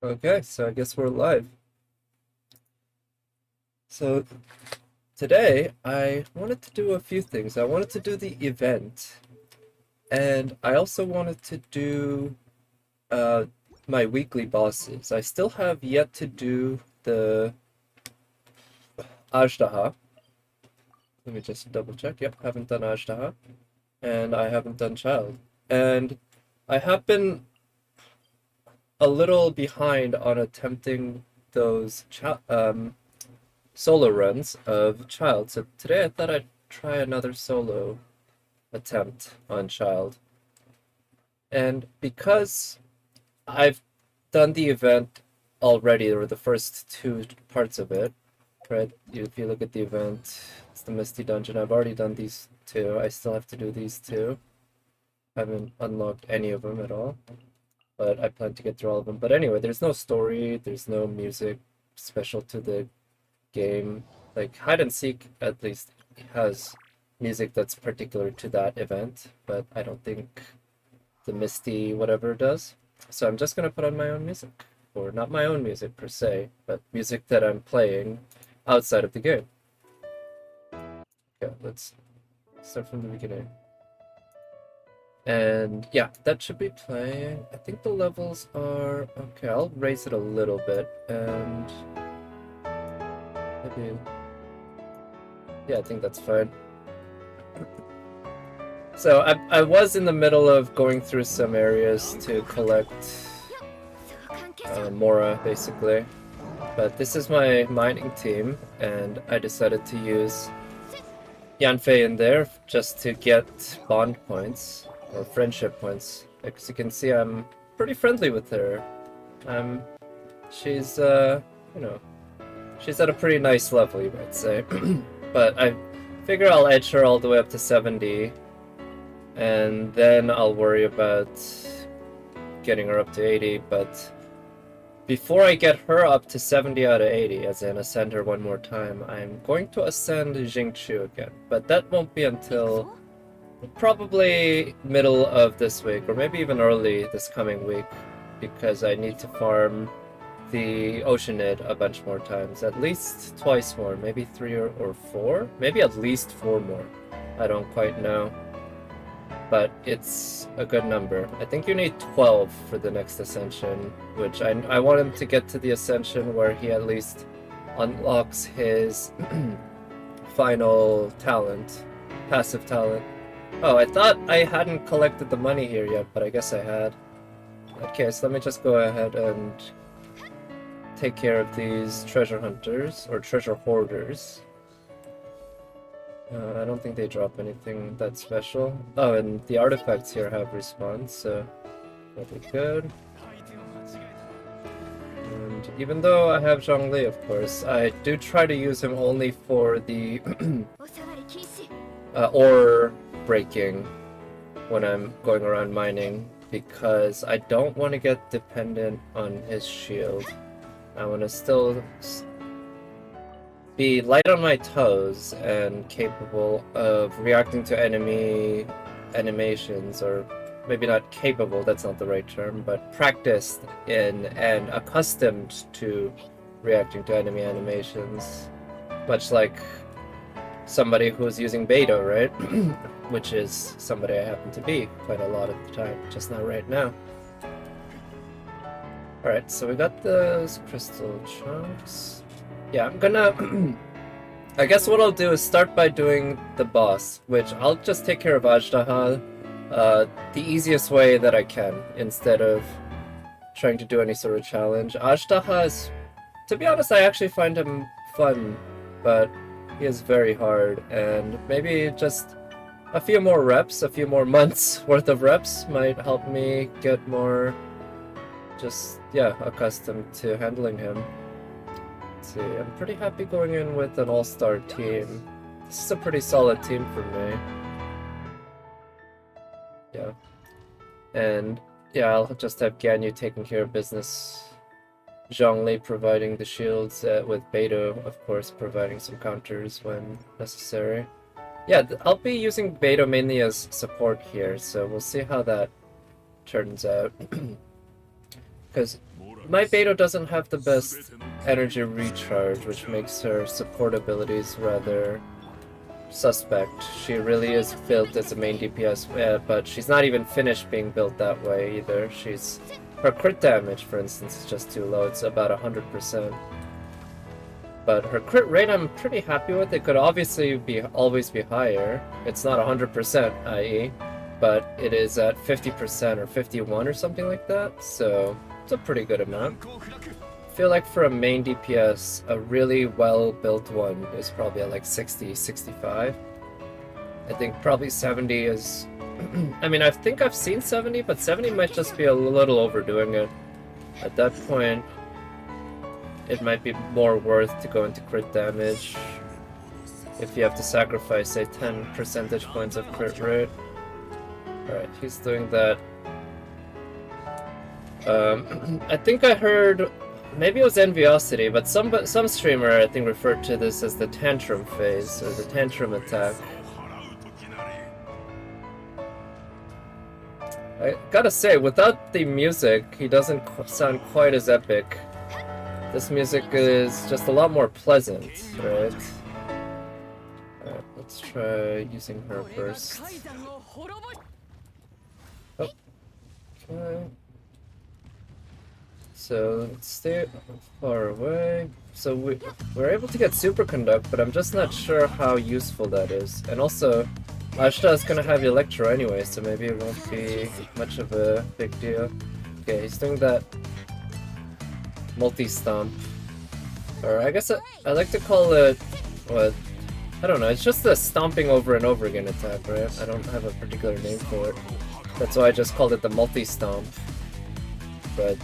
Okay, so I guess we're live. So today I wanted to do a few things. I wanted to do the event, and I also wanted to do uh, my weekly bosses. I still have yet to do the Ajdaha. Let me just double check. Yep, haven't done Ajdaha, and I haven't done Child. And I have been a little behind on attempting those solo runs of Child. So today I thought I'd try another solo attempt on Child. And because I've done the event already, or the first two parts of it, right? If you look at the event, it's the Misty Dungeon. I've already done these two. I still have to do these two. I haven't unlocked any of them at all, but I plan to get through all of them. But anyway, there's no story, there's no music special to the game. Like hide and seek at least has music that's particular to that event, but I don't think the Misty whatever does. So I'm just gonna put on my own music. Or not my own music per se, but music that I'm playing outside of the game. Okay, let's start from the beginning. And yeah, that should be playing. I think the levels are okay. I'll raise it a little bit and maybe, yeah, I think that's fine. So I was in the middle of going through some areas to collect Mora, basically. But this is my mining team, and I decided to use Yanfei in there just to get bond points, or friendship points. As you can see, I'm pretty friendly with her. She's, you know, she's at a pretty nice level, you might say. But I figure I'll edge her all the way up to 70, and then I'll worry about getting her up to 80, but before I get her up to 70 out of 80, as in ascend her one more time, I'm going to ascend Jingchu again, but that won't be until probably middle of this week, or maybe even early this coming week, because I need to farm the Oceanid a bunch more times, at least twice more, maybe 3 or 4, maybe at least 4 more. I don't quite know, but it's a good number. I think you need 12 for the next ascension, which I want him to get to the ascension where he at least unlocks his final talent, passive talent. Oh, I thought I hadn't collected the money here yet, but I guess I had. Okay, so let me just go ahead and take care of these treasure hunters, or treasure hoarders. I don't think they drop anything that special. Oh, and the artifacts here have respawned, so that'll be good. And even though I have Zhongli, of course, I do try to use him only for the ore breaking when I'm going around mining, because I don't want to get dependent on his shield. I want to still be light on my toes and capable of reacting to enemy animations, or maybe not capable, that's not the right term, but practiced in and accustomed to reacting to enemy animations, much like somebody who's using beta, right? Which is somebody I happen to be quite a lot of the time, just not right now. Alright, so we got those crystal chunks. Yeah, I'm gonna... I guess what I'll do is start by doing the boss, which I'll just take care of Ajdaha the easiest way that I can, instead of trying to do any sort of challenge. Ajdaha is... To be honest, I actually find him fun, but he is very hard, and maybe just a few more reps, a few more months worth of reps might help me get more, just, yeah, accustomed to handling him. See, I'm pretty happy going in with an all-star team. This is a pretty solid team for me. Yeah. And yeah, I'll just have Ganyu taking care of business. Zhongli providing the shields, with Beidou, of course, providing some counters when necessary. Yeah, I'll be using Beidou mainly as support here, so we'll see how that turns out. Because my Beto doesn't have the best energy recharge, which makes her support abilities rather suspect. She really is built as a main DPS, but she's not even finished being built that way either. Her crit damage, for instance, is just too low. It's about 100%. But her crit rate I'm pretty happy with. It could obviously always be higher. It's not 100%, i.e., but it is at 50% or 51 or something like that, so it's a pretty good amount. I feel like for a main DPS, a really well-built one is probably at like 60, 65. I think probably 70 is... I mean, I think I've seen 70, but 70 might just be a little overdoing it. At that point, it might be more worth to go into crit damage if you have to sacrifice, say, 10 percentage points of crit rate. Alright, he's doing that. I think I heard, maybe it was Enviosity, but some streamer I think referred to this as the tantrum phase, or the tantrum attack. I gotta say, without the music, he doesn't sound quite as epic. This music is just a lot more pleasant, right? Alright, let's try using her first. Oh, okay. So let's stay far away. So we're able to get Superconduct, but I'm just not sure how useful that is. And also, Ashta is gonna have Electro anyway, so maybe it won't be much of a big deal. Okay, he's doing that multi-stomp. Or I guess I like to call it, what? I don't know, it's just the stomping over and over again attack, right? I don't have a particular name for it. That's why I just called it the multi-stomp. But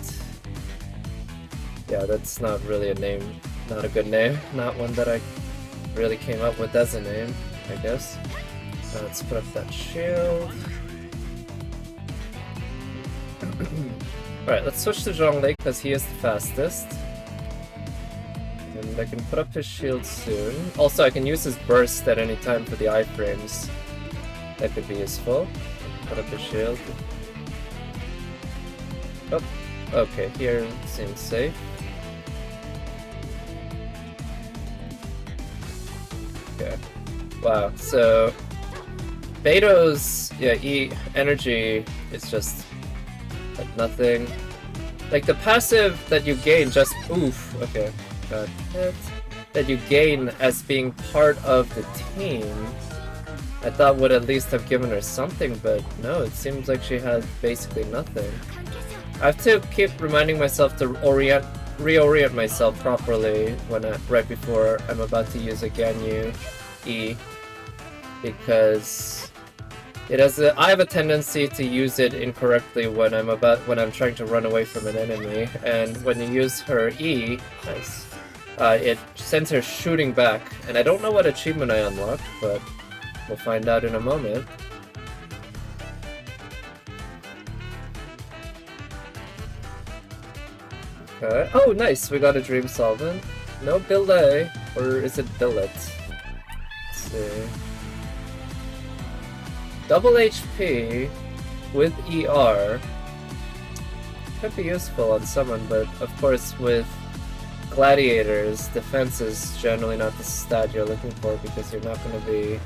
yeah, that's not really a name, not a good name. Not one that I really came up with as a name, I guess. Let's put up that shield. Alright, let's switch to Zhonglei because he is the fastest. And I can put up his shield soon. Also, I can use his burst at any time for the iframes. That could be useful. Put up his shield. Oh, okay, here seems safe. Okay. Wow, so Beto's energy is just like nothing. Like the passive that you gain just okay. Got it. That you gain as being part of the team, I thought would at least have given her something, but no, it seems like she has basically nothing. I have to keep reminding myself to reorient myself properly right before I'm about to use a Ganyu E, because I have a tendency to use it incorrectly when I'm trying to run away from an enemy, and when you use her E, nice, it sends her shooting back, and I don't know what achievement I unlocked, but we'll find out in a moment. Okay. Oh, nice! We got a Dream Solvent. No delay, or is it billet? Let's see. Double HP with ER could be useful on someone, but of course with gladiators, defense is generally not the stat you're looking for because you're not going to be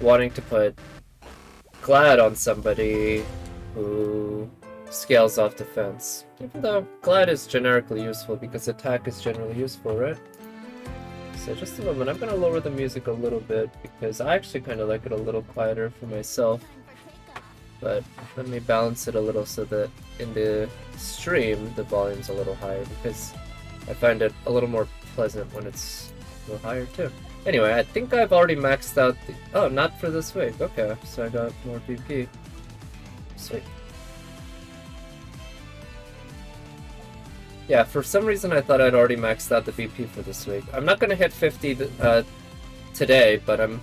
wanting to put Glad on somebody who scales off defense. Even though Glad is generically useful because attack is generally useful, right? So just a moment, I'm going to lower the music a little bit because I actually kind of like it a little quieter for myself. But let me balance it a little so that in the stream the volume's a little higher because I find it a little more pleasant when it's a little higher too. Anyway, I think I've already maxed out the... Oh, not for this week. Okay, so I got more BP. Sweet. Yeah, for some reason I thought I'd already maxed out the BP for this week. I'm not going to hit 50 today, but I'm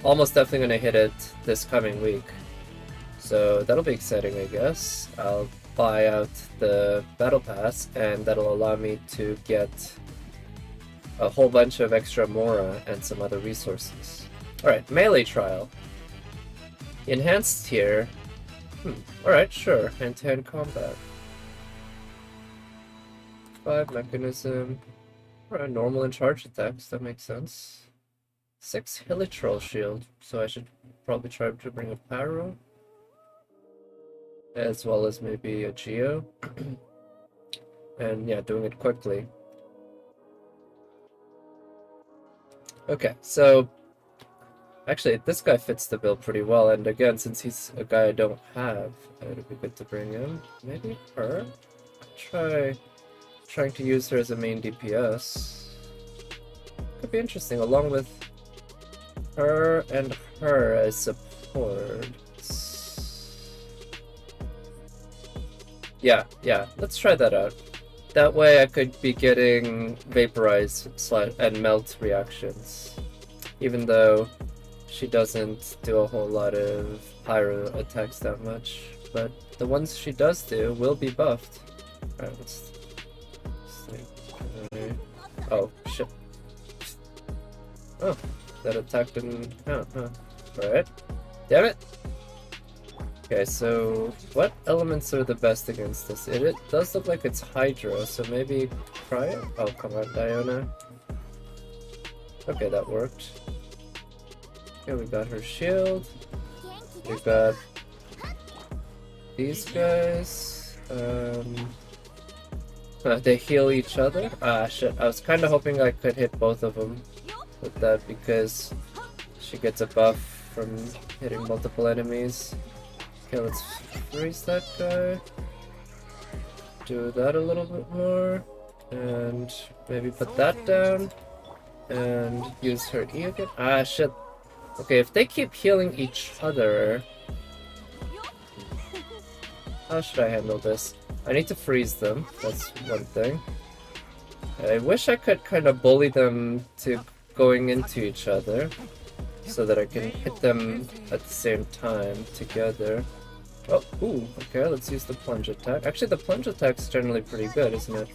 almost definitely going to hit it this coming week. So that'll be exciting, I guess. I'll buy out the Battle Pass, and that'll allow me to get a whole bunch of extra Mora and some other resources. Alright, melee trial. Enhanced tier. Alright, sure. Hand-to-hand combat. 5 mechanism. Alright, normal and charge attacks, that makes sense. 6 Hilitrol shield, so I should probably try to bring a Pyro. As well as maybe a Geo. And yeah, doing it quickly. Okay, so actually this guy fits the bill pretty well, and again, since he's a guy I don't have, it'd be good to bring him. Maybe her? Trying to use her as a main DPS. Could be interesting, along with her and her as support. Yeah, let's try that out. That way I could be getting vaporize and melt reactions. Even though she doesn't do a whole lot of pyro attacks that much. But the ones she does do will be buffed. Alright, let's see. Oh, shit. Oh, that attack didn't count, huh? Alright. Damn it! Okay, so what elements are the best against this? It does look like it's Hydro, so maybe Cryo? Oh, come on, Diona. Okay, that worked. Okay, we got her shield. We got these guys. They heal each other. Ah, shit. I was kind of hoping I could hit both of them with that because she gets a buff from hitting multiple enemies. Okay, let's freeze that guy. Do that a little bit more. And maybe put that down. And use her E again. Ah, shit. Okay, if they keep healing each other... How should I handle this? I need to freeze them. That's one thing. I wish I could kind of bully them to going into each other. So that I can hit them at the same time together. Oh, ooh, okay, let's use the plunge attack. Actually, the plunge attack's generally pretty good, isn't it?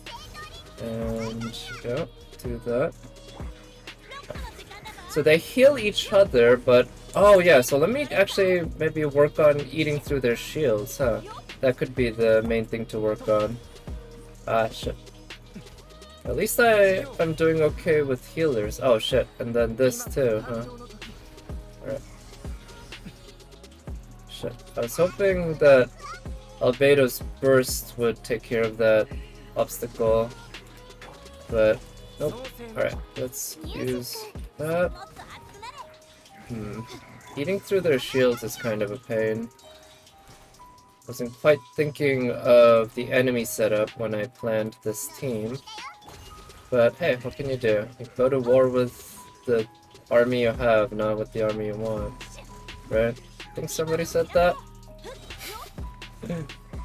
And, yeah, do that. So they heal each other, but... Oh, yeah, so let me actually maybe work on eating through their shields, huh? That could be the main thing to work on. Ah, shit. At least I'm doing okay with healers. Oh, shit, and then this too, huh? Alright. Shit. I was hoping that Albedo's burst would take care of that obstacle, but nope. Alright, let's use that. Eating through their shields is kind of a pain. Wasn't quite thinking of the enemy setup when I planned this team. But hey, what can you do? You go to war with the army you have, not with the army you want. Right? I think somebody said that?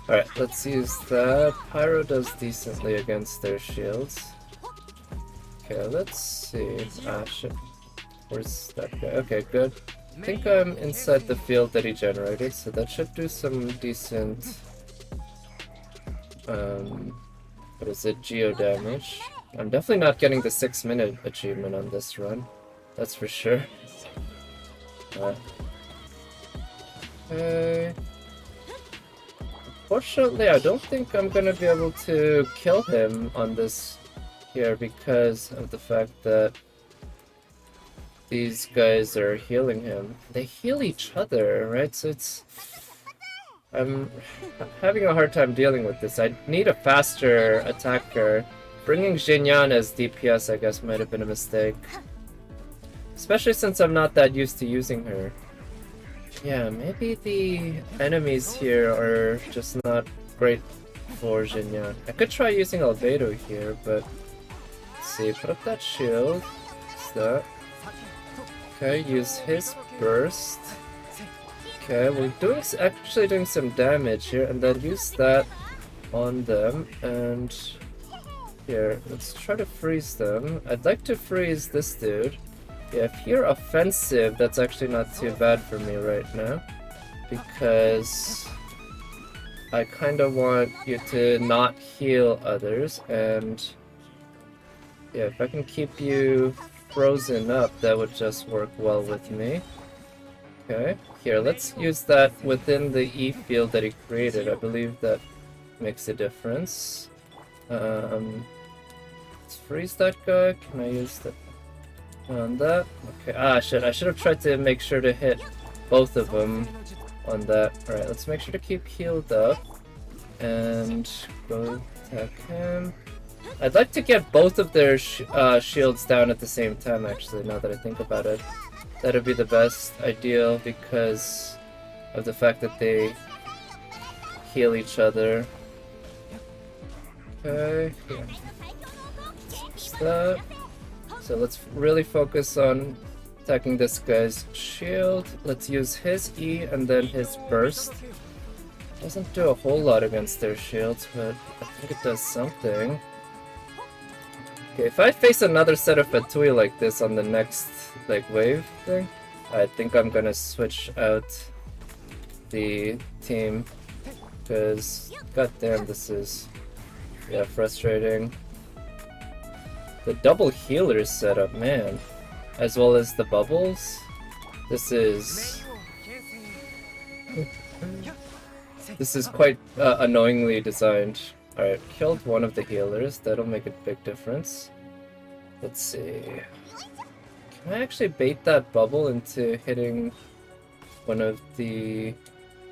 Alright, let's use that. Pyro does decently against their shields. Okay, let's see. Ah, shit. Where's that guy? Okay, good. I think I'm inside the field that he generated, so that should do some decent... what is it? Geo damage. I'm definitely not getting the 6-minute achievement on this run. That's for sure. Okay. Unfortunately, I don't think I'm gonna be able to kill him on this here because of the fact that these guys are healing him. They heal each other, right? So it's... I'm having a hard time dealing with this. I need a faster attacker. Bringing Jinyan as DPS, I guess, might have been a mistake. Especially since I'm not that used to using her. Yeah, maybe the enemies here are just not great for Jinyan. I could try using Albedo here, but... Let's see, put up that shield. What's that? Okay, use his burst. Okay, we're actually doing some damage here, and then use that on them, and... Here, let's try to freeze them. I'd like to freeze this dude. Yeah, if you're offensive, that's actually not too bad for me right now. Because I kind of want you to not heal others, and yeah, if I can keep you frozen up, that would just work well with me. Okay, here, let's use that within the E field that he created. I believe that makes a difference. Let's freeze that guy. Can I use that on that? Okay. Ah, shit. I should have tried to make sure to hit both of them on that. Alright, let's make sure to keep healed up. And go attack him. I'd like to get both of their shields down at the same time, actually, now that I think about it. That'd be the best ideal because of the fact that they heal each other. Okay, yeah. That. So let's really focus on attacking this guy's shield. Let's use his E and then his burst. Doesn't do a whole lot against their shields, but I think it does something. Okay, if I face another set of Fatui like this on the next wave thing, I think I'm gonna switch out the team because goddamn, this is frustrating. The double healers setup, man, as well as the bubbles. This is quite annoyingly designed. Alright, killed one of the healers. That'll make a big difference. Let's see. Can I actually bait that bubble into hitting one of the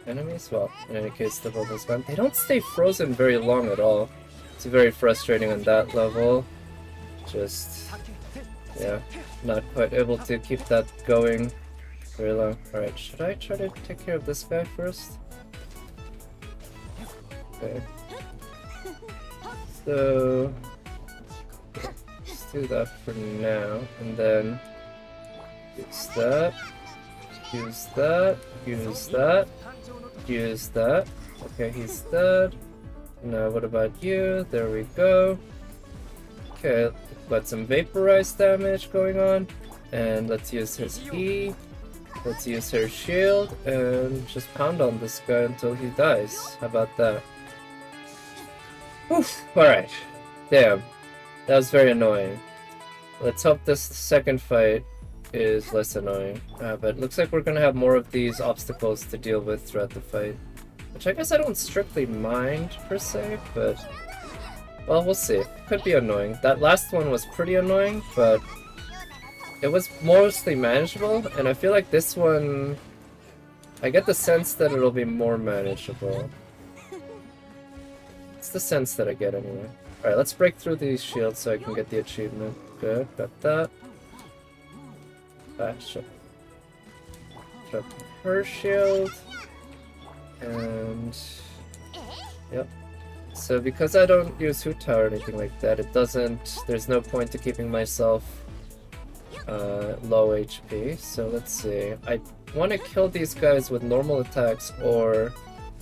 enemies? Well, in any case, the bubble's gone. They don't stay frozen very long at all. It's very frustrating on that level. Just, yeah, not quite able to keep that going very long. Alright, should I try to take care of this guy first? Okay. So, let's do that for now, and then use that, use that, use that, use that. Okay, he's dead. Now what about you? There we go. Okay, got some vaporized damage going on, and let's use his E. Let's use her shield, and just pound on this guy until he dies. How about that? Oof, alright. Damn. That was very annoying. Let's hope this second fight is less annoying. But it looks like we're gonna have more of these obstacles to deal with throughout the fight. Which I guess I don't strictly mind, per se, but... well, we'll see. Could be annoying. That last one was pretty annoying, but... it was mostly manageable, and I feel like this one... I get the sense that it'll be more manageable. It's the sense that I get anyway. Alright, let's break through these shields so I can get the achievement. Good, got that. Ah, shit. Drop her shield. And... yep. So because I don't use Huta or anything like that, it doesn't... there's no point to keeping myself low HP. So let's see. I want to kill these guys with normal attacks or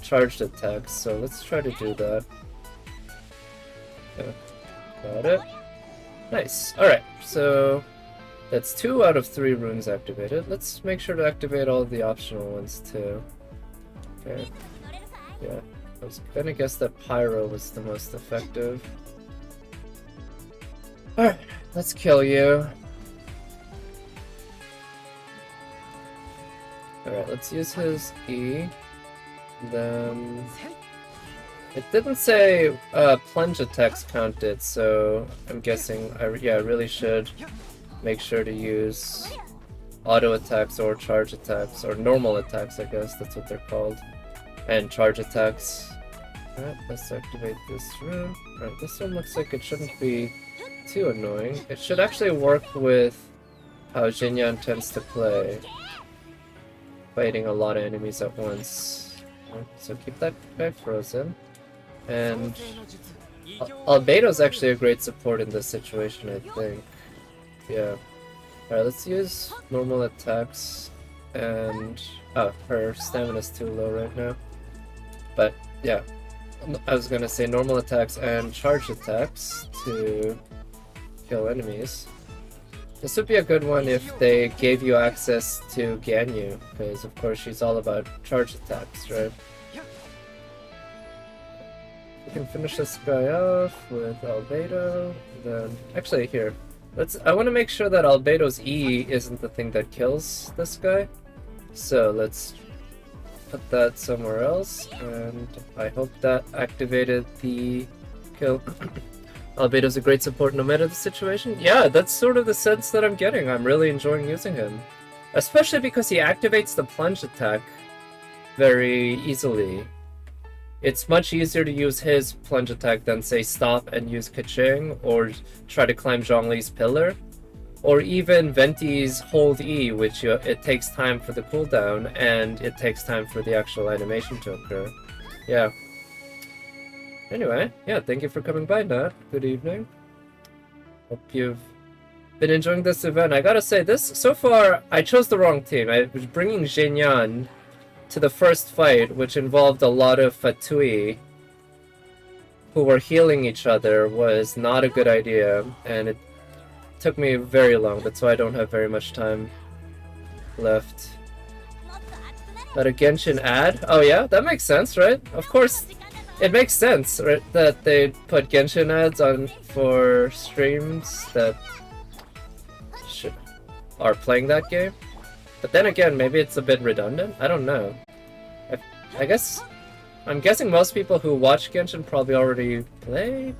charged attacks, so let's try to do that. Okay. Got it. Nice. Alright, so that's 2 out of 3 runes activated. Let's make sure to activate all the optional ones too. Okay. Yeah, I was gonna guess that Pyro was the most effective. Alright, let's kill you. Alright, let's use his E. Then... it didn't say plunge attacks counted, so I'm guessing I really should make sure to use auto attacks or charge attacks, or normal attacks, I guess that's what they're called, and charge attacks. Alright, let's activate this rune. Alright, this one looks like it shouldn't be too annoying. It should actually work with how Jinyan tends to play, fighting a lot of enemies at once. Right, so keep that guy frozen. And Albedo's actually a great support in this situation, I think. Yeah. Alright, let's use normal attacks and... oh, her stamina's too low right now. But, yeah. I was gonna say normal attacks and charge attacks to kill enemies. This would be a good one if they gave you access to Ganyu, because of course she's all about charge attacks, right? We can finish this guy off with Albedo, then... actually, here. I want to make sure that Albedo's E isn't the thing that kills this guy. So let's put that somewhere else, and I hope that activated the kill. Albedo's a great support no matter the situation. Yeah, that's sort of the sense that I'm getting. I'm really enjoying using him. Especially because he activates the plunge attack very easily. It's much easier to use his plunge attack than, say, stop and use Keqing, or try to climb Zhongli's pillar, or even Venti's hold E, which it takes time for the cooldown, and it takes time for the actual animation to occur. Yeah. Anyway, yeah, thank you for coming by, Nat. Good evening. Hope you've been enjoying this event. I gotta say, so far, I chose the wrong team. I was bringing Jinyan to the first fight, which involved a lot of Fatui who were healing each other, was not a good idea, and it took me very long. That's why I don't have very much time left. But a Genshin ad? Oh yeah, that makes sense, right? Of course, it makes sense, right, that they put Genshin ads on for streams that are playing that game. But then again, maybe it's a bit redundant? I don't know. I'm guessing most people who watch Genshin probably already play,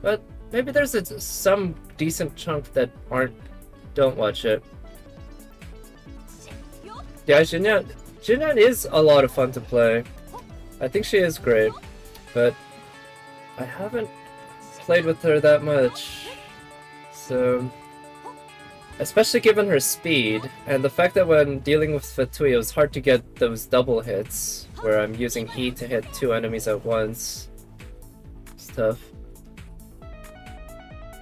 but maybe there's some decent chunk that don't watch it. Yeah, Jinyan is a lot of fun to play. I think she is great, but I haven't played with her that much, so... Especially given her speed, and the fact that when dealing with Fatui it was hard to get those double hits, where I'm using E to hit 2 enemies at once. It's tough.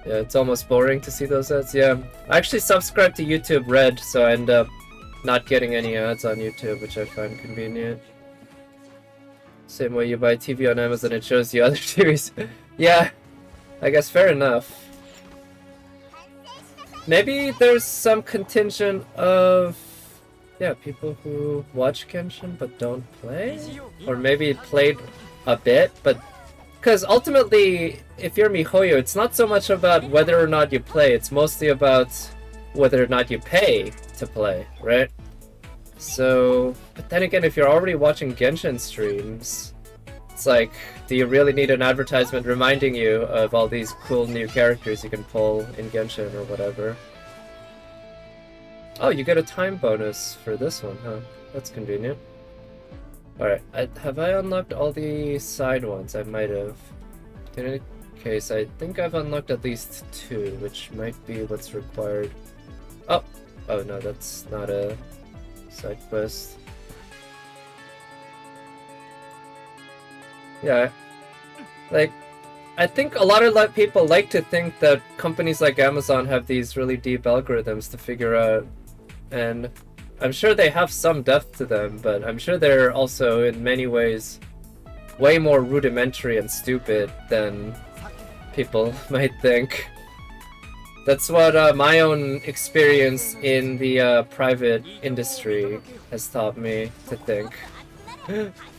Yeah, it's almost boring to see those ads. Yeah, I actually subscribe to YouTube Red, so I end up not getting any ads on YouTube, which I find convenient. Same way you buy TV on Amazon, it shows you other TVs. Yeah, I guess fair enough. Maybe there's some contingent of, yeah, people who watch Genshin but don't play? Or maybe played a bit, but... Because ultimately, if you're MiHoYo, it's not so much about whether or not you play, it's mostly about whether or not you pay to play, right? So, but then again, if you're already watching Genshin streams, it's like, do you really need an advertisement reminding you of all these cool new characters you can pull in Genshin or whatever? Oh, you get a time bonus for this one, huh? That's convenient. Alright, have I unlocked all the side ones? I might have. In any case, I think I've unlocked at least 2, which might be what's required. Oh! Oh no, that's not a side quest. Yeah, like, I think a lot of people like to think that companies like Amazon have these really deep algorithms to figure out, and I'm sure they have some depth to them, but I'm sure they're also in many ways way more rudimentary and stupid than people might think. That's what my own experience in the private industry has taught me to think.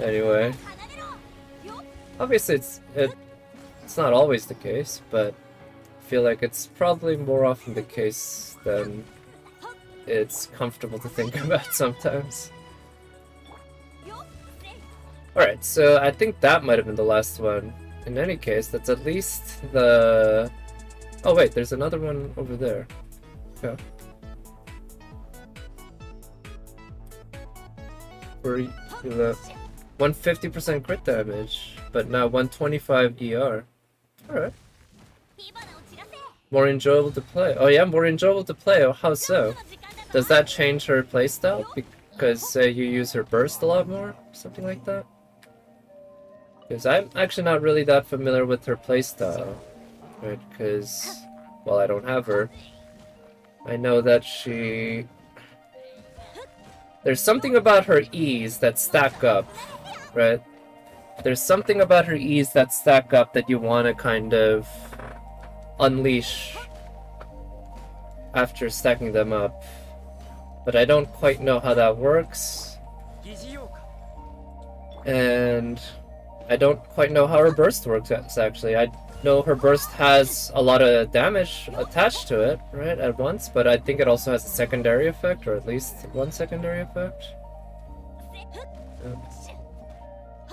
Anyway. Obviously, it's not always the case, but I feel like it's probably more often the case than it's comfortable to think about sometimes. Alright, so I think that might have been the last one. In any case, that's at least the... Oh wait, there's another one over there. Okay. Where you left 150% crit damage, but now 125 ER. Alright. More enjoyable to play. Oh yeah, more enjoyable to play. Oh, how so? Does that change her playstyle? Because say you use her burst a lot more? Something like that? Because I'm actually not really that familiar with her playstyle. Right, because, well, I don't have her. I know that she... There's something about her E's that stack up, right? There's something about her E's that stack up that you want to kind of unleash after stacking them up. But I don't quite know how that works. And I don't quite know how her burst works, actually. I know her burst has a lot of damage attached to it, right, at once, but I think it also has a secondary effect, or at least one secondary effect.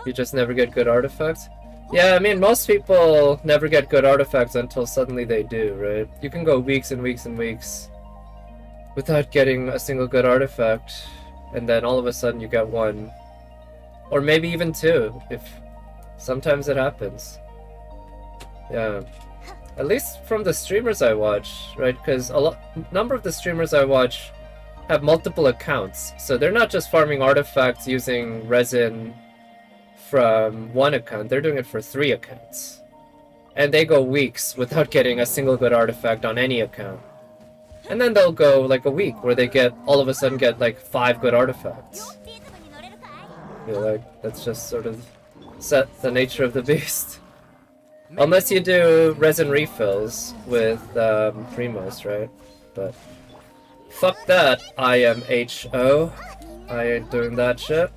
You just never get good artifacts. Yeah, I mean, most people never get good artifacts until suddenly they do, right? You can go weeks and weeks and weeks without getting a single good artifact, and then all of a sudden you get one. Or maybe even two, if sometimes it happens. Yeah. At least from the streamers I watch, right? Because number of the streamers I watch have multiple accounts, so they're not just farming artifacts using resin from one account, they're doing it for 3 accounts. And they go weeks without getting a single good artifact on any account. And then they'll go like a week where they all of a sudden get like 5 good artifacts. I feel like that's just sort of the nature of the beast. Unless you do resin refills with Primos, right? But fuck that, IMHO. I ain't doing that shit.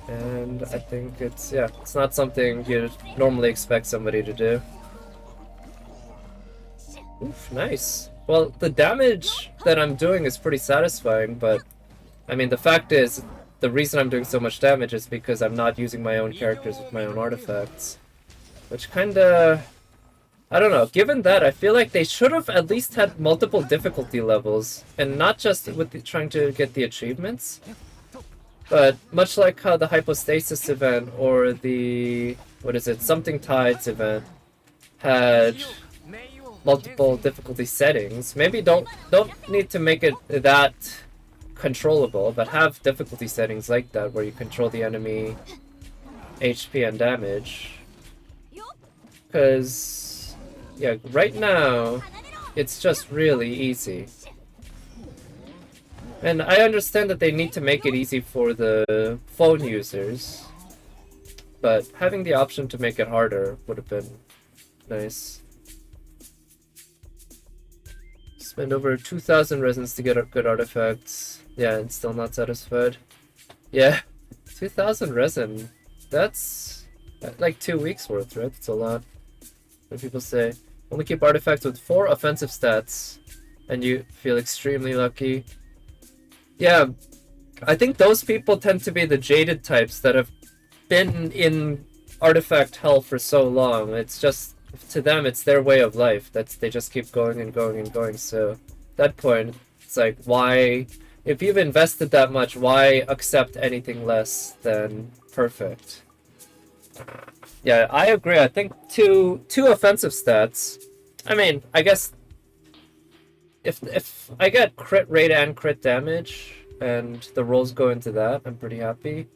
And I think it's not something you'd normally expect somebody to do. Oof, nice. Well, the damage that I'm doing is pretty satisfying, but I mean, the fact is, the reason I'm doing so much damage is because I'm not using my own characters with my own artifacts. Which kinda... I don't know, given that, I feel like they should have at least had multiple difficulty levels, and not just with trying to get the achievements. But much like how the Hypostasis event or the... what is it? Something Tides event had multiple difficulty settings. Maybe don't need to make it that controllable, but have difficulty settings like that where you control the enemy HP and damage. Because, yeah, right now, it's just really easy. And I understand that they need to make it easy for the phone users, but having the option to make it harder would have been nice. Spend over 2,000 resins to get good artifacts. Yeah, and still not satisfied. Yeah, 2,000 resin. That's like 2 weeks worth, right? That's a lot. What people say, only keep artifacts with 4 offensive stats, and you feel extremely lucky. Yeah, I think those people tend to be the jaded types that have been in artifact hell for so long. It's just, to them, it's their way of life. They just keep going and going and going. So, at that point, it's like, why, if you've invested that much, why accept anything less than perfect? Yeah, I agree. I think two offensive stats. I mean, I guess if I get crit rate and crit damage, and the rolls go into that, I'm pretty happy.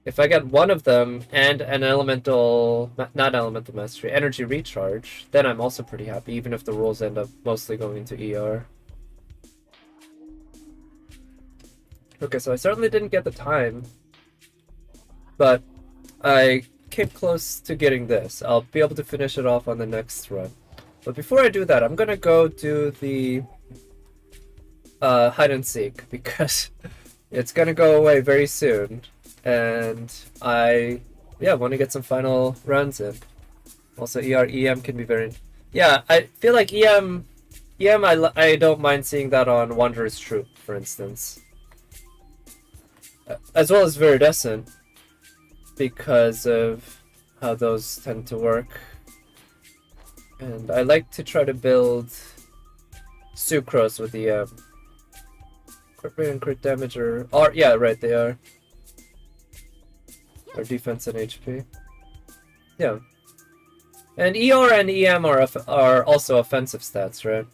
If I get one of them and an not elemental mastery, energy recharge, then I'm also pretty happy, even if the rolls end up mostly going into ER. Okay, so I certainly didn't get the time, but I came close to getting this. I'll be able to finish it off on the next run. But before I do that, I'm gonna go do the hide and seek, because it's gonna go away very soon, and I want to get some final runs in. Also, EM can be very... Yeah, I feel like EM I don't mind seeing that on Wanderer's Troop, for instance. As well as Viridescent, because of how those tend to work. And I like to try to build Sucrose with the crit rate and crit damage are yeah, right, they are. Or defense and HP. Yeah. And ER and EM are also offensive stats, right?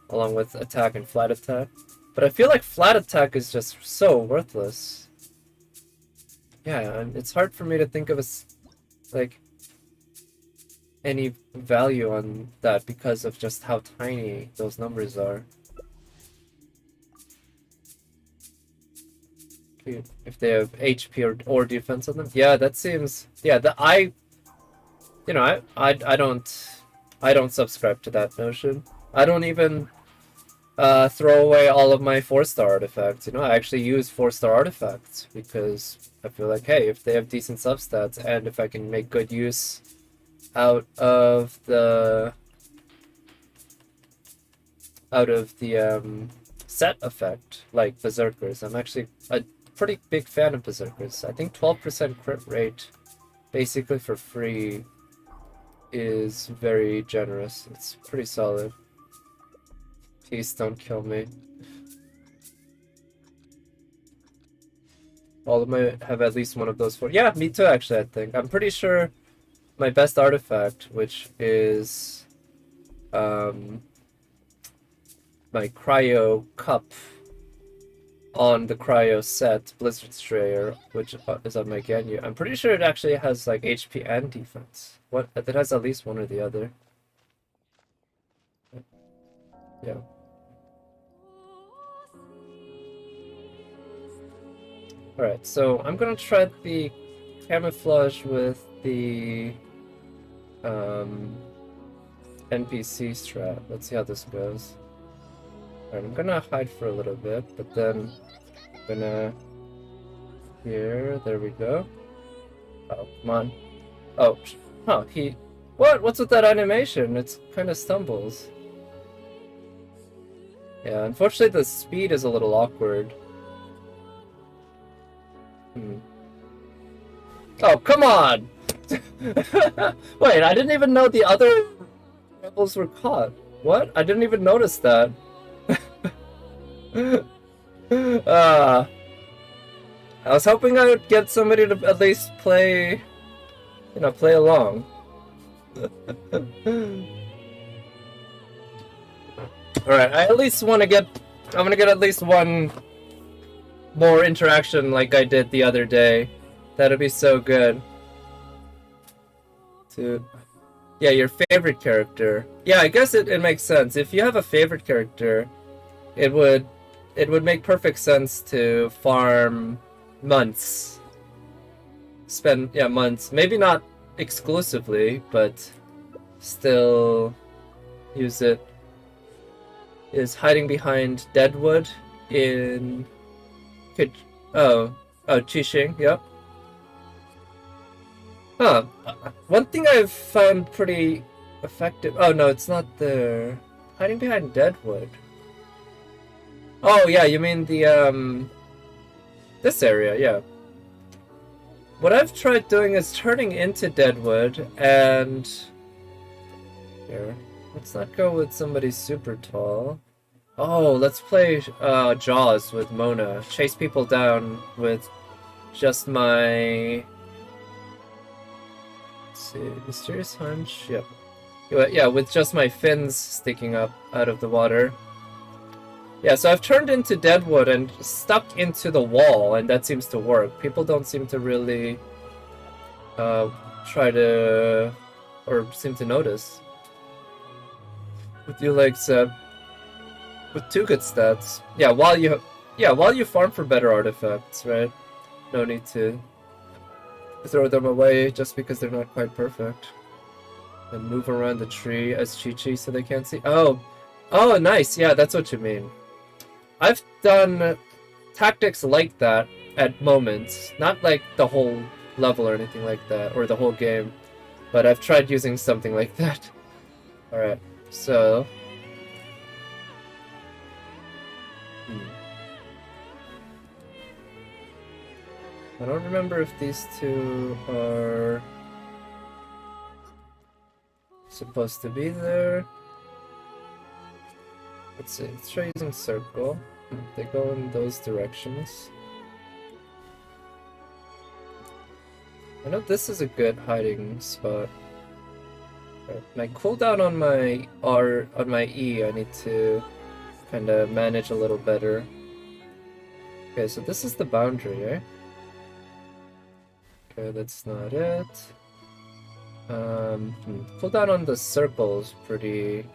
Along with attack and flat attack. But I feel like flat attack is just so worthless. Yeah, and it's hard for me to think of like any value on that because of just how tiny those numbers are. If they have HP or defense on them, yeah, that seems I don't subscribe to that notion. I don't even throw away all of my 4-star artifacts. I actually use 4-star artifacts because I feel like, hey, if they have decent substats and if I can make good use out of the set effect, like Berserkers. I'm actually a pretty big fan of Berserkers. I think 12% crit rate basically for free is very generous. It's pretty solid. Please don't kill me. All of my have at least one of those four. Yeah, me too, actually, I think. I'm pretty sure my best artifact, which is my cryo cup on the cryo set, Blizzard Strayer, which is on my Ganyu. I'm pretty sure it actually has like HP and defense. What? It has at least one or the other. Yeah. Alright, so I'm gonna try the camouflage with the NPC strat. Let's see how this goes. Alright, I'm gonna hide for a little bit, but then I'm gonna... Here, there we go. Oh, come on. Oh, huh, he... What? What's with that animation? It kind of stumbles. Yeah, unfortunately the speed is a little awkward. Oh, come on! Wait, I didn't even know the other rebels were caught. What? I didn't even notice that. I was hoping I would get somebody to at least play, you know, play along. Alright, I at least want to get, I'm gonna get at least one more interaction like I did the other day. That'd be so good. Dude. Yeah, your favorite character. Yeah, I guess it makes sense. If you have a favorite character, it would make perfect sense to farm months. Spend, yeah, months. Maybe not exclusively, but still use it. Is hiding behind Deadwood in... Qixing, yep. Huh. One thing I've found pretty effective... Oh, no, it's not there. Hiding behind Deadwood. Oh, yeah, you mean the, this area, yeah. What I've tried doing is turning into Deadwood and... Here. Let's not go with somebody super tall. Oh, let's play Jaws with Mona. Chase people down with just my... Let's see, Mysterious Hunch? Yep. Yeah, with just my fins sticking up out of the water. Yeah, so I've turned into Deadwood and stuck into the wall, and that seems to work. People don't seem to really try to... or seem to notice. With you like Seb. With 2 good stats. Yeah, while you farm for better artifacts, right? No need to throw them away just because they're not quite perfect. And move around the tree as Chi-Chi so they can't see. Oh, nice. Yeah, that's what you mean. I've done tactics like that at moments. Not like the whole level or anything like that, or the whole game. But I've tried using something like that. Alright, so... I don't remember if these two are supposed to be there. Let's see, let's try using circle. They go in those directions. I know this is a good hiding spot. Right. My cooldown on my R, on my E, I need to kind of manage a little better. Okay, so this is the boundary, eh? Okay, that's not it. Cooldown on the circle's pretty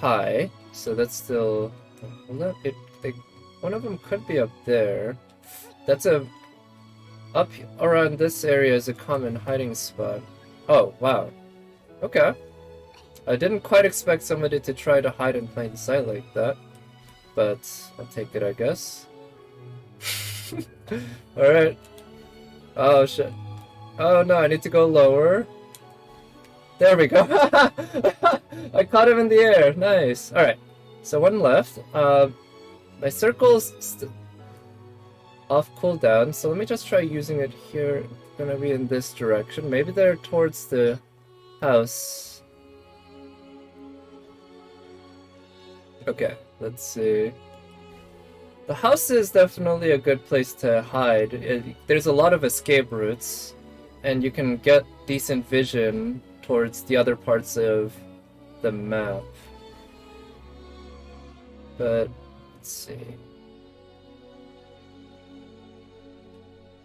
high, so that's still... one of them could be up there. That's a... Up around this area is a common hiding spot. Oh, wow. Okay. I didn't quite expect somebody to try to hide in plain sight like that. But I'll take it, I guess. Alright. Oh, shit. Oh, no, I need to go lower. There we go. I caught him in the air. Nice. Alright. So one left. My circle's off cooldown, so let me just try using it here gonna be in this direction. Maybe they're towards the house. Okay, let's see. The house is definitely a good place to hide. There's a lot of escape routes, and you can get decent vision towards the other parts of the map. But, let's see.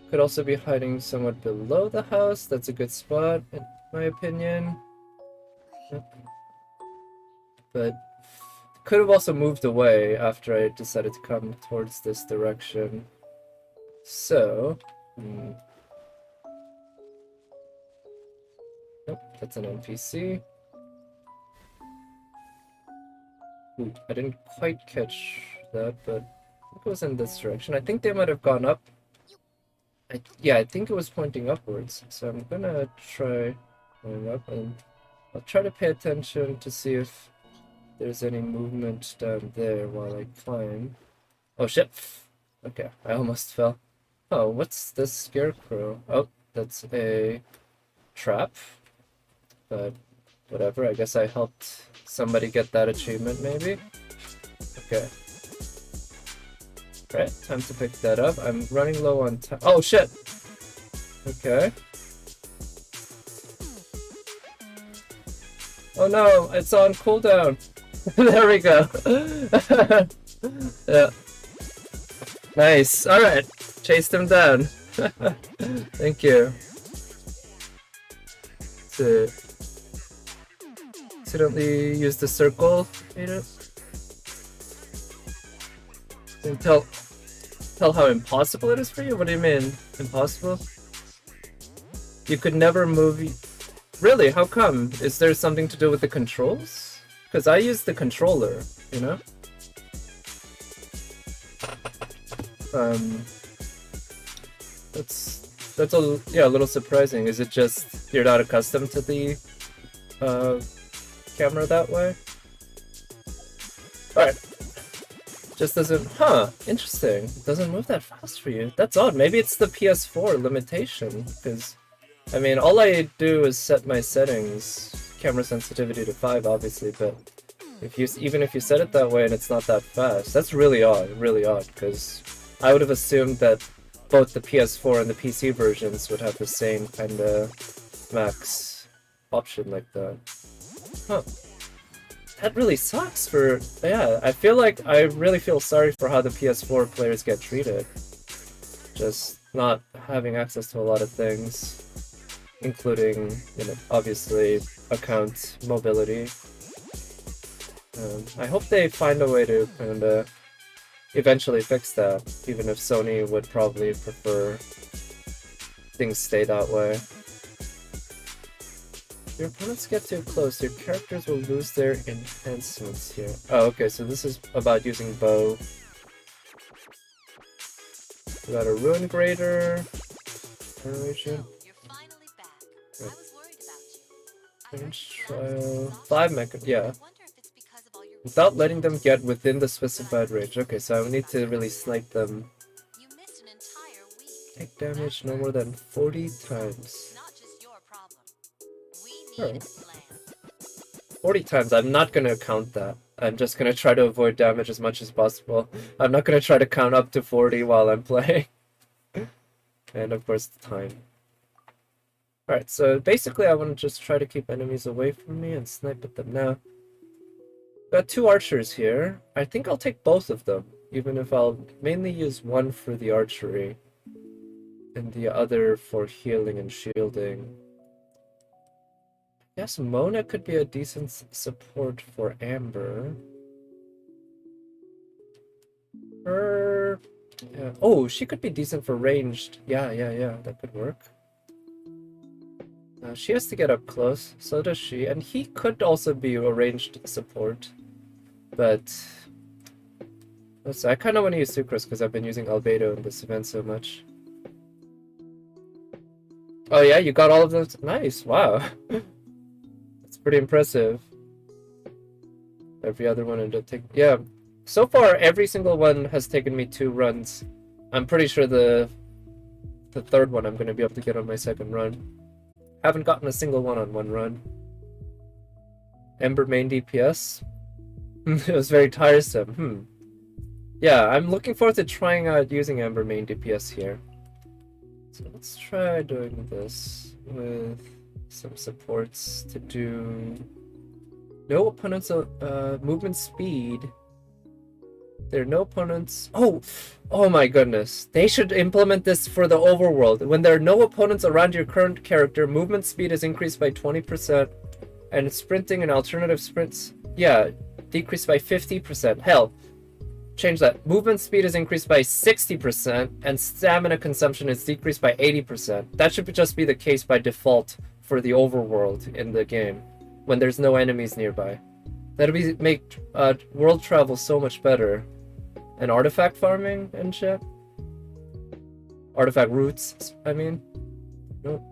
Could also be hiding somewhat below the house. That's a good spot, in my opinion. But could have also moved away after I decided to come towards this direction. So, nope, that's an NPC. Ooh, I didn't quite catch that, but it goes in this direction. I think they might have gone up. Yeah, I think it was pointing upwards. So I'm gonna try going up, and I'll try to pay attention to see if there's any movement down there while I climb. Oh shit! Okay, I almost fell. Oh, what's this scarecrow? Oh, that's a trap. But whatever, I guess I helped somebody get that achievement, maybe? Okay. Right, time to pick that up. I'm running low on time. Oh shit! Okay. Oh no, it's on cooldown! There we go! Yeah. Nice, alright. Chased him down. Thank you. To accidentally use the circle, and tell how impossible it is for you? What do you mean, impossible? You could never move... Really? How come? Is there something to do with the controls? Because I use the controller, you know? That's a little surprising. Is it just you're not accustomed to the camera that way? Alright. Just doesn't... Huh, interesting. It doesn't move that fast for you. That's odd. Maybe it's the PS4 limitation, because, I mean, all I do is set my settings, camera sensitivity to 5, obviously, but even if you set it that way and it's not that fast, that's really odd, because I would have assumed that both the PS4 and the PC versions would have the same kind of max option like that. Huh. That really sucks for... Yeah, I really feel sorry for how the PS4 players get treated. Just not having access to a lot of things, including, obviously, account mobility. I hope they find a way to kind of eventually fix that, even if Sony would probably prefer things stay that way. If your opponents get too close, your characters will lose their enhancements here. Oh, okay, so this is about using bow. We got a Ruin Grader. You're finally back. I was worried about you. Range trial. 5 mecha. Yeah. Without letting them get within the specified range. Okay, so I need to really snipe them. You missed an entire week. Take damage no more than 40 times. Not just your problem. We need a plan. 40 times, I'm not gonna count that. I'm just gonna try to avoid damage as much as possible. I'm not gonna try to count up to 40 while I'm playing. And of course the time. Alright, so basically I want to just try to keep enemies away from me and snipe at them now. Got 2 archers here. I think I'll take both of them, even if I'll mainly use one for the archery and the other for healing and shielding. Yes, Mona could be a decent support for Amber. Yeah. Oh, she could be decent for ranged. Yeah, that could work. She has to get up close, so does she, and he could also be a ranged support. But I kind of want to use Sucrose because I've been using Albedo in this event so much. Oh yeah, you got all of those? Nice, wow. That's pretty impressive. Every other one ended up taking... Yeah, so far every single one has taken me 2 runs. I'm pretty sure the the third one I'm going to be able to get on my second run. Haven't gotten a single one on one run. Ember main DPS? It was very tiresome. Yeah, I'm looking forward to trying out using Ember main DPS here. So let's try doing this with some supports to do no opponents movement speed. There are no opponents. Oh my goodness. They should implement this for the overworld. When there are no opponents around your current character, movement speed is increased by 20%, and sprinting and alternative sprints, yeah, decreased by 50%. Hell, change that. Movement speed is increased by 60%, and stamina consumption is decreased by 80%. That should just be the case by default for the overworld in the game, when there's no enemies nearby. That'll make world travel so much better. And artifact farming and shit. Artifact routes, I mean. Nope.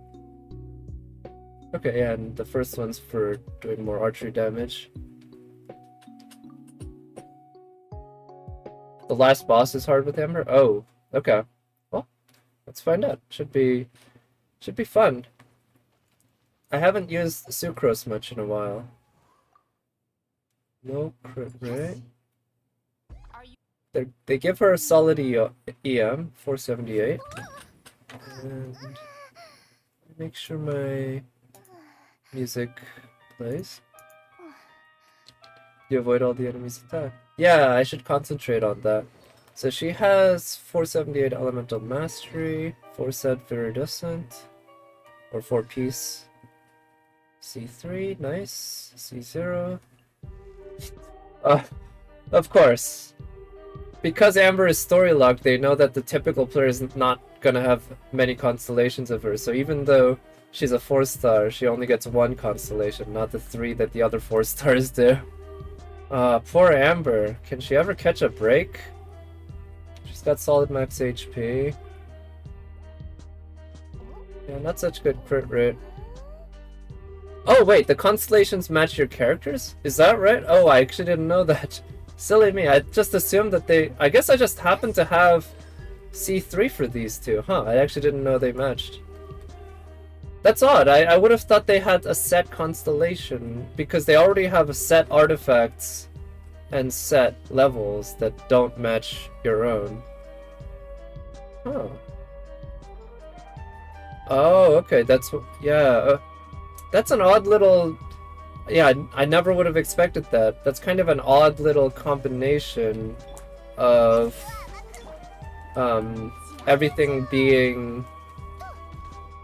Okay, yeah, and the first one's for doing more archery damage. The last boss is hard with Ember? Oh, okay. Well, let's find out. Should be fun. I haven't used Sucrose much in a while. No crit, right? They give her a solid EM, 478. And make sure my music plays. You avoid all the enemies' attack. Yeah, I should concentrate on that. So she has 478 Elemental Mastery, 4 set Viridescent, or 4 Piece. C3, nice. C0. Of course. Because Amber is story locked, they know that the typical player is not gonna have many constellations of her, so even though she's a 4-star, she only gets 1 constellation, not the 3 that the other 4-stars do. Poor Amber. Can she ever catch a break? She's got solid max HP. Yeah, not such good crit rate. Oh wait, the constellations match your characters? Is that right? Oh, I actually didn't know that. Silly me, I just assumed that they... I guess I just happened to have C3 for these two, huh? I actually didn't know they matched. That's odd, I would have thought they had a set constellation, because they already have a set artifacts and set levels that don't match your own. Oh. Oh, okay, that's... yeah, that's an odd little... Yeah, I never would have expected that. That's kind of an odd little combination of everything being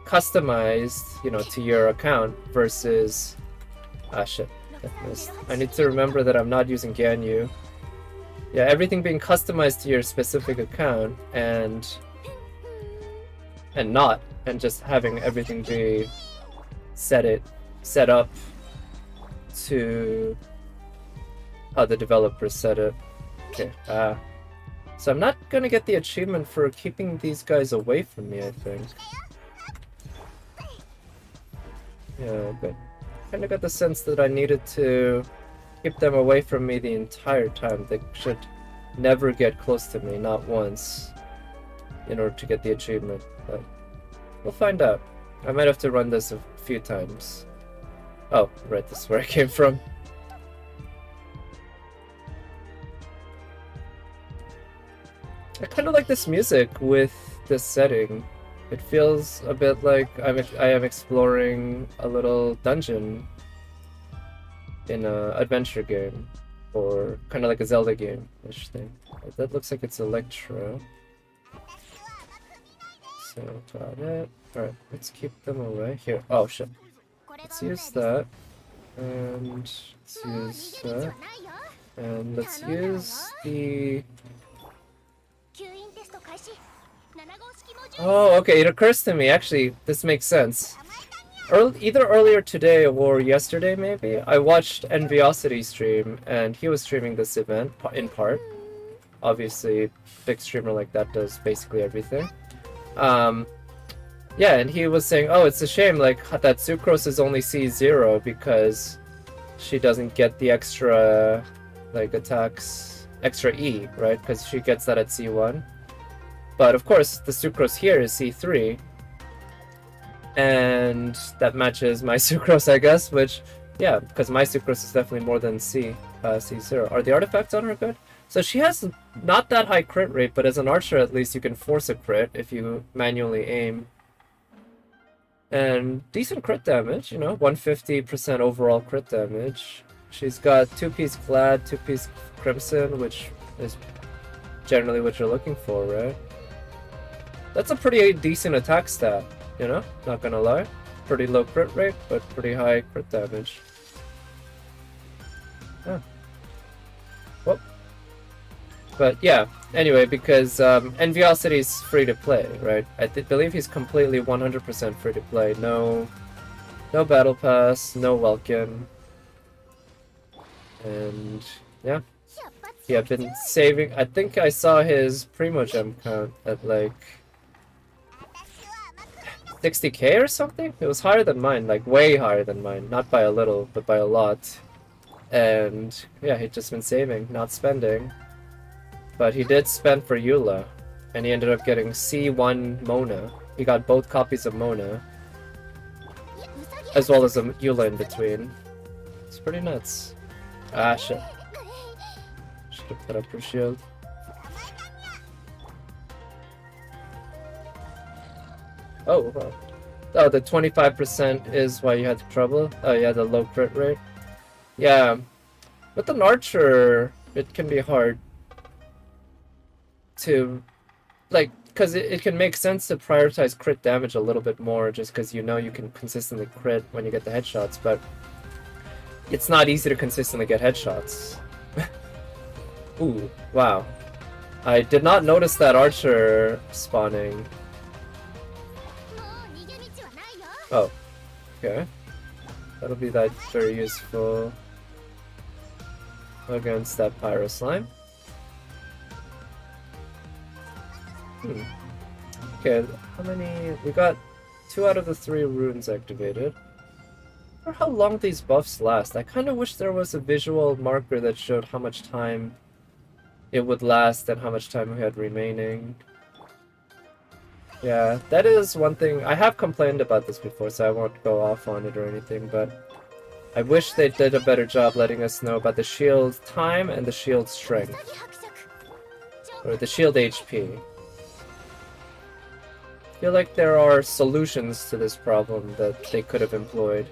customized, you know, to your account versus... Ah, shit. I need to remember that I'm not using Ganyu. Yeah, everything being customized to your specific account and just having everything be set up to how the developers set it. Okay, so I'm not gonna get the achievement for keeping these guys away from me, I think. Yeah, but kinda got the sense that I needed to keep them away from me the entire time. They should never get close to me, not once, in order to get the achievement, but we'll find out. I might have to run this a few times. Oh, right, this is where I came from. I kind of like this music with this setting. It feels a bit like I am exploring a little dungeon in an adventure game, or kind of like a Zelda game-ish thing. That looks like it's Electro. So, got it. Alright, let's keep them away. Here. Oh, shit. Let's use that. And let's use that. And let's use the... Oh, okay, it occurs to me, actually, this makes sense. Either earlier today or yesterday, maybe, I watched Enviosity stream, and he was streaming this event, in part. Obviously, big streamer like that does basically everything. Yeah, and he was saying, oh, it's a shame, like, that Sucrose is only C0 because she doesn't get the extra, like, attacks, extra E, right? Because she gets that at C1. But of course, the sucrose here is C3, and that matches my sucrose, I guess, which, yeah, because my sucrose is definitely more than C0. Are the artifacts on her good? So she has not that high crit rate, but as an archer at least you can force a crit if you manually aim. And decent crit damage, you know, 150% overall crit damage. She's got 2-piece Glad, 2-piece Crimson, which is generally what you're looking for, right? That's a pretty decent attack stat, you know? Not gonna lie. Pretty low crit rate, but pretty high crit damage. Yeah. Well. But yeah, anyway, because Enviosity's free to play, right? I believe he's completely 100% free to play. No battle pass, no welcome. And yeah. Yeah, I've been saving. I think I saw his Primo Gem count at like 60k or something? It was higher than mine, like way higher than mine. Not by a little, but by a lot. And yeah, he'd just been saving, not spending. But he did spend for Eula, and he ended up getting C1 Mona. He got both copies of Mona, as well as a Eula in between. It's pretty nuts. Ah, shit. Should've put up her shield. Oh, wow. Oh, the 25% is why you had trouble? Oh, yeah, the low crit rate. Yeah. With an archer, it can be hard to, like, because it can make sense to prioritize crit damage a little bit more just because you know you can consistently crit when you get the headshots, but it's not easy to consistently get headshots. Ooh, wow. I did not notice that archer spawning. Oh, okay. That'll be that very useful against that Pyro Slime. Okay, how many? We got 2 out of the 3 runes activated. I wonder how long these buffs last. I kind of wish there was a visual marker that showed how much time it would last and how much time we had remaining. Yeah, that is one thing. I have complained about this before, so I won't go off on it or anything, but I wish they did a better job letting us know about the shield time and the shield strength. Or the shield HP. I feel like there are solutions to this problem that they could have employed.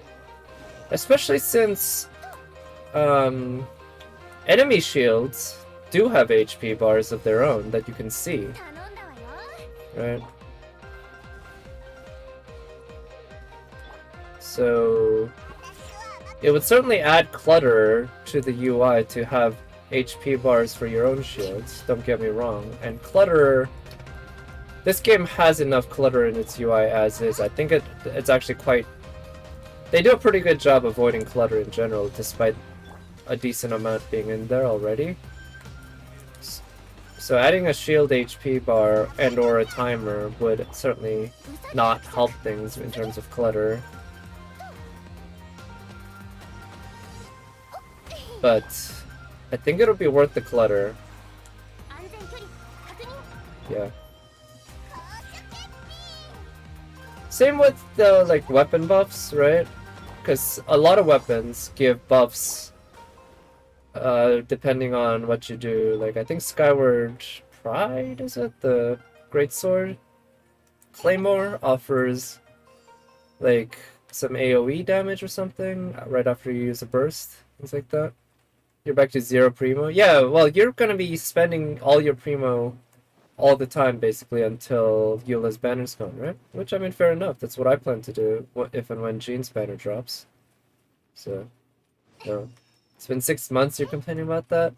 Especially since enemy shields do have HP bars of their own that you can see. Right? So it would certainly add clutter to the UI to have HP bars for your own shields, don't get me wrong. And clutter... This game has enough clutter in its UI as is. I think it's actually quite... They do a pretty good job avoiding clutter in general, despite a decent amount being in there already. So adding a shield HP bar and or a timer would certainly not help things in terms of clutter. But I think it'll be worth the clutter. Yeah. Same with the like weapon buffs, right? Because a lot of weapons give buffs depending on what you do. Like I think Skyward Pride, is it? The Greatsword Claymore offers like some AoE damage or something right after you use a burst, things like that. You're back to 0 Primo. Yeah, well, you're gonna be spending all your Primo all the time, basically, until Eula's banner's gone, right? Which, I mean, fair enough. That's what I plan to do if and when Jean's banner drops. So, no. It's been 6 months you're complaining about that?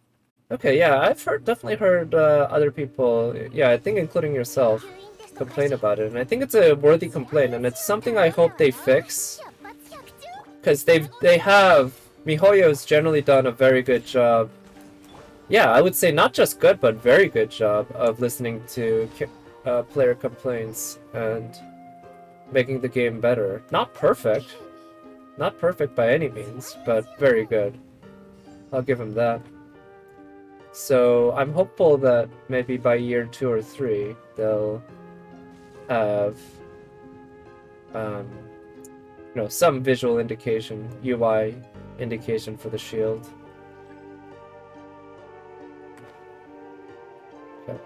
Okay, yeah, I've definitely heard other people, yeah, I think including yourself, complain about it. And I think it's a worthy complaint, and it's something I hope they fix. Because they have... MiHoYo's generally done a very good job. Yeah, I would say not just good, but very good job of listening to player complaints and making the game better. Not perfect. Not perfect by any means, but very good. I'll give him that. So I'm hopeful that maybe by year 2 or 3 they'll have some visual indication, UI indication for the shield. Okay.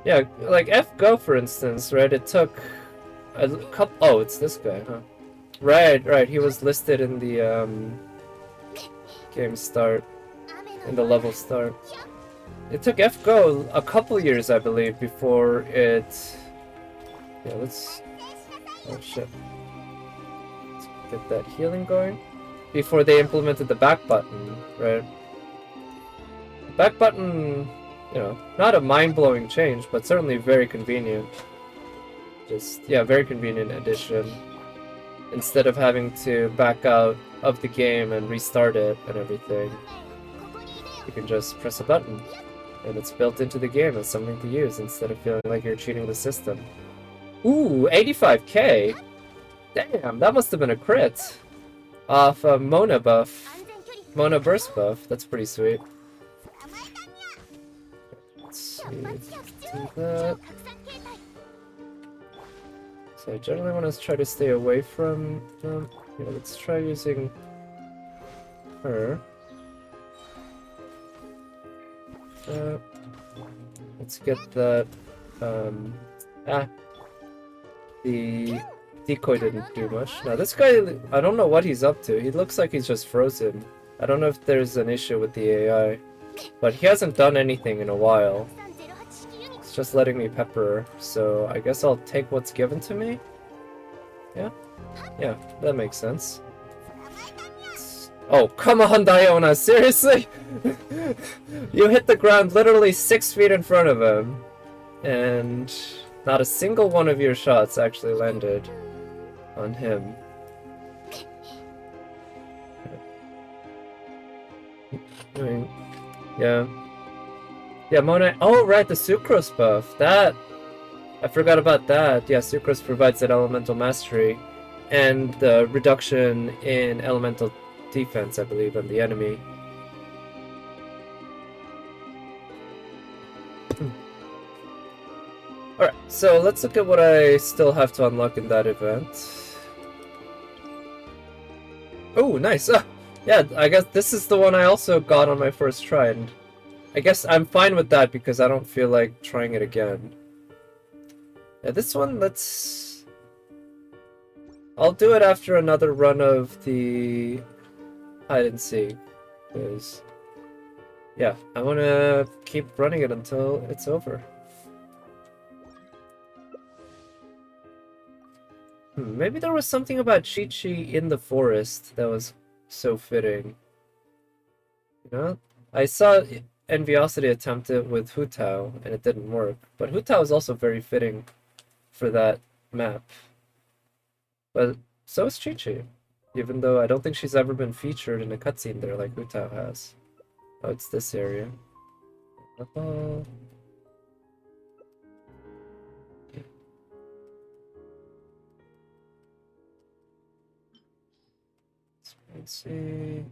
Yeah, like F-Go for instance, right? It took a couple. Oh, it's this guy, huh? Right. He was listed in the game start, in the level start. It took F-Go a couple years, I believe, before it. Yeah, let's. Oh shit. Let's get that healing going. Before they implemented the back button, right? The back button, not a mind-blowing change, but certainly very convenient. Very convenient addition. Instead of having to back out of the game and restart it and everything, you can just press a button. And it's built into the game as something to use instead of feeling like you're cheating the system. Ooh, 85k! Damn, that must have been a crit! Off a Mona buff. Mona burst buff. That's pretty sweet. Let's see. Let's do that. So I generally want to try to stay away from them. Yeah, let's try using her. Let's get that. The decoy didn't do much. Now this guy, I don't know what he's up to. He looks like he's just frozen. I don't know if there's an issue with the AI, but he hasn't done anything in a while. It's just letting me pepper, so I guess I'll take what's given to me. Yeah, that makes sense. Oh, come on, Diona, seriously? You hit the ground literally 6 feet in front of him, and not a single one of your shots actually landed on him. I mean, yeah, Mona. Oh, right, the Sucrose buff. That I forgot about that. Yeah, Sucrose provides that elemental mastery and the reduction in elemental defense, I believe, on the enemy. Alright, so let's look at what I still have to unlock in that event. Oh, nice! Yeah, I guess this is the one I also got on my first try, and I guess I'm fine with that because I don't feel like trying it again. Yeah, this one, I'll do it after another run of the hide and seek, because yeah, I want to keep running it until it's over. Maybe there was something about Chi-Chi in the forest that was so fitting. You know? I saw Enviosity attempt it with Hu Tao, and it didn't work. But Hu Tao is also very fitting for that map. But so is Chi-Chi. Even though I don't think she's ever been featured in a cutscene there like Hu Tao has. Oh, it's this area. Let's see.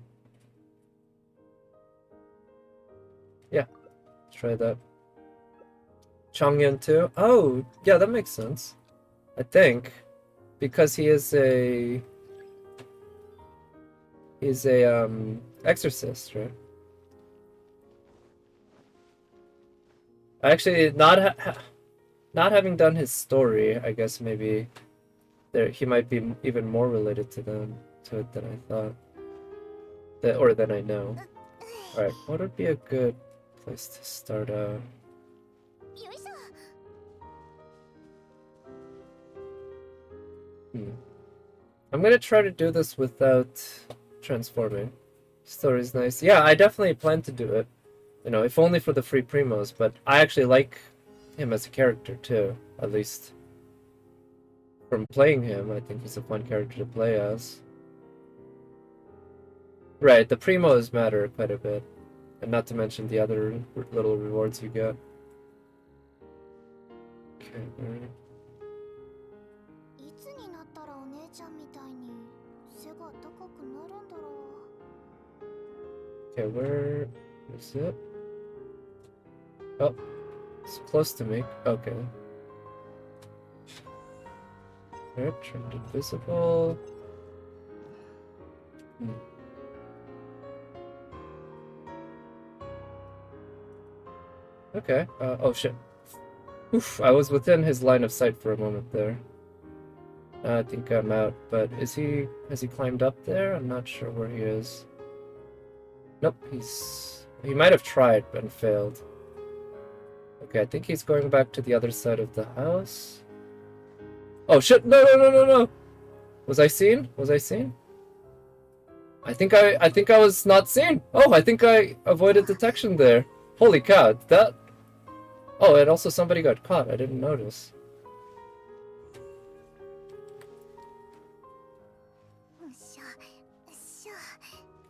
Yeah, try that. Chongyun too? Oh, yeah, that makes sense. I think. Because he's a exorcist, right? Actually, not having done his story, I guess maybe he might be even more related to it than I thought. Or than I know. Alright, what would be a good place to start out? I'm gonna try to do this without transforming. Story's nice. Yeah, I definitely plan to do it. You know, if only for the free primos, but I actually like him as a character too, at least. From playing him, I think he's a fun character to play as. Right, the primos matter quite a bit. And not to mention the other little rewards you get. Okay, right. Okay, where Is it? Oh, it's close to me. Okay. Alright, turned invisible. Okay. Oh shit. Oof, I was within his line of sight for a moment there. I think I'm out, but has he climbed up there? I'm not sure where he is. Nope, he might have tried and failed. Okay, I think he's going back to the other side of the house. Oh shit, no no no no no! Was I seen? Was I seen? I think I was not seen. Oh, I think I avoided detection there. Holy cow, that. Oh, and also somebody got caught. I didn't notice.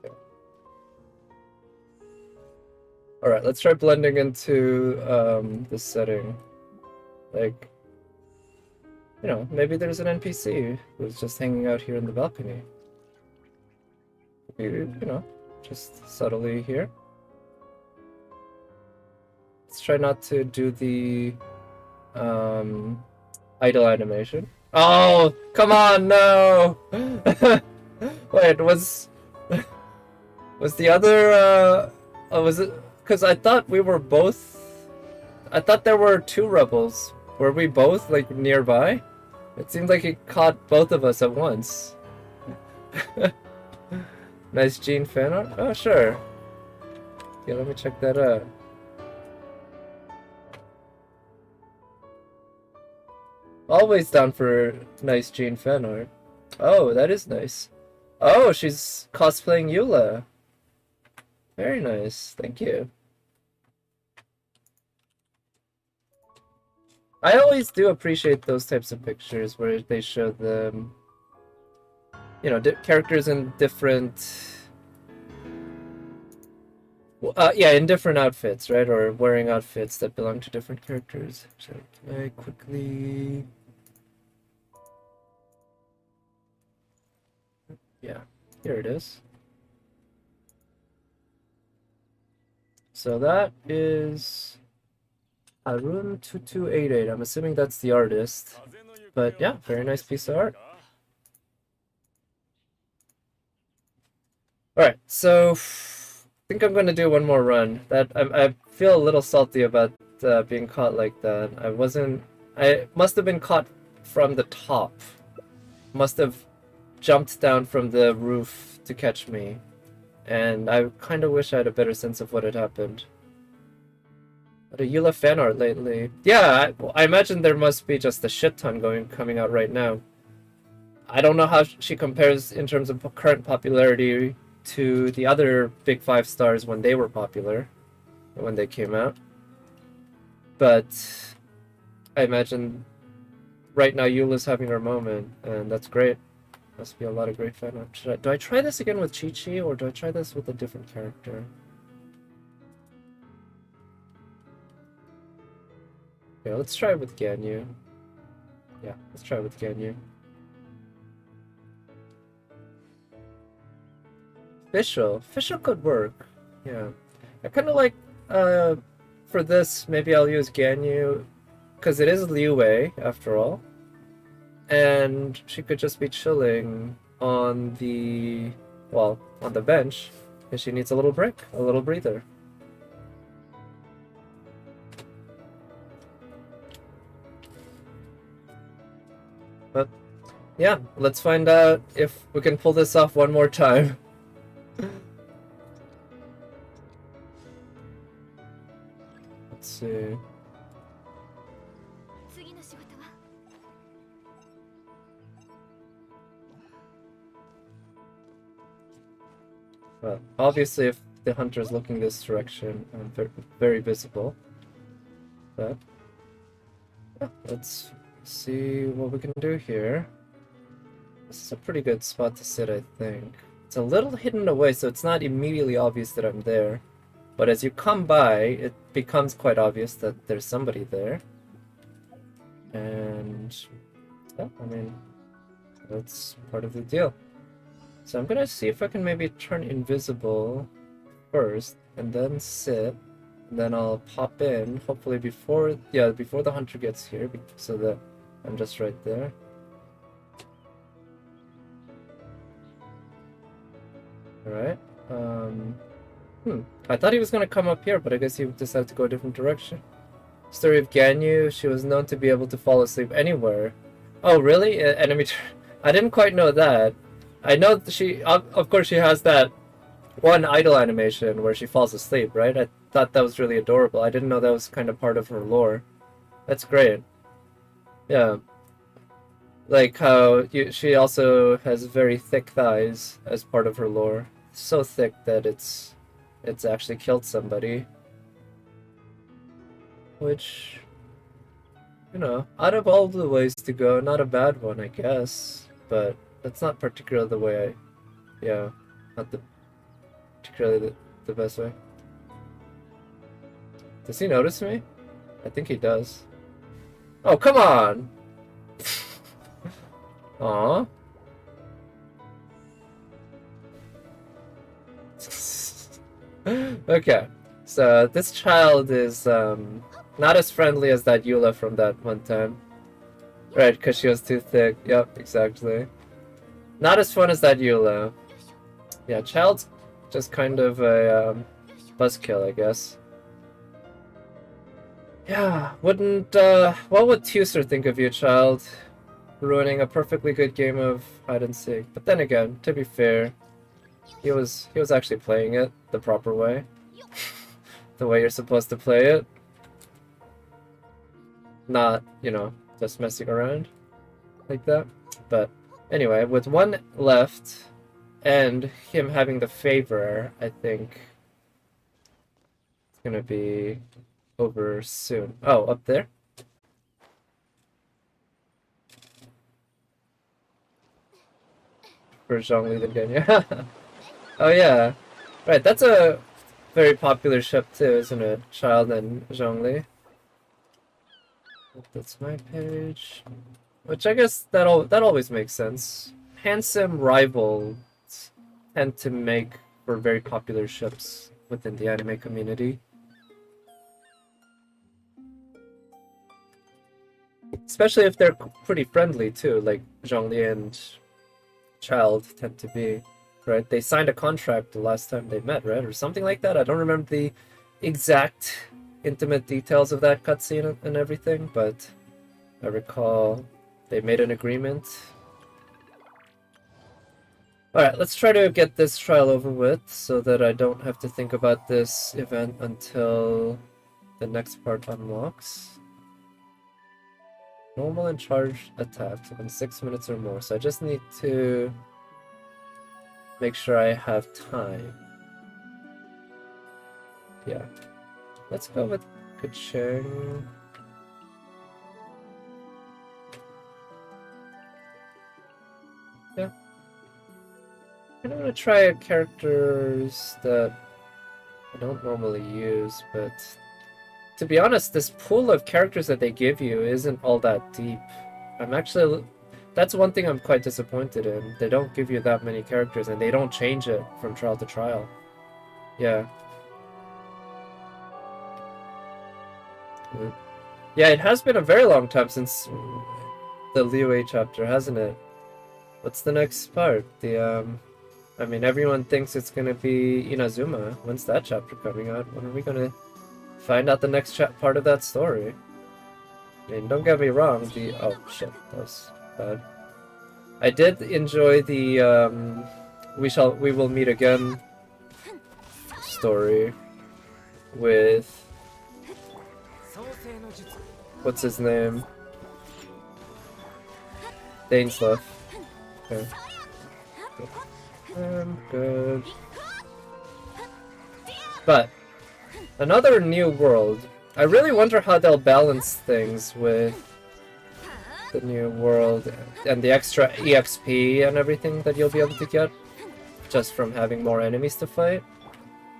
Okay. Alright, let's try blending into this setting. Like, you know, maybe there's an NPC who's just hanging out here in the balcony. You know, just subtly here. Let's try not to do the idle animation. Oh, come on, no! Wait, was the other was it? Because I thought we were both. I thought there were two rebels. Were we both like nearby? It seemed like he caught both of us at once. Nice Gene fan art? Oh, sure. Yeah, let me check that out. Always down for nice Gene fan art. Oh, that is nice. Oh, she's cosplaying Eula. Very nice. Thank you. I always do appreciate those types of pictures where they show the, you know, characters in different, yeah, in different outfits, right? Or wearing outfits that belong to different characters. So can I quickly... Yeah, here it is. So that is Arun2288. I'm assuming that's the artist. But yeah, very nice piece of art. Alright, so I think I'm going to do one more run. I feel a little salty about being caught like that. I must have been caught from the top. Must have jumped down from the roof to catch me. And I kind of wish I had a better sense of what had happened. But a Eula fan art lately. Yeah, I imagine there must be just a shit ton coming out right now. I don't know how she compares in terms of current popularity to the other big 5 stars when they were popular, when they came out. But I imagine right now Eula's having her moment, and that's great. Must be a lot of great fan art. Do I try this again with Chi-Chi, or do I try this with a different character? Okay, let's try it with Ganyu. Yeah, let's try it with Ganyu. Fischl could work. Yeah. I kind of like, for this, maybe I'll use Ganyu, because it is Liu Wei, after all. And she could just be chilling on the, well, on the bench, and she needs a little break, a little breather. But, yeah, let's find out if we can pull this off one more time. Let's see. Well, obviously, if the hunter is looking this direction, I'm very visible. But yeah, let's see what we can do here. This is a pretty good spot to sit, I think. It's a little hidden away, so it's not immediately obvious that I'm there. But as you come by, it becomes quite obvious that there's somebody there. And yeah, I mean, that's part of the deal. So I'm gonna see if I can maybe turn invisible first, and then sit, and then I'll pop in, hopefully before the hunter gets here, so that I'm just right there. Alright, I thought he was gonna come up here, but I guess he decided to go a different direction. Story of Ganyu, she was known to be able to fall asleep anywhere. Oh, really? Enemy... I didn't quite know that. I know that she... Of course she has that one idle animation where she falls asleep, right? I thought that was really adorable. I didn't know that was kind of part of her lore. That's great. Yeah. Like how she also has very thick thighs as part of her lore. So thick that it's actually killed somebody. Which, you know, out of all the ways to go, not a bad one, I guess. But that's not particularly the way I... Yeah, not particularly the best way. Does he notice me? I think he does. Oh, come on! Aww. Okay, so this child is not as friendly as that Eula from that one time. Right, because she was too thick. Yep, exactly. Not as fun as that Eula. Yeah, Childe's just kind of a buzzkill, I guess. Yeah, what would Tuser think of you, Childe? Ruining a perfectly good game of hide and seek. But then again, to be fair, he was actually playing it the proper way. The way you're supposed to play it. Not, you know, just messing around like that. But anyway, with one left and him having the favor, I think it's gonna be over soon. Oh, up there? For Zhongli the Genya. Oh yeah. Right, that's a very popular ship too, isn't it? Childe and Zhongli. That's my page. Which I guess that always makes sense. Handsome rivals tend to make for very popular ships within the anime community. Especially if they're pretty friendly too, like Zhongli and Childe tend to be, right? They signed a contract the last time they met, right? Or something like that. I don't remember the exact intimate details of that cutscene and everything, but I recall they made an agreement. Alright, let's try to get this trial over with so that I don't have to think about this event until the next part unlocks. Normal and charged attacks within 6 minutes or more, so I just need to make sure I have time. Yeah. Let's go with Kucheng. Yeah. I'm gonna try characters that I don't normally use, but to be honest, this pool of characters that they give you isn't all that deep. That's one thing I'm quite disappointed in. They don't give you that many characters, and they don't change it from trial to trial. Yeah. Yeah, it has been a very long time since the Liyue chapter, hasn't it? What's the next part? I mean, everyone thinks it's gonna be Inazuma. When's that chapter coming out? When are we gonna find out the next part of that story? I mean, don't get me wrong, oh shit, that was bad. I did enjoy the we will meet again story with what's his name? Dainsleif. Okay. I'm good. But another new world. I really wonder how they'll balance things with the new world and the extra EXP and everything that you'll be able to get just from having more enemies to fight.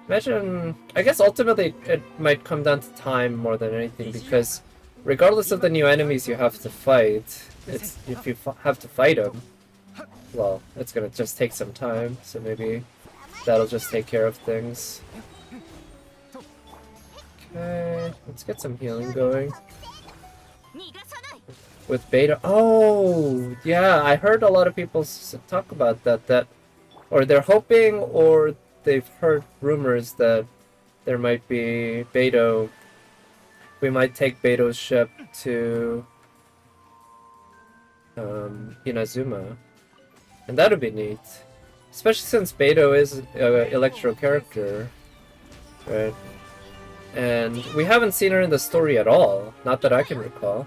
Imagine, I guess ultimately it might come down to time more than anything, because regardless of the new enemies you have to fight, if you have to fight them, well, it's gonna just take some time, so maybe that'll just take care of things. Okay, let's get some healing going. With beta. Oh, yeah, I heard a lot of people talk about that, or they're hoping, or they've heard rumors that there might be Beto. We might take Beto's ship to Inazuma, and that would be neat, especially since Beto is an Electro character, right? And we haven't seen her in the story at all, not that I can recall.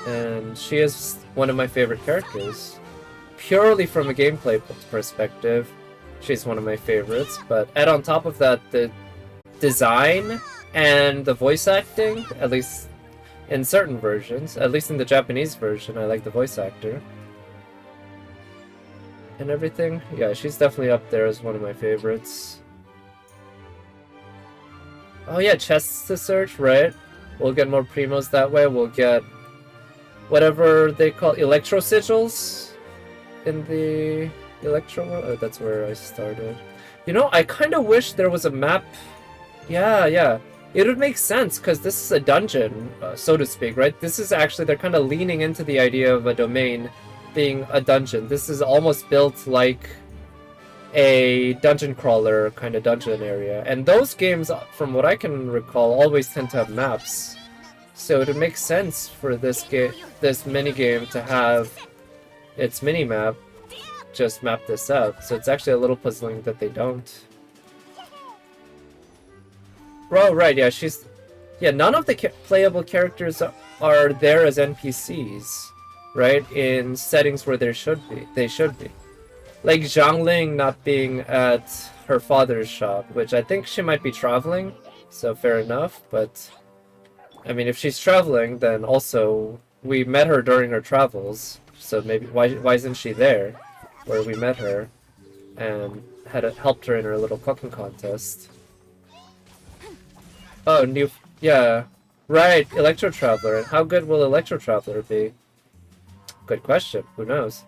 And she is one of my favorite characters. Purely from a gameplay perspective, she's one of my favorites, but add on top of that the design and the voice acting, at least in certain versions, at least in the Japanese version, I like the voice actor. And everything, yeah, she's definitely up there as one of my favorites. Oh yeah, chests to search, right? We'll get more primos that way, we'll get whatever they call electro sigils in the electro world. Oh, that's where I started. You know, I kind of wish there was a map. Yeah. It would make sense, because this is a dungeon, so to speak, right? This is actually, they're kind of leaning into the idea of a domain being a dungeon. This is almost built like a dungeon crawler kind of dungeon area. And those games, from what I can recall, always tend to have maps. So it would make sense for this mini game to have its mini map just map this out. So it's actually a little puzzling that they don't. Oh, right, yeah, none of the playable characters are there as NPCs, right? In settings where they should be. Like Zhangling not being at her father's shop, which I think she might be traveling, so fair enough, but I mean, if she's traveling, then also we met her during her travels, so maybe why isn't she there where we met her and helped her in her little cooking contest? Oh, yeah, right, Electro Traveler. And how good will Electro Traveler be? Good question. Who knows?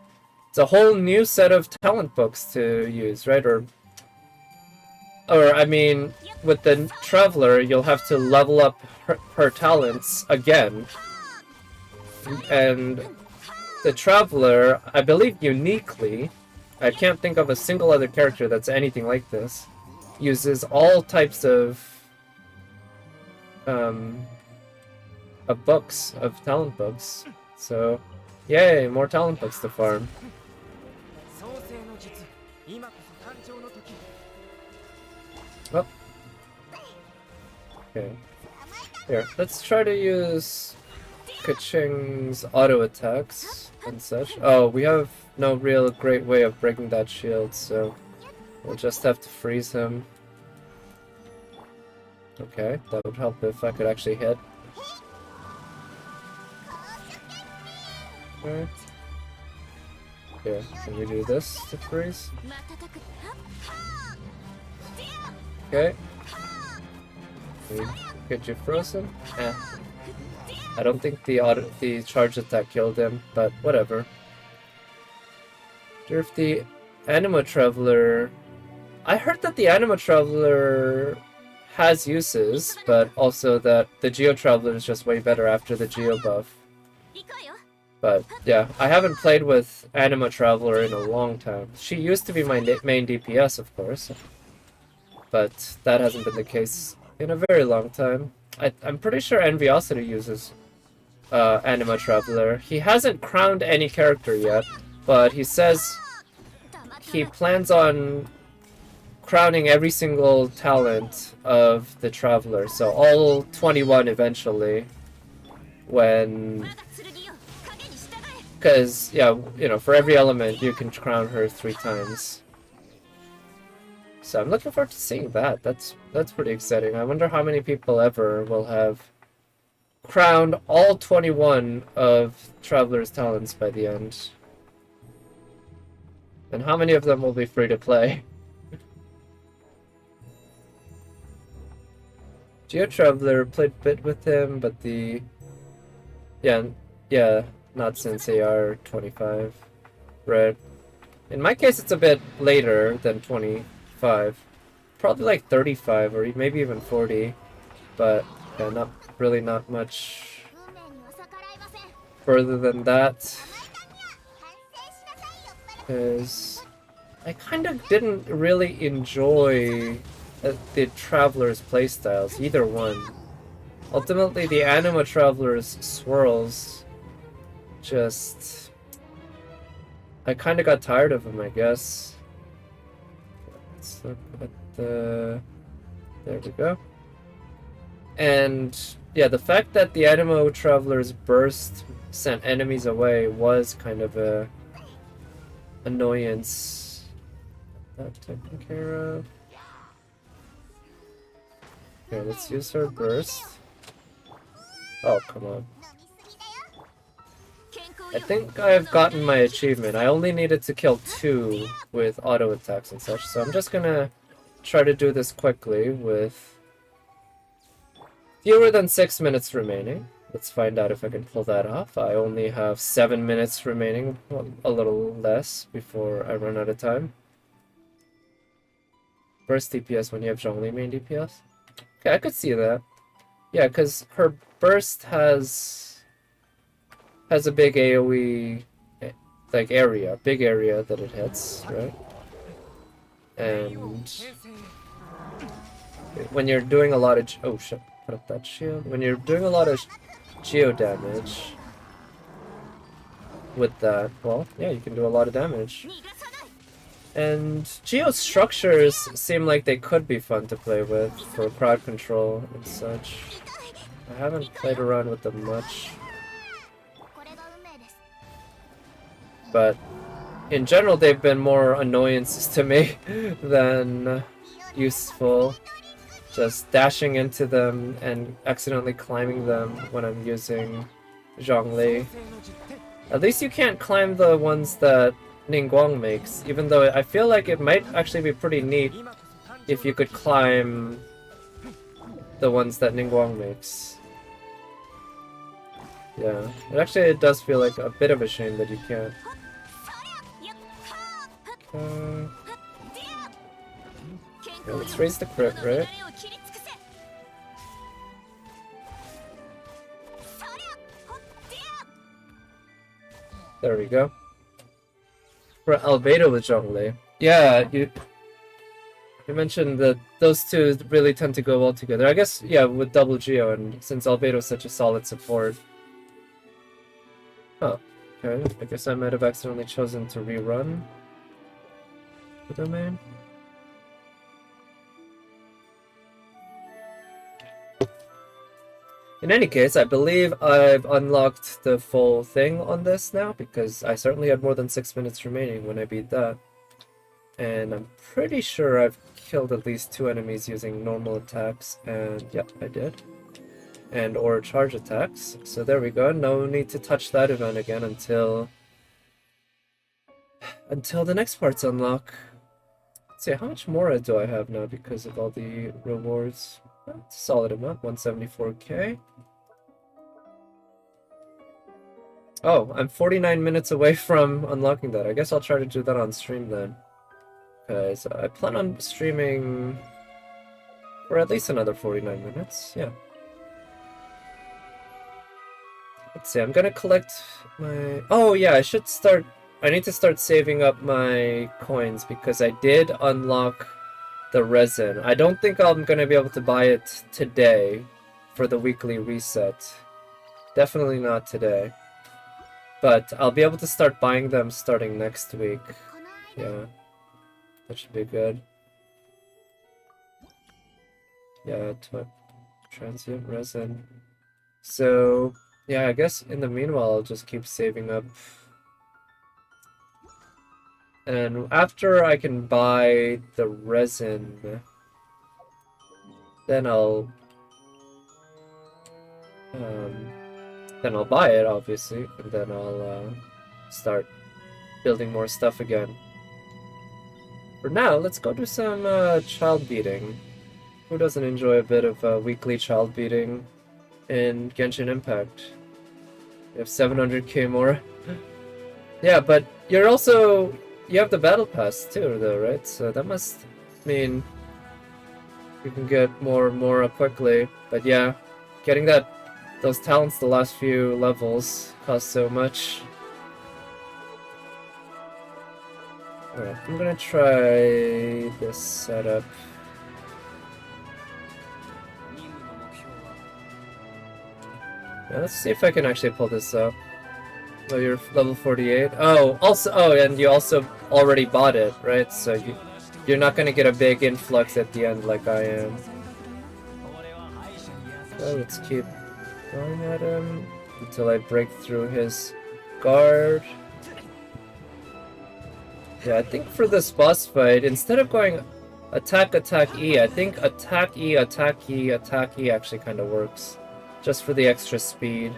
It's a whole new set of talent books to use, right? Or I mean, with the Traveler, you'll have to level up her talents again. And the Traveler, I believe uniquely, I can't think of a single other character that's anything like this, uses all types of books, of talent books. So, yay, more talent books to farm. Oh. Okay. Here, let's try to use Kaching's auto attacks and such. Oh, we have no real great way of breaking that shield, so we'll just have to freeze him. Okay, that would help if I could actually hit. Okay. Here, can we do this to freeze? Okay. Can we get you frozen? Eh. I don't think the charge attack killed him, but whatever. If the Anima Traveler... I heard that the Anima Traveler has uses, but also that the Geo Traveler is just way better after the Geo buff. But yeah, I haven't played with Anima Traveler in a long time. She used to be my main DPS, of course, but that hasn't been the case in a very long time. I'm pretty sure Enviosity uses Anima Traveler. He hasn't crowned any character yet, but he says he plans on crowning every single talent of the Traveler, so all 21 eventually, when... Because, yeah, you know, for every element you can crown her 3 times. So I'm looking forward to seeing that. That's pretty exciting. I wonder how many people ever will have crowned all 21 of Traveler's talents by the end. And how many of them will be free to play? Geo Traveler played a bit with him, but the... Yeah, not since AR 25. Right. In my case, it's a bit later than 25. Probably like 35 or maybe even 40. But yeah, not much further than that. Because I kind of didn't really enjoy the Traveler's playstyles, either one. Ultimately, the Anima Traveler's swirls just... I kind of got tired of them, I guess. Let's look at the... There we go. And yeah, the fact that the Anima Traveler's burst sent enemies away was kind of a annoyance. That taken care of. Okay, let's use her burst. Oh, come on. I think I've gotten my achievement. I only needed to kill 2 with auto attacks and such, so I'm just gonna try to do this quickly with fewer than 6 minutes remaining. Let's find out if I can pull that off. I only have 7 minutes remaining, a little less, before I run out of time. Burst DPS when you have Zhongli main DPS? Okay, I could see that. Yeah, because her burst has a big AoE, like, area, big area that it hits, right? And when you're doing a lot of... Oh, shit. Put up that shield. When you're doing a lot of geo damage with that, well, yeah, you can do a lot of damage. And geo structures seem like they could be fun to play with for crowd control and such. I haven't played around with them much. But in general, they've been more annoyances to me than useful. Just dashing into them and accidentally climbing them when I'm using Zhongli. At least you can't climb the ones that Ningguang makes, even though I feel like it might actually be pretty neat if you could climb the ones that Ningguang makes. Yeah, it does feel like a bit of a shame that you can't. Yeah, let's raise the crit, right? There we go. For Albedo with Zhongli. Yeah, you mentioned that those two really tend to go well together. I guess, yeah, with double Geo, and since Albedo is such a solid support. Oh, okay. I guess I might have accidentally chosen to rerun the domain. In any case, I believe I've unlocked the full thing on this now, because I certainly had more than 6 minutes remaining when I beat that. And I'm pretty sure I've killed at least 2 enemies using normal attacks, and yep, I did. And or charge attacks. So there we go, no need to touch that event again until the next parts unlock. Let's see, how much more do I have now because of all the rewards? That's a solid amount, 174k. Oh, I'm 49 minutes away from unlocking that. I guess I'll try to do that on stream then. Okay, so I plan on streaming for at least another 49 minutes, yeah. Let's see, I'm gonna collect my... Oh yeah, I need to start saving up my coins because I did unlock the resin. I don't think I'm gonna be able to buy it today for the weekly reset. Definitely not today. But I'll be able to start buying them starting next week. Yeah, that should be good. Yeah, transient resin. So, yeah, I guess in the meanwhile I'll just keep saving up. And after I can buy the resin, then I'll buy it, obviously, and then I'll start building more stuff again. For now, let's go do some child beating. Who doesn't enjoy a bit of weekly child beating in Genshin Impact? You have 700k more. Yeah, but you're you have the battle pass too, though, right? So that must mean you can get more quickly. But yeah, getting those talents the last few levels cost so much. Alright, I'm gonna try this setup. Yeah, let's see if I can actually pull this up. Oh, you're level 48. Oh, and you also already bought it, right? So you're not gonna get a big influx at the end like I am. Okay, let's keep going at him until I break through his guard. Yeah, I think for this boss fight, instead of going attack, attack, E, I think attack, E, attack, E, attack, E actually kind of works. Just for the extra speed.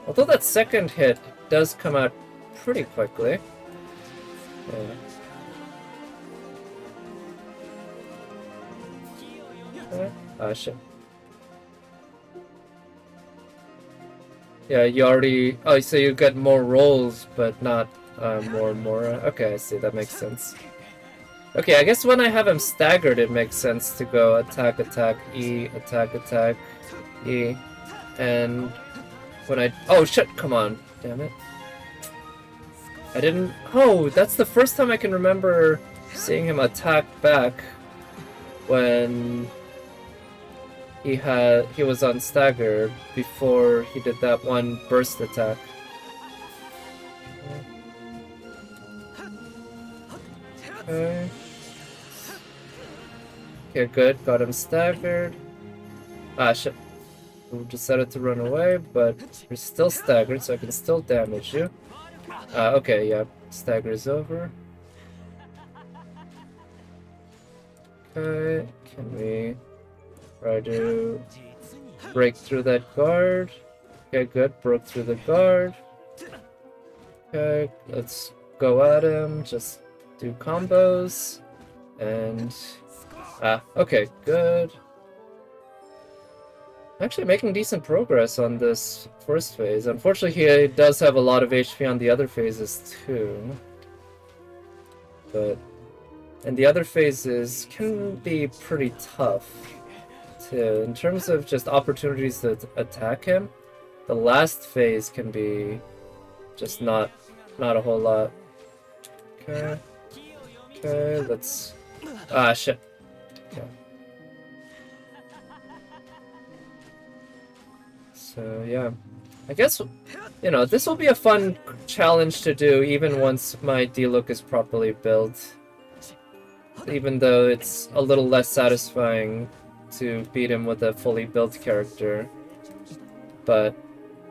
Although that second hit does come out pretty quickly. Yeah. Okay. Ah, shit. Yeah, you already... Oh, so you get more rolls, but not more. Okay, I see. That makes sense. Okay, I guess when I have him staggered, it makes sense to go attack, attack, E, attack, attack, E. And when I... Oh, shit! Come on. Damn it. I didn't... Oh, that's the first time I can remember seeing him attack back when he was on stagger before he did that one burst attack. Okay. Okay, good. Got him staggered. Ah, shit. We decided to run away, but you're still staggered, so I can still damage you. Okay, yeah. Stagger's over. Okay, can we try to break through that guard? Okay, good. Broke through the guard. Okay, let's go at him. Just do combos. And... okay, good. Actually making decent progress on this first phase. Unfortunately, he does have a lot of HP on the other phases too. And the other phases can be pretty tough too. In terms of just opportunities to attack him, the last phase can be just not a whole lot. Okay. Okay, let's... Ah, shit. Okay. So, yeah. I guess, you know, this will be a fun challenge to do even once my D-Look is properly built. Even though it's a little less satisfying to beat him with a fully built character. But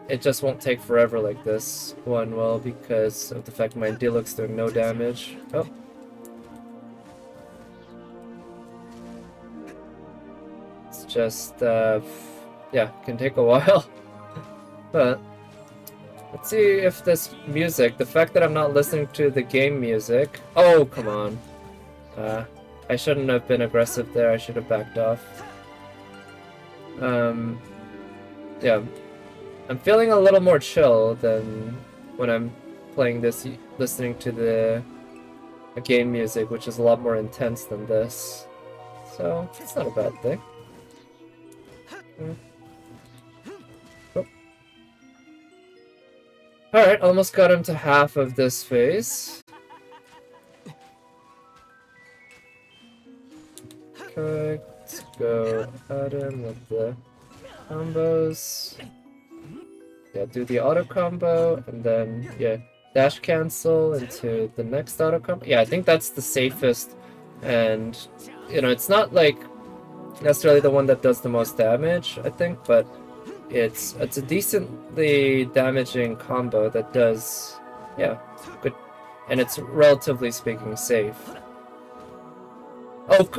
it just won't take forever like this one will because of the fact my D-Look's doing no damage. Oh. It's just, yeah, can take a while. But let's see if this music, the fact that I'm not listening to the game music... Oh, come on. I shouldn't have been aggressive there, I should have backed off. Yeah. I'm feeling a little more chill than when I'm playing this, listening to the game music, which is a lot more intense than this. So, it's not a bad thing. Oh. Alright, almost got him to half of this phase. Okay, let's go at him with the combos. Yeah, do the auto combo, and then, yeah, dash cancel into the next auto combo. Yeah, I think that's the safest, and, you know, it's not, like, necessarily the one that does the most damage, I think, but it's a decently damaging combo that does, yeah, good, and it's relatively speaking safe.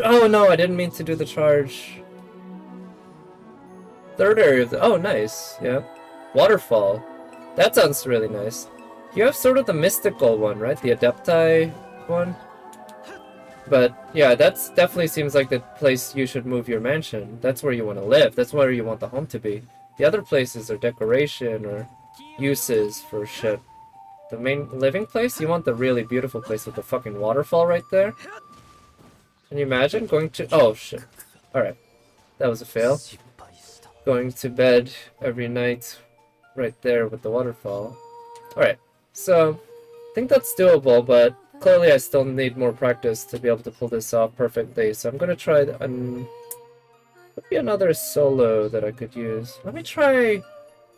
Oh no, I didn't mean to do the charge. Third area of the... Oh, nice, yeah. Waterfall. That sounds really nice. You have sort of the mystical one, right? The Adepti one? But, yeah, that's definitely seems like the place you should move your mansion. That's where you want to live. That's where you want the home to be. The other places are decoration or uses for shit. The main living place? You want the really beautiful place with the fucking waterfall right there? Can you imagine going to... Oh, shit. Alright. That was a fail. Going to bed every night right there with the waterfall. Alright. So, I think that's doable, but clearly I still need more practice to be able to pull this off perfectly. So I'm gonna try... Maybe another solo that I could use. Let me try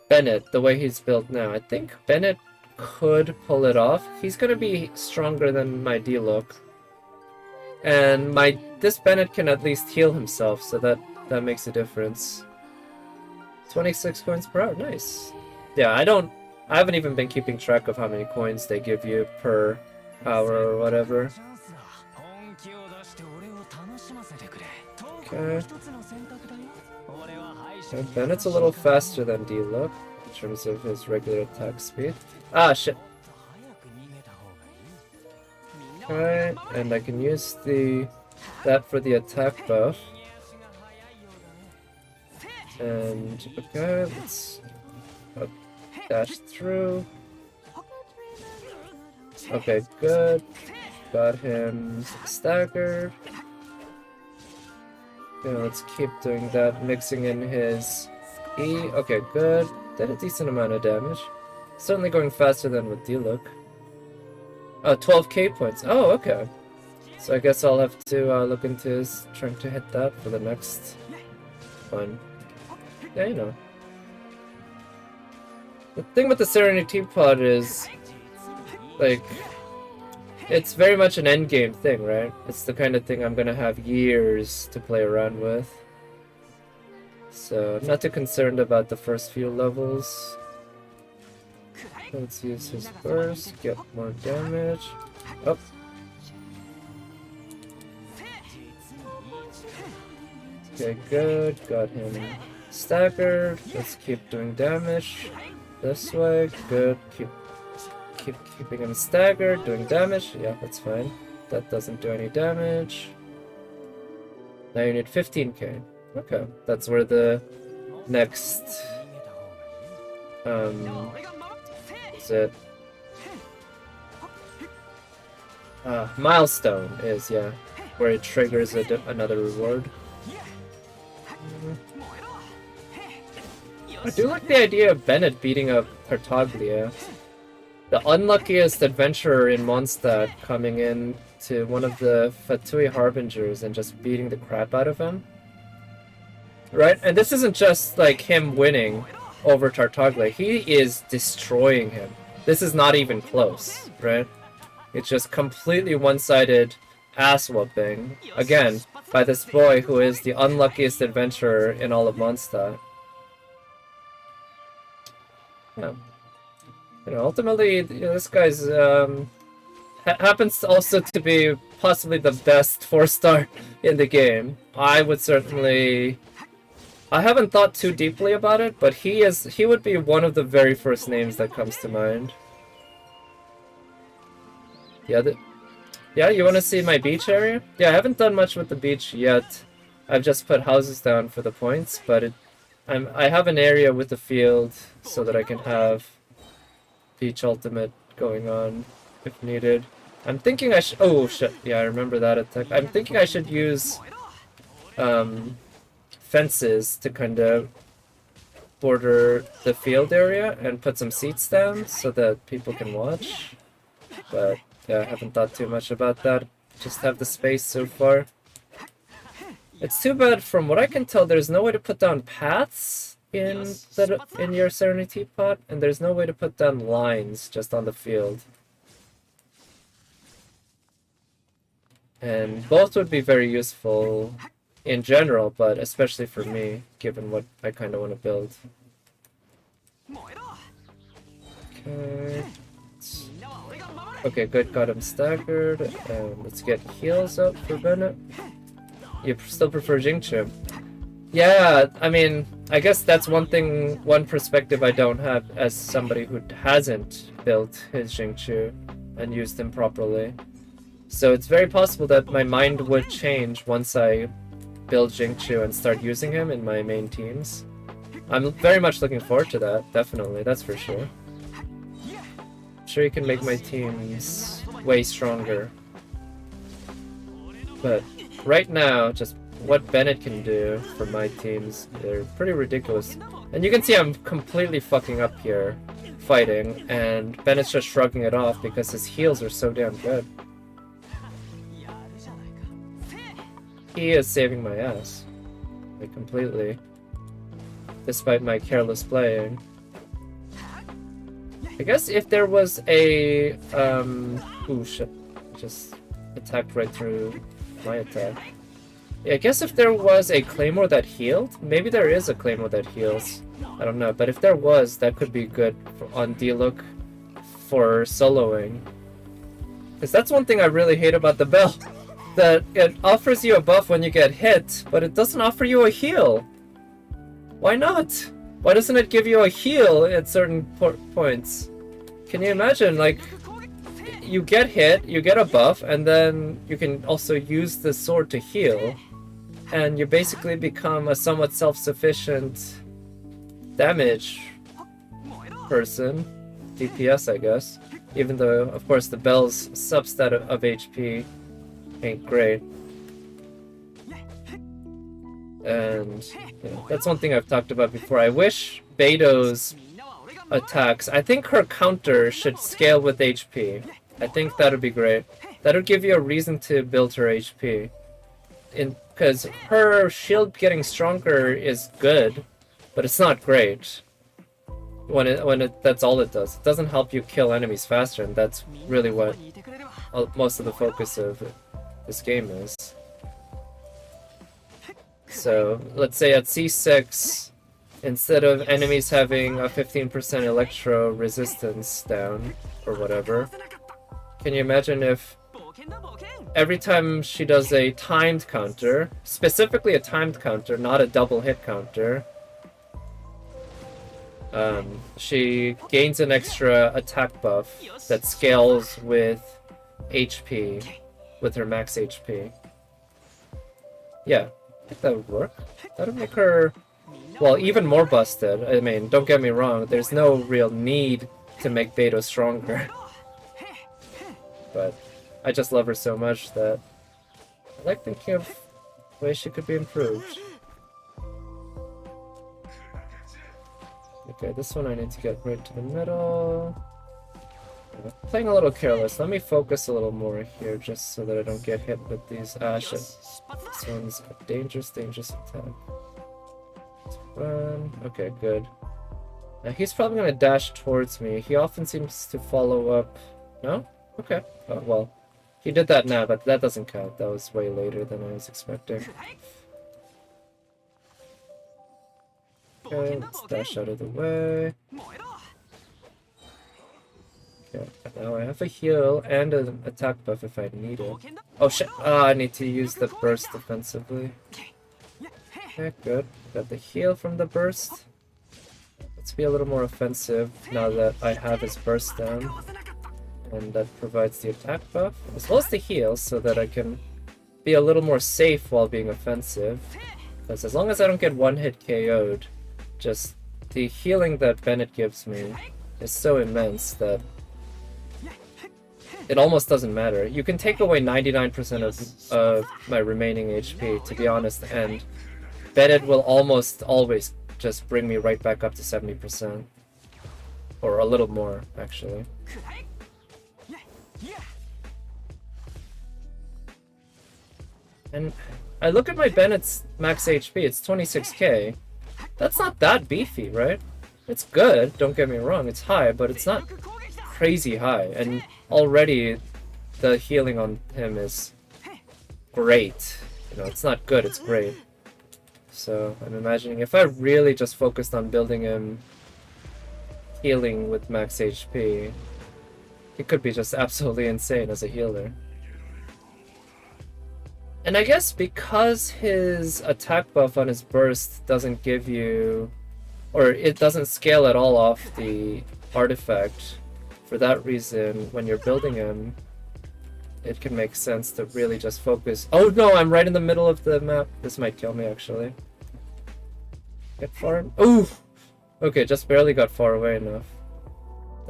Bennett, the way he's built now. I think Bennett could pull it off. He's gonna be stronger than my D-Look. And this Bennett can at least heal himself, so that makes a difference. 26 coins per hour, nice. Yeah, I haven't even been keeping track of how many coins they give you per hour or whatever. Okay. And Bennett's a little faster than D-Look in terms of his regular attack speed. Ah, shit. Okay, and I can use that for the attack buff. And okay, let's dash through. Okay, good. Got him staggered. Okay, let's keep doing that, mixing in his E. Okay, good. Did a decent amount of damage. Certainly going faster than with D-Look. Oh, 12k points. Oh, okay. So I guess I'll have to look into trying to hit that for the next one. Yeah, you know. The thing with the Serenity Teapot is, like, it's very much an endgame thing, right? It's the kind of thing I'm gonna have years to play around with. So I'm not too concerned about the first few levels. Let's use his burst, get more damage. Oh. Okay, good. Got him staggered. Let's keep doing damage. This way, good. Keeping him staggered, doing damage. Yeah, that's fine. That doesn't do any damage. Now you need 15k. Okay, that's where the next milestone is, yeah, where it triggers another reward. I do like the idea of Bennett beating up Tartaglia. The unluckiest adventurer in Mondstadt coming in to one of the Fatui Harbingers and just beating the crap out of him. Right? And this isn't just like him winning over Tartaglia. He is destroying him. This is not even close, right? It's just completely one-sided ass-whooping. Again, by this boy who is the unluckiest adventurer in all of Mondstadt. Yeah. You know, ultimately, you know, this guy's happens also to be possibly the best 4-star in the game. I would certainly... I haven't thought too deeply about it, but he would be one of the very first names that comes to mind. Yeah, you want to see my beach area? Yeah, I haven't done much with the beach yet. I've just put houses down for the points, but I have an area with the field so that I can have beach ultimate going on if needed. I'm thinking I should... Oh, shit. Yeah, I remember that attack. I'm thinking I should use fences to kind of border the field area and put some seats down so that people can watch. But yeah, I haven't thought too much about that. Just have the space so far. It's too bad, from what I can tell, there's no way to put down paths in your Serenity Teapot, and there's no way to put down lines just on the field. And both would be very useful in general, but especially for me, given what I kind of want to build. Okay. Okay, good, got him staggered. Let's get heals up for Bennett. You still prefer Jingchu? Yeah, I mean, I guess that's one perspective I don't have as somebody who hasn't built his Jingchu and used him properly. So it's very possible that my mind would change once I build Jingchu and start using him in my main teams. I'm very much looking forward to that, definitely, that's for sure. sure you can make my teams way stronger. But right now, just what Bennett can do for my teams, they're pretty ridiculous. And you can see I'm completely fucking up here, fighting, and Bennett's just shrugging it off because his heals are so damn good. He is saving my ass. Like, completely. Despite my careless playing. I guess if there was a... Ooh, shit. Just attacked right through my attack. Yeah, I guess if there was a Claymore that healed, maybe there is a Claymore that heals. I don't know, but if there was, that could be good on D-Look for soloing. Because that's one thing I really hate about the bell. That it offers you a buff when you get hit, but it doesn't offer you a heal. Why not? Why doesn't it give you a heal at certain points? Can you imagine, like, you get hit, you get a buff, and then you can also use the sword to heal, and you basically become a somewhat self-sufficient damage person. DPS, I guess. Even though, of course, the bell's substat of HP ain't great. And yeah, that's one thing I've talked about before. I wish Beto's attacks, I think her counter should scale with HP. I think that would be great. That would give you a reason to build her HP. Because her shield getting stronger is good, but it's not great. That's all it does. It doesn't help you kill enemies faster, and that's really what most of the focus of this game is. So, let's say at C6, instead of enemies having a 15% electro resistance down, or whatever, can you imagine if every time she does a timed counter, specifically a timed counter, not a double hit counter, she gains an extra attack buff that scales with HP, with her max HP. Yeah, I think that would work. That would make her, well, even more busted. I mean, don't get me wrong, there's no real need to make Beto stronger. But I just love her so much that I like thinking of ways she could be improved. Okay, this one I need to get right to the middle. I'm playing a little careless. Let me focus a little more here just so that I don't get hit with these ashes. This one's a dangerous attack. Let's run. Okay, good. Now he's probably going to dash towards me. He often seems to follow up. No? Okay. Oh, well, he did that now, but that doesn't count. That was way later than I was expecting. Okay, let's dash out of the way. Okay, now I have a heal and an attack buff if I need it. Oh shit! I need to use the burst defensively. Okay, good. Got the heal from the burst. Let's be a little more offensive now that I have his burst down. And that provides the attack buff, as well as the heal, so that I can be a little more safe while being offensive. Because as long as I don't get one-hit KO'd, just the healing that Bennett gives me is so immense that it almost doesn't matter. You can take away 99% of my remaining HP, to be honest, and Bennett will almost always just bring me right back up to 70%. Or a little more, actually. And I look at my Bennett's max HP, it's 26k. That's not that beefy, right? It's good, don't get me wrong, it's high, but it's not crazy high. And already the healing on him is great. You know, it's not good, it's great. So I'm imagining if I really just focused on building him healing with max HP, he could be just absolutely insane as a healer. And I guess because his attack buff on his burst doesn't give you, or it doesn't scale at all off the artifact, for that reason, when you're building him, it can make sense to really just focus. Oh no, I'm right in the middle of the map. This might kill me, actually. Get far. Ooh! Okay, just barely got far away enough.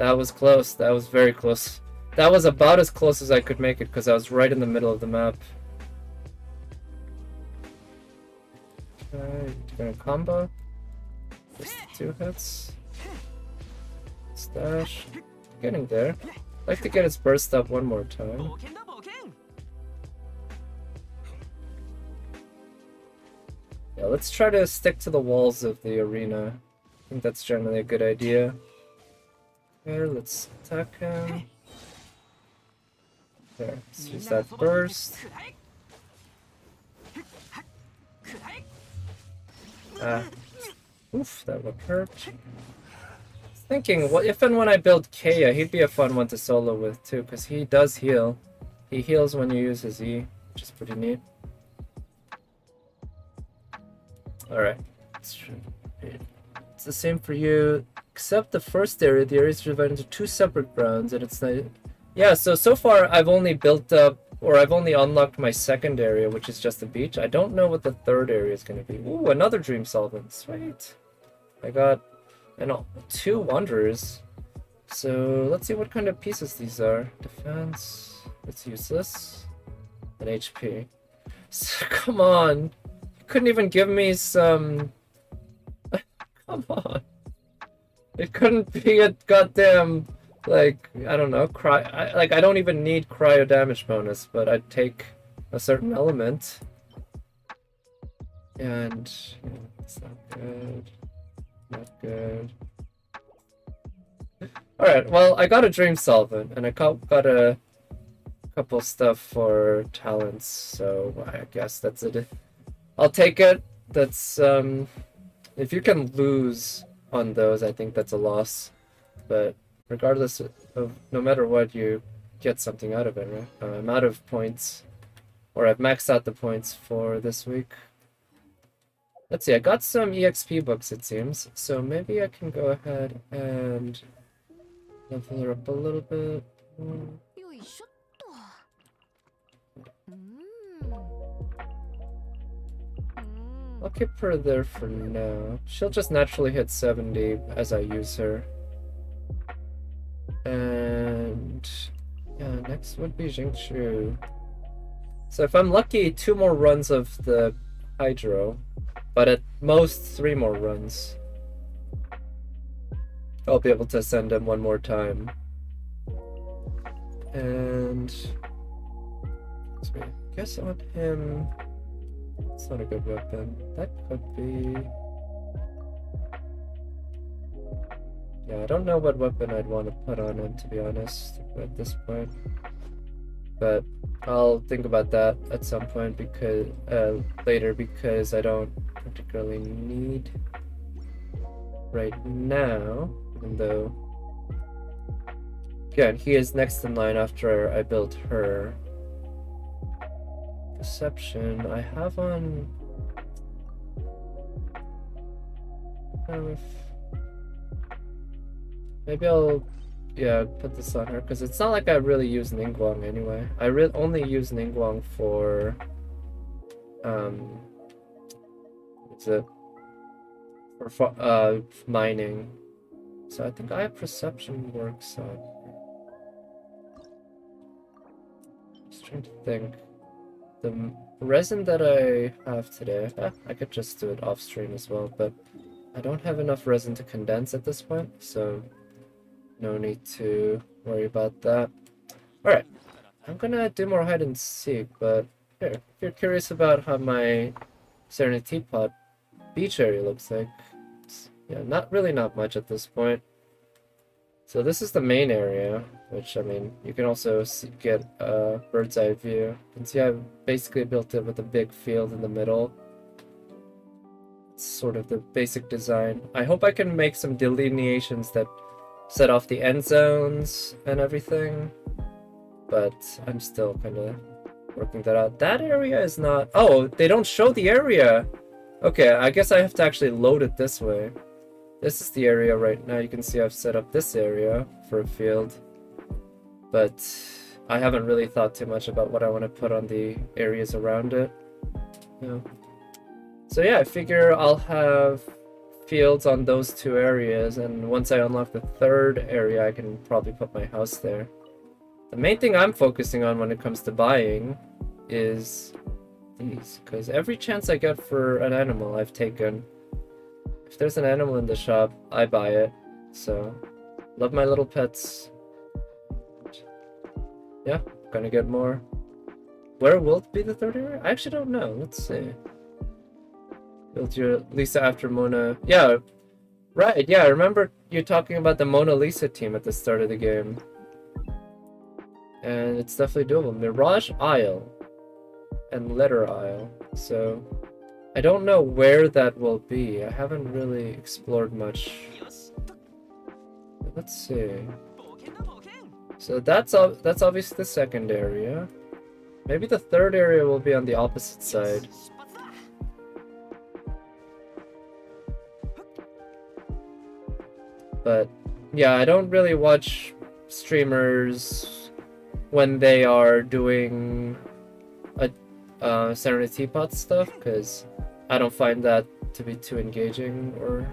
That was close. That was very close. That was about as close as I could make it because I was right in the middle of the map. Okay, gonna combo. Just 2 hits. Stash. Getting there. I'd like to get its burst up one more time. Yeah, let's try to stick to the walls of the arena. I think that's generally a good idea. Here, let's attack him. There, let's use that burst. Oof, that would hurt. Thinking, what if and when I build Kea, he'd be a fun one to solo with too, because he does heal. He heals when you use his E, which is pretty neat. Alright. It's the same for you, except the first area. The area is divided into 2 separate grounds, and it's not... Yeah, so far I've only built up, or I've only unlocked my second area, which is just the beach. I don't know what the third area is going to be. Ooh, another Dream Solvent. Sweet. I got 2 Wanderers. So let's see what kind of pieces these are. Defense. Let's use this. And HP. So, come on. You couldn't even give me some... Come on. It couldn't be a goddamn... Like, I don't know, I don't even need cryo damage bonus, but I'd take a certain element. And, yeah, it's not good. Not good. Alright, well, I got a Dream Solvent, and I got a couple stuff for talents, so I guess that's it. I'll take it. That's, if you can lose on those, I think that's a loss. But... regardless of, no matter what, you get something out of it, right? I'm out of points, or I've maxed out the points for this week. Let's see, I got some EXP books, it seems, so maybe I can go ahead and level her up a little bit. I'll keep her there for now. She'll just naturally hit 70 as I use her. And yeah, next would be Jingchu. So if I'm lucky, 2 more runs of the Hydro, but at most 3 more runs. I'll be able to send him one more time. And I guess I want him. It's not a good weapon. That could be. Yeah, I don't know what weapon I'd want to put on him, to be honest, at this point. But I'll think about that at some point, because later, because I don't particularly need right now, even though again, he is next in line after I built her. Perception, I have on maybe I'll, yeah, put this on her, because it's not like I really use Ningguang anyway. I only use Ningguang for, what's it? For mining. So I think I have Perception works on. Just trying to think. The resin that I have today, I could just do it off stream as well, but I don't have enough resin to condense at this point, so no need to worry about that. Alright, I'm gonna do more hide and seek, but here, if you're curious about how my Serenity Teapot beach area looks like, yeah, not much at this point. So this is the main area, which, I mean, you can also get a bird's eye view. You can see I've basically built it with a big field in the middle. It's sort of the basic design. I hope I can make some delineations that set off the end zones and everything, but I'm still kind of working that out. That area is not... Oh, they don't show the area! Okay, I guess I have to actually load it this way. This is the area right now. You can see I've set up this area for a field, but I haven't really thought too much about what I want to put on the areas around it. Yeah. So yeah, I figure I'll have fields on those two areas, and once I unlock the third area, I can probably put my house there. The main thing I'm focusing on when it comes to buying is these, because every chance I get for an animal I've taken. If there's an animal in the shop, I buy it. So, love my little pets. Yeah, gonna get more. Where will it be the third area? I actually don't know. Let's see. Build your Lisa after Mona. Yeah, right. Yeah, I remember you talking about the Mona Lisa team at the start of the game. And it's definitely doable. Mirage Isle and Letter Isle. So, I don't know where that will be. I haven't really explored much. Let's see. So that's obviously the second area. Maybe the third area will be on the opposite side. But yeah, I don't really watch streamers when they are doing a Serenity Teapot stuff, because I don't find that to be too engaging or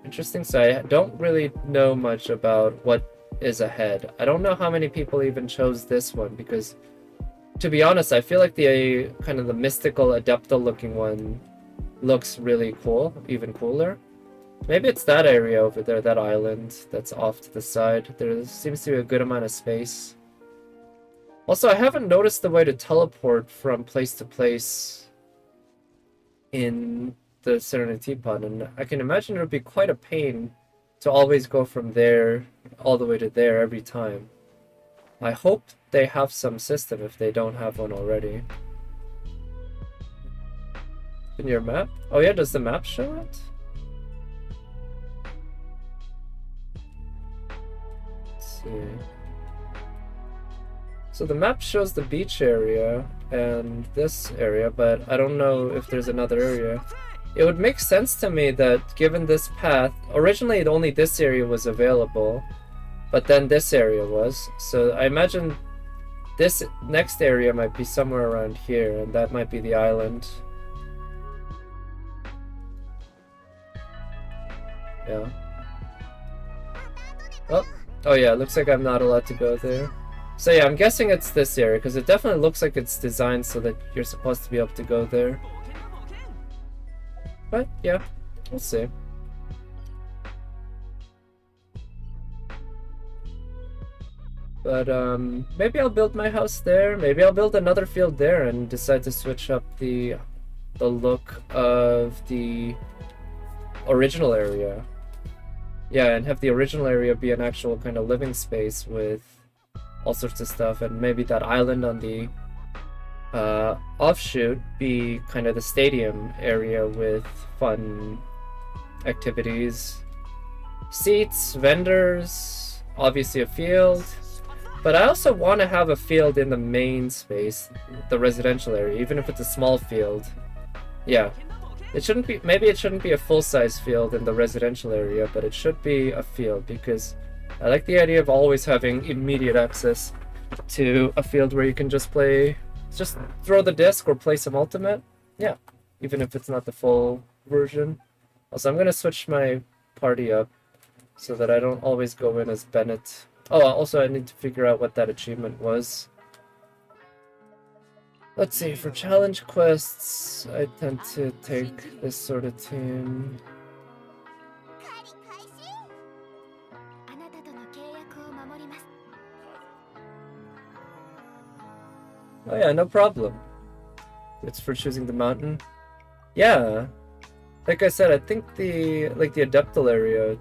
interesting. So I don't really know much about what is ahead. I don't know how many people even chose this one, because to be honest, I feel like the kind of the mystical Adepta looking one looks really cool, even cooler. Maybe it's that area over there, that island that's off to the side. There seems to be a good amount of space. Also, I haven't noticed the way to teleport from place to place in the Serenity Teapot, and I can imagine it would be quite a pain to always go from there all the way to there every time. I hope they have some system if they don't have one already. In your map? Oh yeah, does the map show it? Let's see. So the map shows the beach area and this area, but I don't know if there's another area. It would make sense to me that given this path, originally only this area was available, but then this area was. So I imagine this next area might be somewhere around here, and that might be the island. Yeah. Oh yeah, looks like I'm not allowed to go there. So yeah, I'm guessing it's this area, because it definitely looks like it's designed so that you're supposed to be able to go there. But yeah, we'll see. But maybe I'll build my house there. Maybe I'll build another field there and decide to switch up the look of the original area. Yeah, and have the original area be an actual kind of living space with all sorts of stuff, and maybe that island on the offshoot be kind of the stadium area with fun activities, seats, vendors, obviously a field. But I also want to have a field in the main space, the residential area, even if it's a small field. Yeah, it shouldn't be, maybe it shouldn't be a full-size field in the residential area, but it should be a field, because I like the idea of always having immediate access to a field where you can just play, just throw the disc or play some Ultimate. Yeah, even if it's not the full version. Also, I'm going to switch my party up so that I don't always go in as Bennett. Oh, also I need to figure out what that achievement was. Let's see, for challenge quests, I tend to take this sort of team. Oh yeah, no problem. It's for choosing the mountain. Yeah, like I said, I think the Adeptal area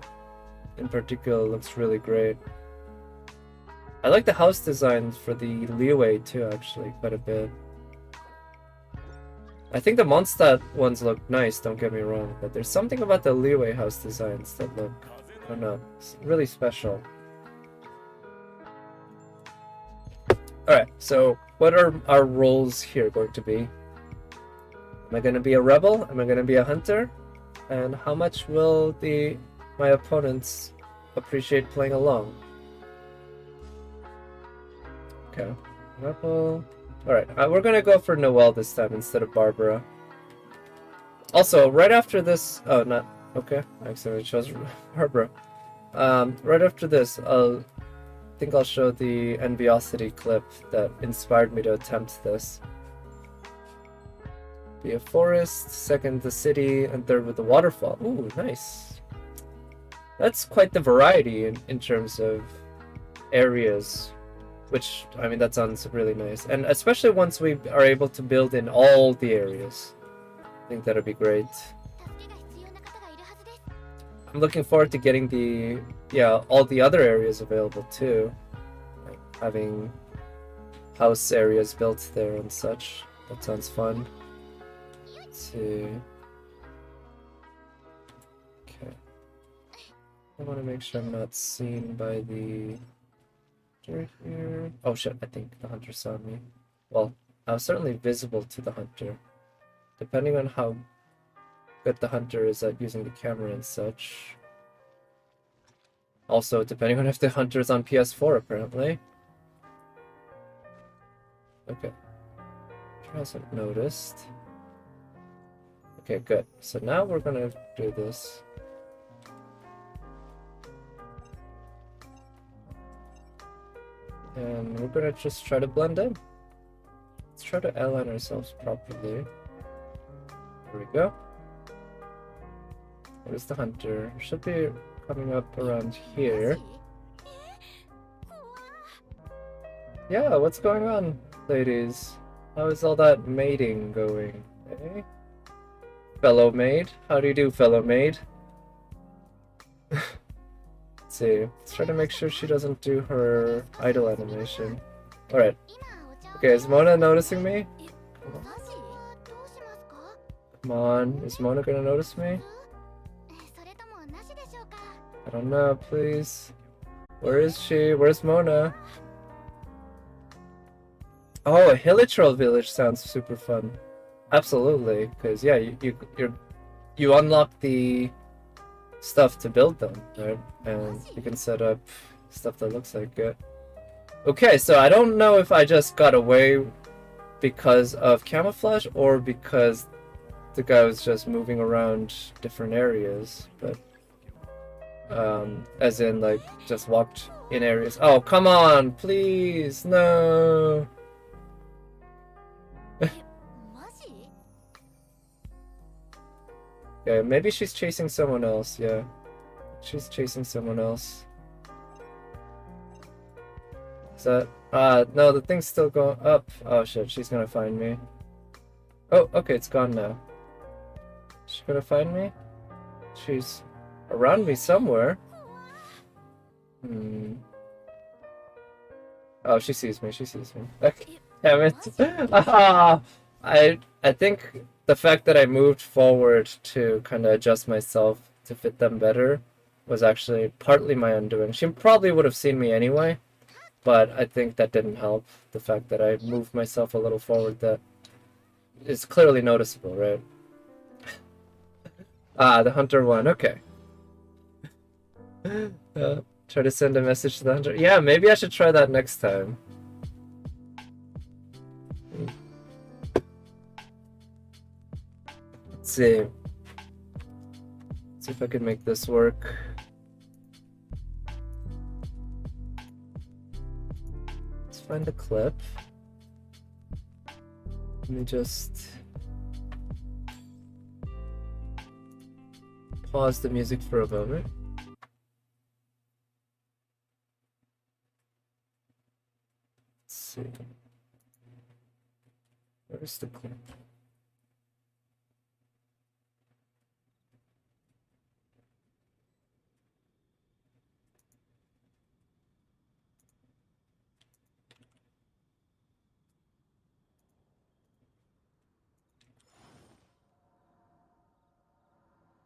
in particular looks really great. I like the house designs for the Leeway too, actually, quite a bit. I think the Mondstadt ones look nice, don't get me wrong, but there's something about the Leeway house designs that look, I don't know, really special. Alright, so what are our roles here going to be? Am I going to be a rebel? Am I going to be a hunter? And how much will my opponents appreciate playing along? Okay, rebel. Alright, we're going to go for Noelle this time instead of Barbara. Also, right after this... Oh, not... Okay, excellent. It shows Harbor. Right after this, I think I'll show the Enviosity clip that inspired me to attempt this. Be a forest, second the city, and third with the waterfall. Ooh, nice. That's quite the variety in terms of areas, which, I mean, that sounds really nice. And especially once we are able to build in all the areas. I think that'll be great. I'm looking forward to getting all the other areas available too. Like having house areas built there and such. That sounds fun. Let's see. Okay. I want to make sure I'm not seen by the hunter here. Oh shit, I think the hunter saw me. Well, I was certainly visible to the hunter. Depending on how good the hunter is at using the camera and such. Also, depending on if the hunter is on PS4, apparently. Okay. She hasn't noticed. Okay, good. So now we're gonna do this. And we're gonna just try to blend in. Let's try to align ourselves properly. There we go. Where's the hunter? Should be coming up around here. Yeah, what's going on, ladies? How is all that mating going, eh? Fellow maid? How do you do, fellow maid? Let's see. Let's try to make sure she doesn't do her idle animation. Alright. Okay, is Mona noticing me? Come on. Is Mona gonna notice me? I don't know, please. Where is she? Where's Mona? Oh, a Hilichurl village sounds super fun. Absolutely, because yeah, you unlock the stuff to build them, right? And you can set up stuff that looks like it. Okay, so I don't know if I just got away because of camouflage or because the guy was just moving around different areas, but as in like just walked in areas. Oh, come on, please, no. Okay, maybe she's chasing someone else, yeah. She's chasing someone else. Is that... no, the thing's still going up. Oh shit, she's gonna find me. Oh, okay, it's gone now. Is she gonna find me? She's around me somewhere. Oh, she sees me, she sees me. Okay, damn it. I think the fact that I moved forward to kind of adjust myself to fit them better was actually partly my undoing. She probably would have seen me anyway, but I think that didn't help. The fact that I moved myself a little forward, that is clearly noticeable, right? Ah, the hunter won. Okay. Try to send a message to the hunter. Yeah, maybe I should try that next time. Let's see. Let's see if I can make this work. Let's find the clip. Let me just pause the music for a moment. Let's see. Where's the clip?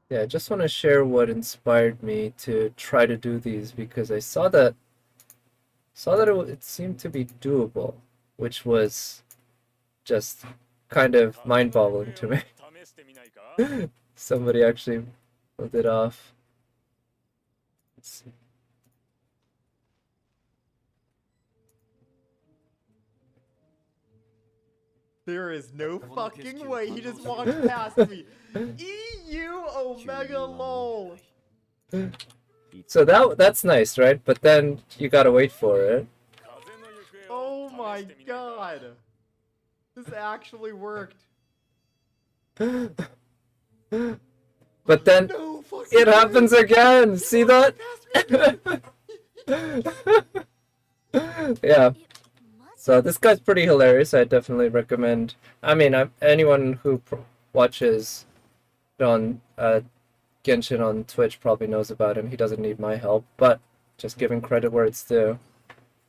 Yeah, I just want to share what inspired me to try to do these, because I saw that it seemed to be doable, which was just kind of mind-boggling to me. Somebody actually pulled it off. Let's see. There is no fucking way he just walked past me. EU Omega lol. So that's nice, right? But then you gotta wait for it. Oh my god. This actually worked. But then No it happens again. See that? Yeah. So this guy's pretty hilarious. I definitely recommend. I mean, anyone who watches on Genshin on Twitch probably knows about him. He doesn't need my help, but just giving credit where it's due.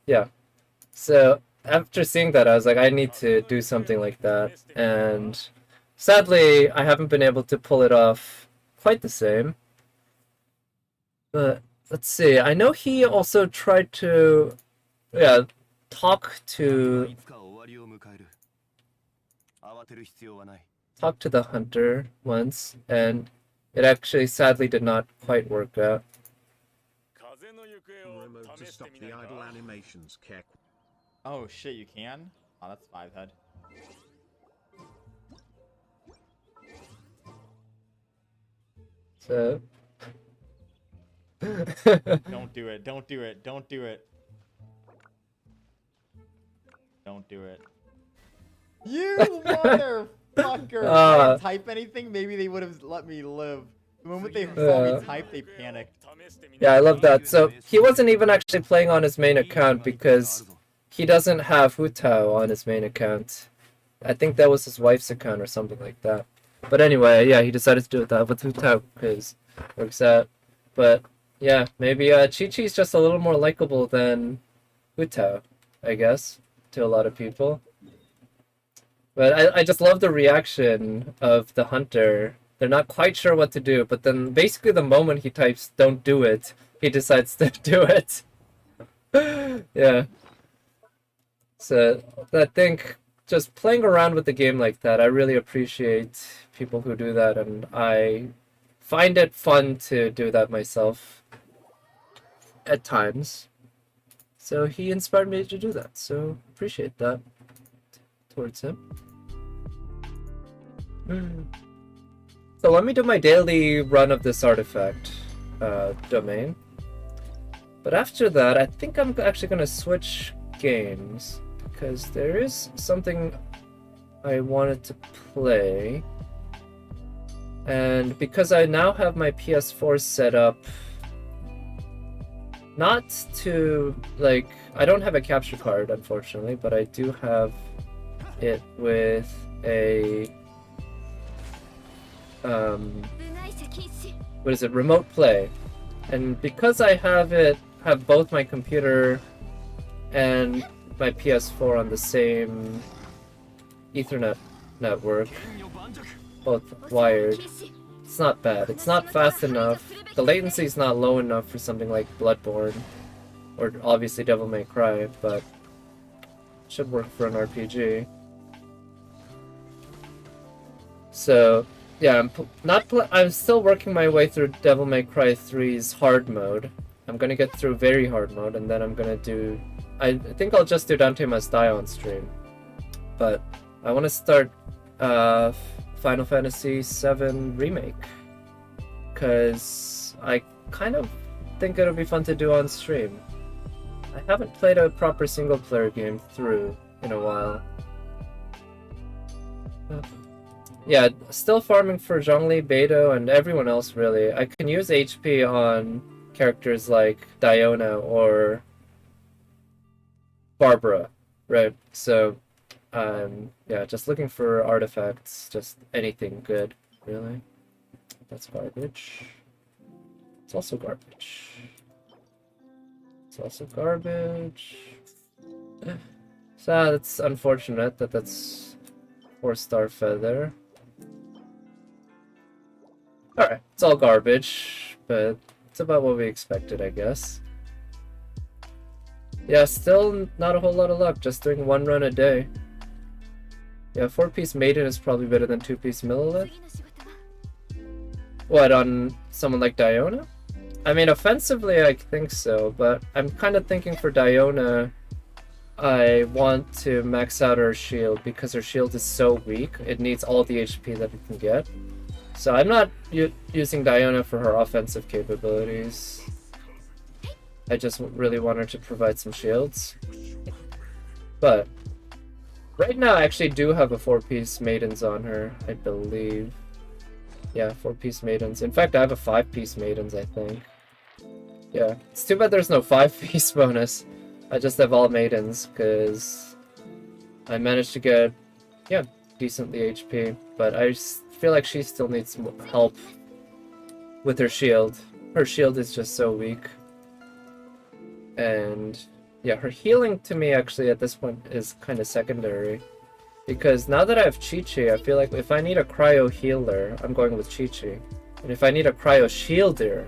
Yeah. So after seeing that, I was like, I need to do something like that, and sadly, I haven't been able to pull it off quite the same. But let's see. I know he also tried to, yeah, talk to the hunter once, and it actually sadly did not quite work out. Remote to stop the idle animations, Keck. Oh shit, you can? Oh, that's 5 head. So Don't do it, don't do it, don't do it. Don't do it. You motherfucker! If I didn't type anything, maybe they would have let me live. The moment they saw me type, they panicked. yeah, I love that. So he wasn't even actually playing on his main account because he doesn't have Hu Tao on his main account. I think that was his wife's account or something like that. But anyway, yeah, he decided to do it that with Hu Tao because it works out. But yeah, maybe Chi-Chi's just a little more likable than Hu Tao, I guess, to a lot of people. But I just love the reaction of the hunter. They're not quite sure what to do, but then basically the moment he types "don't do it," he decides to do it. Yeah. So I think just playing around with the game like that, I really appreciate people who do that, and I find it fun to do that myself at times. So he inspired me to do that, so appreciate that towards him. So let me do my daily run of this artifact domain. But after that, I think I'm actually going to switch games, because there is something I wanted to play. And because I now have my PS4 set up, not to, like, I don't have a capture card, unfortunately, but I do have it with a what is it, remote play. And because I have both my computer and my PS4 on the same Ethernet network, both wired, it's not bad. It's not fast enough. The latency is not low enough for something like Bloodborne, or obviously Devil May Cry, but it should work for an RPG. So yeah, I'm still working my way through Devil May Cry 3's hard mode. I'm gonna get through very hard mode, and then I'm gonna do, I think I'll just do Dante Must Die on stream. But I want to start Final Fantasy 7 Remake, because I kind of think it'll be fun to do on stream. I haven't played a proper single player game through in a while. Yeah, still farming for Zhongli, Beidou, and everyone else really. I can use HP on characters like Diona or Barbara, right? So, yeah, just looking for artifacts, just anything good, really. That's garbage. It's also garbage. It's also garbage. So that's unfortunate that that's 4-star feather. Alright, it's all garbage, but it's about what we expected, I guess. Yeah, still not a whole lot of luck, just doing 1 run a day. Yeah, 4-piece Maiden is probably better than 2-piece Millilith. What, on someone like Diona? I mean, offensively, I think so, but I'm kind of thinking for Diona, I want to max out her shield because her shield is so weak. It needs all the HP that it can get. So I'm not using Diona for her offensive capabilities. I just really want her to provide some shields. But right now I actually do have a 4-piece Maidens on her, I believe. Yeah, 4-piece Maidens. In fact, I have a 5-piece Maidens, I think. Yeah, it's too bad there's no 5-piece bonus. I just have all Maidens, because I managed to get, yeah, decently HP. But I feel like she still needs some help with her shield. Her shield is just so weak. And yeah, her healing to me actually at this point is kind of secondary. Because now that I have Chi-Chi, I feel like if I need a cryo healer, I'm going with Chi-Chi. And if I need a cryo shielder,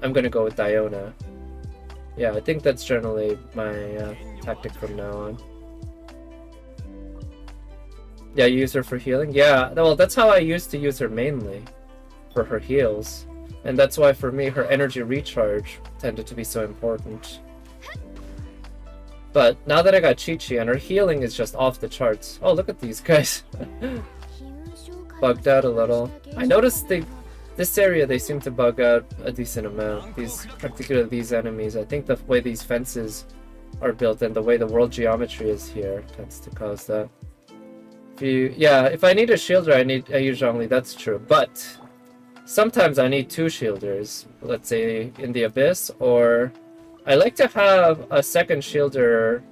I'm gonna go with Diona. Yeah, I think that's generally my tactic from now on. Yeah, you use her for healing? Yeah, well, that's how I used to use her mainly. For her heals. And that's why for me, her energy recharge tended to be so important. But now that I got Chi-Chi and her healing is just off the charts. Oh, look at these guys. Bugged out a little. I noticed this area they seem to bug out a decent amount. Particularly these enemies. I think the way these fences are built and the way the world geometry is here tends to cause that. If I need a shielder, I use Zhongli, that's true. But sometimes I need 2 shielders. Let's say in the Abyss, or I like to have a second shielder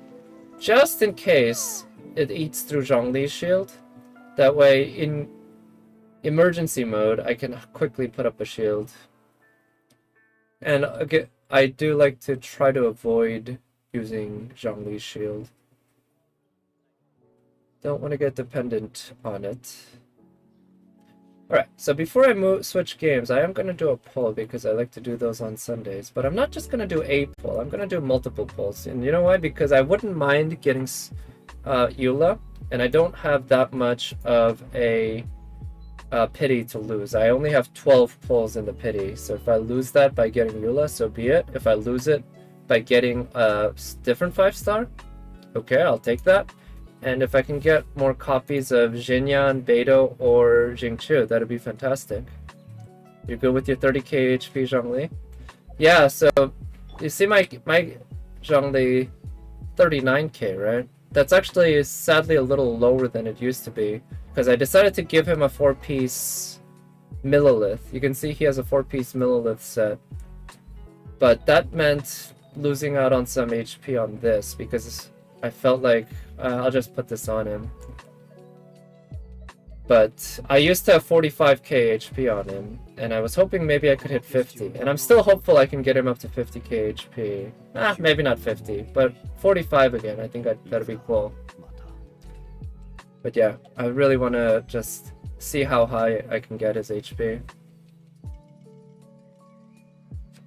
just in case it eats through Zhongli's shield. That way, in emergency mode, I can quickly put up a shield. And again, I do like to try to avoid using Zhongli's shield. Don't want to get dependent on it. Alright, so before I switch games, I am going to do a poll because I like to do those on Sundays. But I'm not just going to do a poll, I'm going to do multiple polls. And you know why? Because I wouldn't mind getting Eula, and I don't have that much of a pity to lose. I only have 12 pulls in the pity, so if I lose that by getting Eula, so be it. If I lose it by getting a different 5-star, okay, I'll take that. And if I can get more copies of Xinyan, Beidou, or Jingqiu, that'd be fantastic. You're good with your 30k HP, Zhongli? Yeah, so you see my Zhongli 39k, right? That's actually sadly a little lower than it used to be, because I decided to give him a 4-piece Millilith. You can see he has a 4-piece Millilith set. But that meant losing out on some HP on this, because I felt like I'll just put this on him. But I used to have 45k HP on him, and I was hoping maybe I could hit 50. And I'm still hopeful I can get him up to 50k HP. Maybe not 50, but 45 again. I think that'd be cool. But yeah, I really want to just see how high I can get his HP.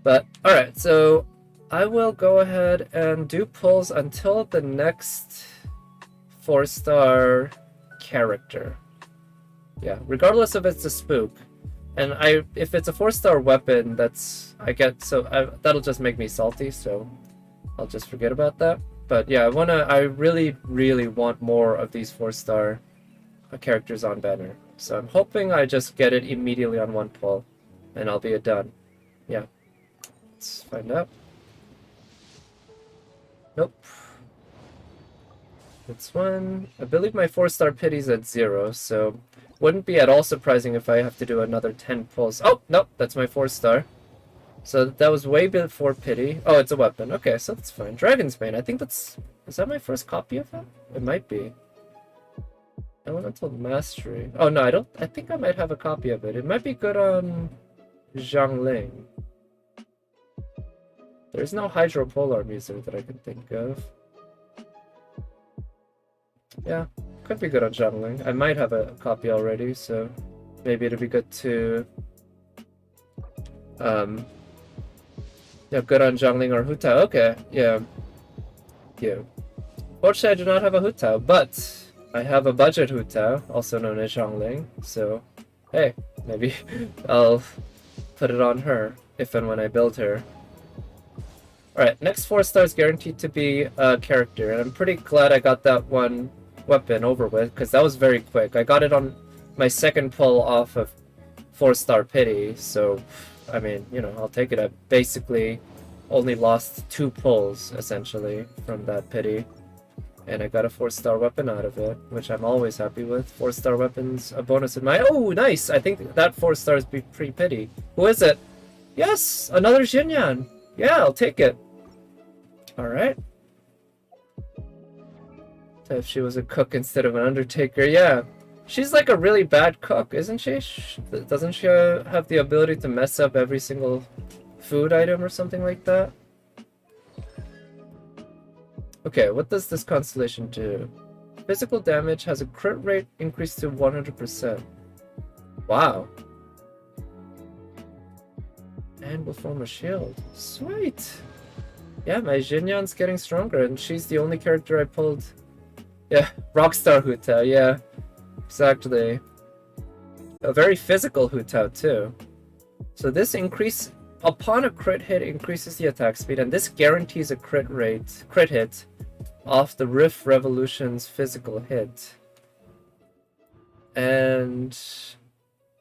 But, alright, so I will go ahead and do pulls until the next 4-star character. Yeah, regardless if it's a spook. And if it's a 4-star weapon, that'll just make me salty, so I'll just forget about that. But yeah, I really, really want more of these 4-star characters on banner. So I'm hoping I just get it immediately on one pull, and I'll be done. Yeah, let's find out. Nope. That's one. I believe my 4-star pity's at 0, so wouldn't be at all surprising if I have to do another 10 pulls. Oh, nope, that's my 4-star. So that was way before pity. Oh, it's a weapon. Okay, so that's fine. Dragon's Bane, I think is that my first copy of that? It might be. Elemental Mastery. Oh, no, I think I might have a copy of it. It might be good on Zhangling. There's no Hydropolar music that I can think of. Yeah, could be good on Zhangling. I might have a copy already, so maybe it'll be good to yeah, good on Zhangling or Hu Tao. Okay, yeah. Fortunately, I do not have a Hu Tao, but I have a budget Hu Tao, also known as Zhangling. So, hey, maybe I'll put it on her if and when I build her. Alright, next 4 stars guaranteed to be a character, and I'm pretty glad I got that one weapon over with, because that was very quick. I got it on my second pull off of 4-star pity, so, I mean, you know, I'll take it. I basically only lost 2 pulls, essentially, from that pity. And I got a 4-star weapon out of it, which I'm always happy with. 4-star weapons, a bonus in my... Oh, nice! I think that 4 stars be pre-pity. Who is it? Yes! Another Xinyan! Yeah, I'll take it. Alright. If she was a cook instead of an undertaker, yeah. She's like a really bad cook, isn't she? Doesn't she have the ability to mess up every single food item or something like that? Okay, what does this constellation do? Physical damage has a crit rate increased to 100%. Wow. And will form a shield. Sweet! Yeah, my Xinyan's getting stronger, and she's the only character I pulled. Yeah, Rockstar Hu Tao, yeah. Exactly. A very physical Hu Tao, too. So this increase, upon a crit hit, increases the attack speed, and this guarantees a crit hit off the Rift Revolution's physical hit. And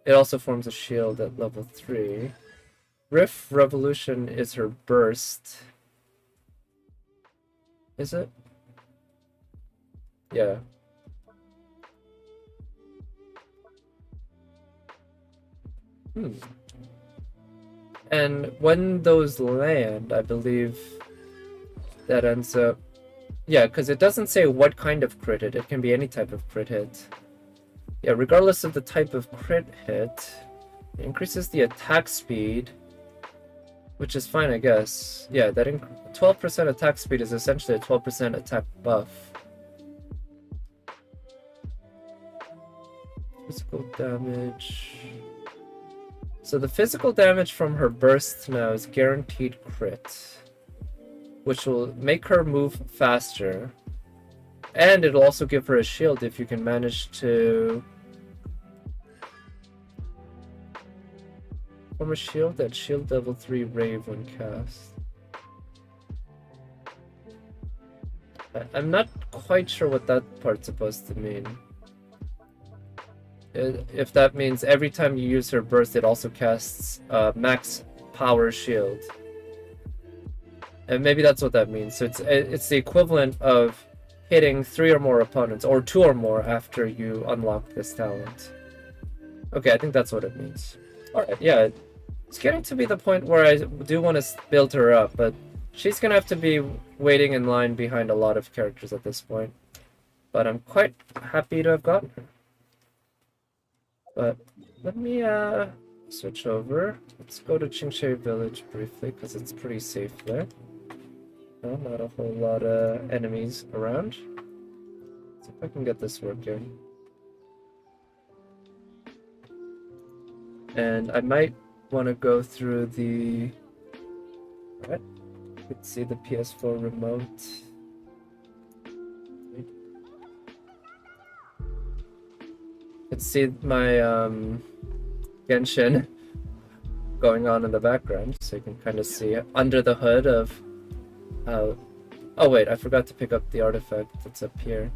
it also forms a shield at level 3. Rift Revolution is her burst. Is it? Yeah. And when those land, I believe that ends up... Yeah, because it doesn't say what kind of crit hit. It can be any type of crit hit. Yeah, regardless of the type of crit hit, it increases the attack speed, which is fine, I guess. Yeah, that 12% attack speed is essentially a 12% attack buff. Physical damage. So the physical damage from her burst now is guaranteed crit, which will make her move faster. And it'll also give her a shield if you can manage to form a shield at shield level 3 rave when cast. I'm not quite sure what that part's supposed to mean. If that means every time you use her burst, it also casts max power shield. And maybe that's what that means. So it's the equivalent of hitting 3 or more opponents, or 2 or more after you unlock this talent. Okay, I think that's what it means. Alright, yeah. It's getting to be the point where I do want to build her up, but she's gonna have to be waiting in line behind a lot of characters at this point. But I'm quite happy to have gotten her. But let me switch over. Let's go to Qingxie Village briefly, because it's pretty safe there. No, not a whole lot of enemies around. Let's see if I can get this working. And I might want to go through the... Alright, you can see the PS4 remote. Let's see my Genshin going on in the background, so you can kind of see under the hood of how... Oh wait, I forgot to pick up the artifact that's up here.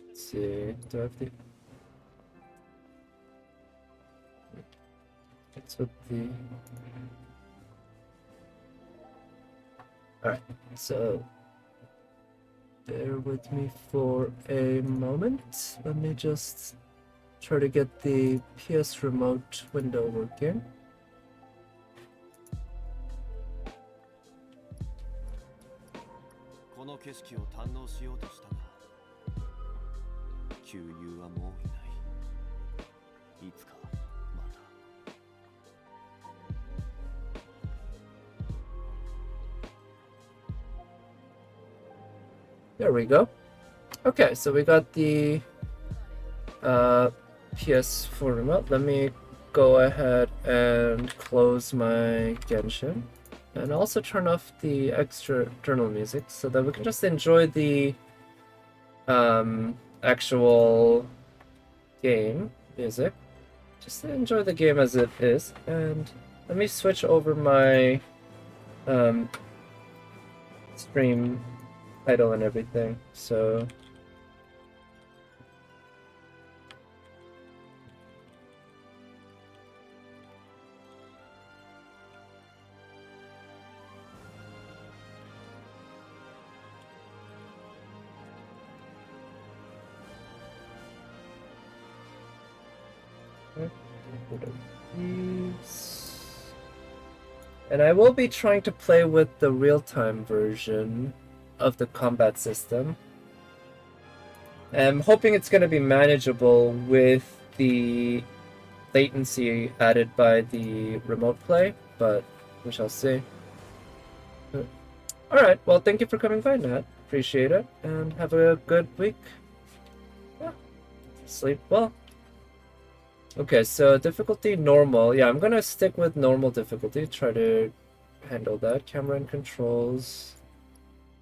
Let's see, do I have the... It's with the... Alright, so... Bear with me for a moment. Let me just try to get the PS Remote window working. There we go. Okay, so we got the PS4 remote. Let me go ahead and close my Genshin. And also turn off the external music so that we can just enjoy the actual game music. Just to enjoy the game as it is. And let me switch over my stream title and everything. So and I will be trying to play with the real-time version of the combat system. I'm hoping it's going to be manageable with the latency added by the remote play, but we shall see. Alright, well, thank you for coming by, Nat. Appreciate it, and have a good week. Yeah. Sleep well. Okay, so difficulty normal. Yeah, I'm gonna stick with normal difficulty, try to handle that. Camera and controls.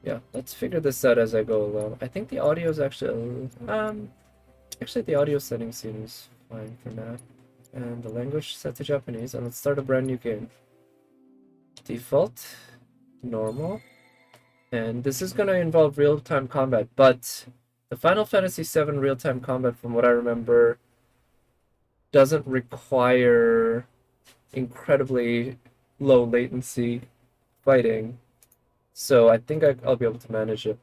Yeah, let's figure this out as I go along. I think the audio is actually the audio setting seems fine for now. And the language set to Japanese, and let's start a brand new game. Default, normal, and this is gonna involve real-time combat, but the Final Fantasy VII real-time combat, from what I remember, doesn't require incredibly low latency fighting, so I think I'll be able to manage it.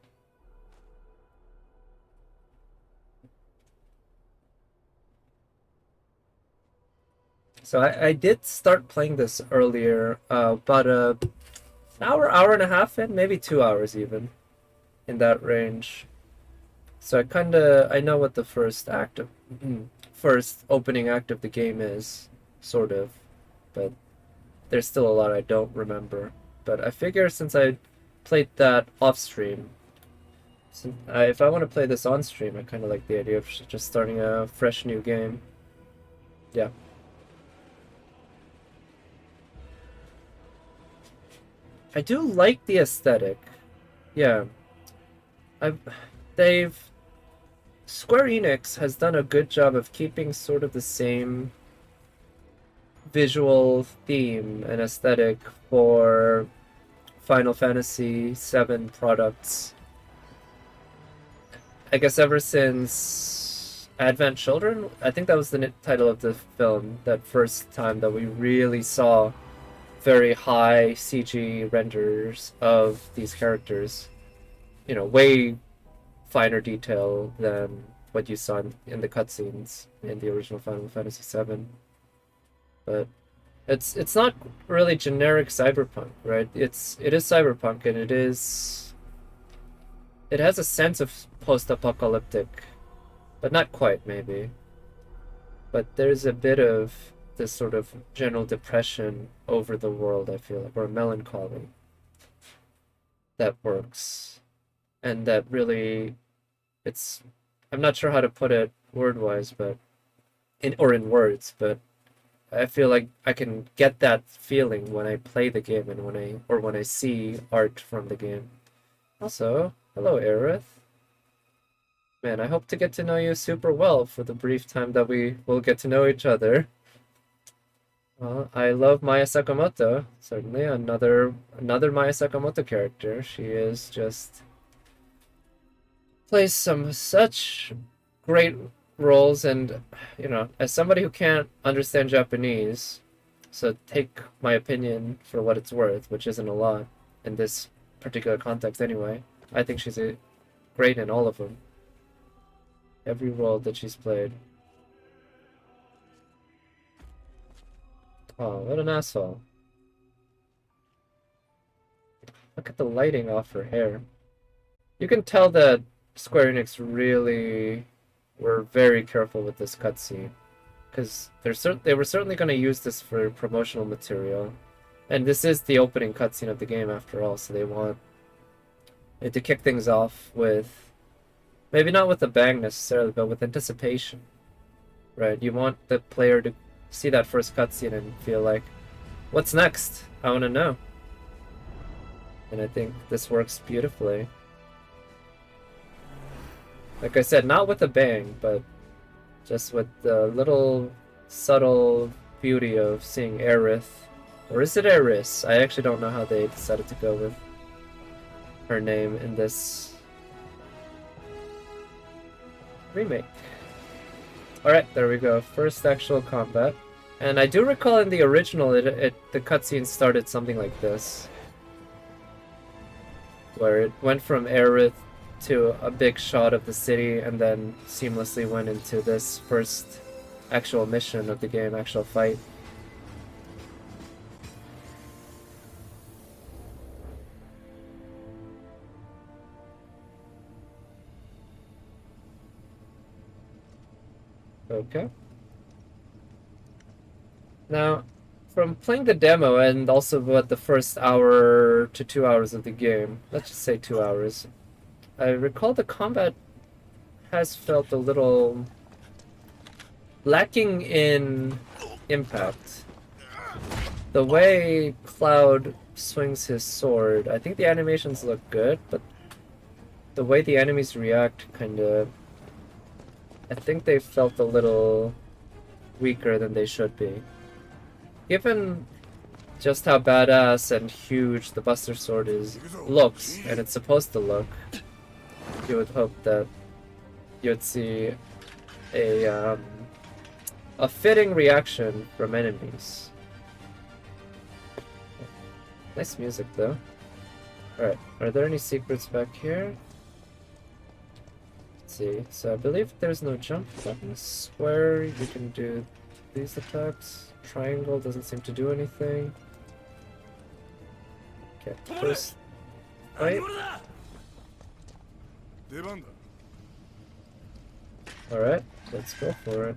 So I did start playing this earlier, about an hour and a half in, maybe 2 hours even, in that range. So I know what the first opening act of the game is, sort of, but there's still a lot I don't remember. But I figure since I played that off stream, if I want to play this on stream, I kind of like the idea of just starting a fresh new game. Yeah. I do like the aesthetic. Yeah. Square Enix has done a good job of keeping sort of the same visual theme and aesthetic for Final Fantasy VII products. I guess ever since Advent Children, I think that was the title of the film, that first time that we really saw very high CG renders of these characters. You know, way finer detail than what you saw in the cutscenes in the original Final Fantasy VII. But it's not really generic cyberpunk, right? It is cyberpunk, and it has a sense of post-apocalyptic, but not quite, maybe. But there's a bit of this sort of general depression over the world, I feel like, or melancholy that works. And that really, I'm not sure how to put it word-wise, but in words, but I feel like I can get that feeling when I play the game and when I see art from the game. Also, hello, Aerith. Man, I hope to get to know you super well for the brief time that we will get to know each other. I love Maya Sakamoto, certainly another Maya Sakamoto character. She is just plays some such great roles, and you know, as somebody who can't understand Japanese, so take my opinion for what it's worth, which isn't a lot in this particular context anyway. I think she's great in all of them. Every role that she's played. Oh, what an asshole. Look at the lighting off her hair. You can tell that Square Enix really were very careful with this cutscene, because they were certainly going to use this for promotional material, and this is the opening cutscene of the game after all, so they want it to kick things off with, maybe not with a bang necessarily, but with anticipation, right? You want the player to see that first cutscene and feel like, what's next? I want to know. And I think this works beautifully. Like I said, not with a bang, but just with the little subtle beauty of seeing Aerith. Or is it Eris? I actually don't know how they decided to go with her name in this remake. Alright, there we go. First actual combat. And I do recall in the original, the cutscene started something like this. Where it went from Aerith to a big shot of the city and then seamlessly went into this first actual mission of the game, actual fight. Okay. Now, from playing the demo and also what the first hour to 2 hours of the game, let's just say 2 hours, I recall the combat has felt a little lacking in impact. The way Cloud swings his sword, I think the animations look good, but the way the enemies react kinda... I think they felt a little weaker than they should be. Given just how badass and huge the Buster Sword looks, and it's supposed to look, you would hope that you would see a fitting reaction from enemies. Nice music though. Alright, are there any secrets back here? Let's see, so I believe there's no jump button. Square, you can do these attacks. Triangle doesn't seem to do anything. Okay, first fight. Alright, let's go for it.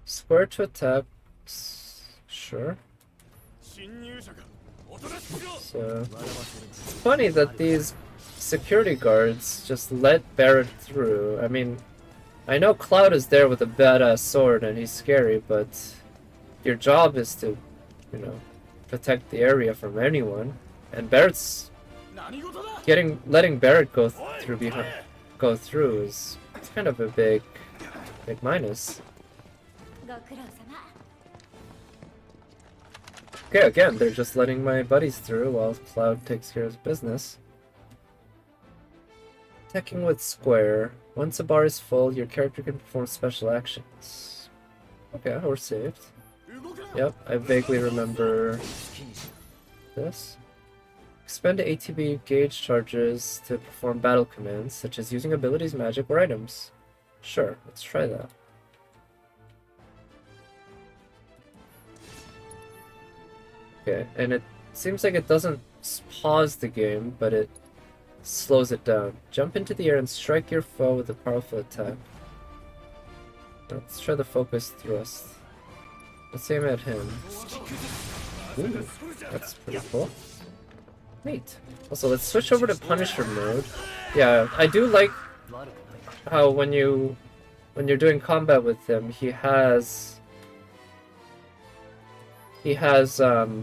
Square to attack. Sure. So, it's funny that these security guards just let Barret through. I mean, I know Cloud is there with a badass sword and he's scary, but your job is to, you know, protect the area from anyone. And Barret's letting Barret go through is it's kind of a big minus. Okay, again, they're just letting my buddies through while Cloud takes care of business. Attacking with Square. Once a bar is full, your character can perform special actions. Okay, we're saved. Yep, I vaguely remember this. Expend ATB gauge charges to perform battle commands, such as using abilities, magic, or items. Sure, let's try that. Okay, and it seems like it doesn't pause the game, but it slows it down. Jump into the air and strike your foe with a powerful attack. Let's try the focus thrust. Let's aim at him. Ooh, that's pretty cool. Neat. Also, let's switch over to Punisher mode. Yeah, I do like how when you're doing combat with him, he has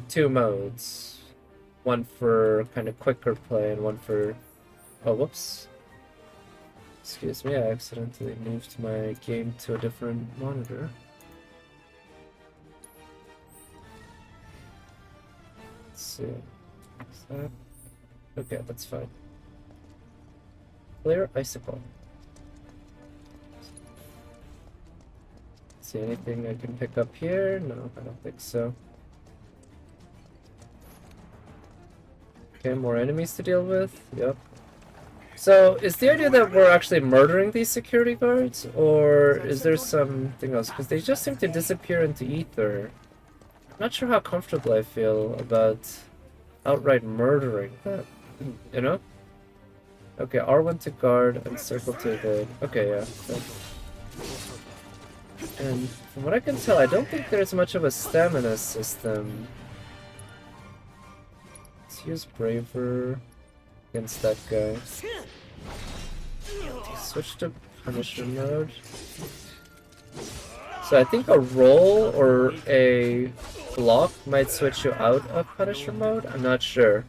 two modes. One for kind of quicker play and one for... Oh, whoops. Excuse me, I accidentally moved my game to a different monitor. Let's see. Is that... Okay, that's fine. Clear icicle. See anything I can pick up here? No, I don't think so. Okay, more enemies to deal with. Yep. So, is the idea that we're actually murdering these security guards? Or is there something else? Because they just seem to disappear into ether. I'm not sure how comfortable I feel about outright murdering them. You know? Okay, R1 to guard and circle to evade. Okay, yeah. And from what I can tell, I don't think there's much of a stamina system. Let's use Braver against that guy. Switch to Punisher mode. So I think a roll or a block might switch you out of Punisher mode. I'm not sure,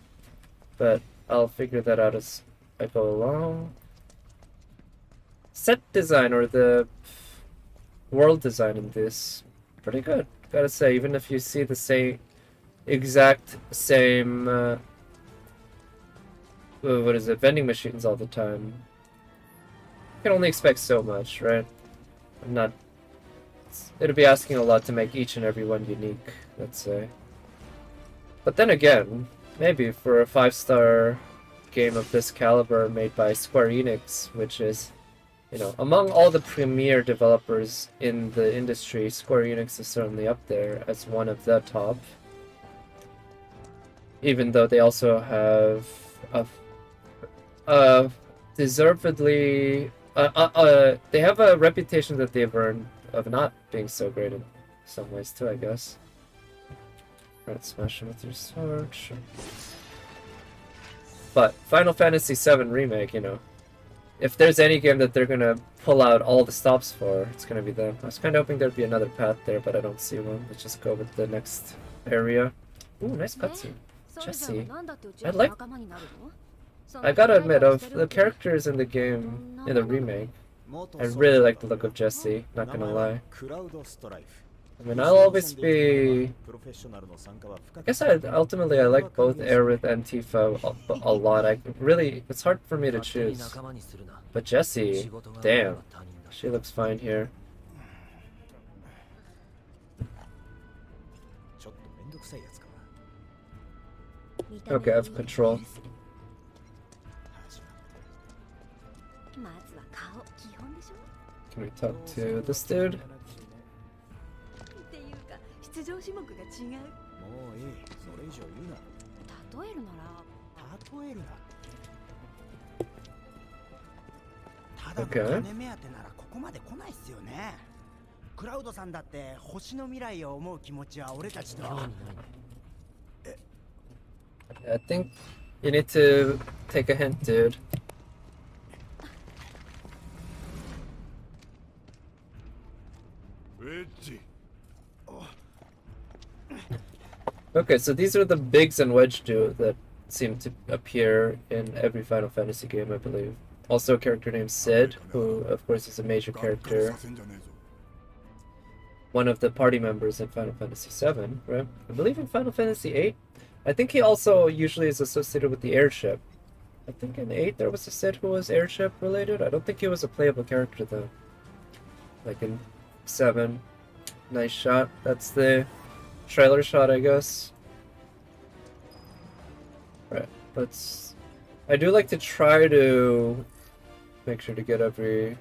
but I'll figure that out as I go along. set design or the world design in this, pretty good. Gotta say, even if you see the exact same, what is it, vending machines all the time, you can only expect so much, right? It'll be asking a lot to make each and every one unique, let's say. But then again, maybe for a 5-star game of this caliber made by Square Enix, which is, you know, among all the premier developers in the industry, Square Enix is certainly up there as one of the top. Even though they also have deservedly, they have a reputation that they've earned of not being so great in some ways too, I guess. Right, smash him with your sword, sure. But Final Fantasy VII Remake, you know, if there's any game that they're gonna pull out all the stops for, it's gonna be them. I was kind of hoping there'd be another path there, but I don't see one. Let's just go with the next area. Ooh, nice cutscene. Jesse. I gotta admit, of the characters in the game, in the remake, I really like the look of Jesse, not gonna lie. I mean, I'll always be... I guess ultimately I like both Aerith and Tifa a lot. It's hard for me to choose. But Jessie, damn, she looks fine here. Okay, I have control. Can we talk to this dude? Okay. I think you need to take a hint, dude. Okay, so these are the Biggs and Wedge duo that seem to appear in every Final Fantasy game, I believe. Also a character named Sid, who of course is a major character. One of the party members in Final Fantasy VII, right? I believe in Final Fantasy VIII. I think he also usually is associated with the airship. I think in 8 there was a Sid who was airship related. I don't think he was a playable character though. Like in 7. Nice shot. That's the trailer shot, I guess. Right, I do like to try to make sure to get every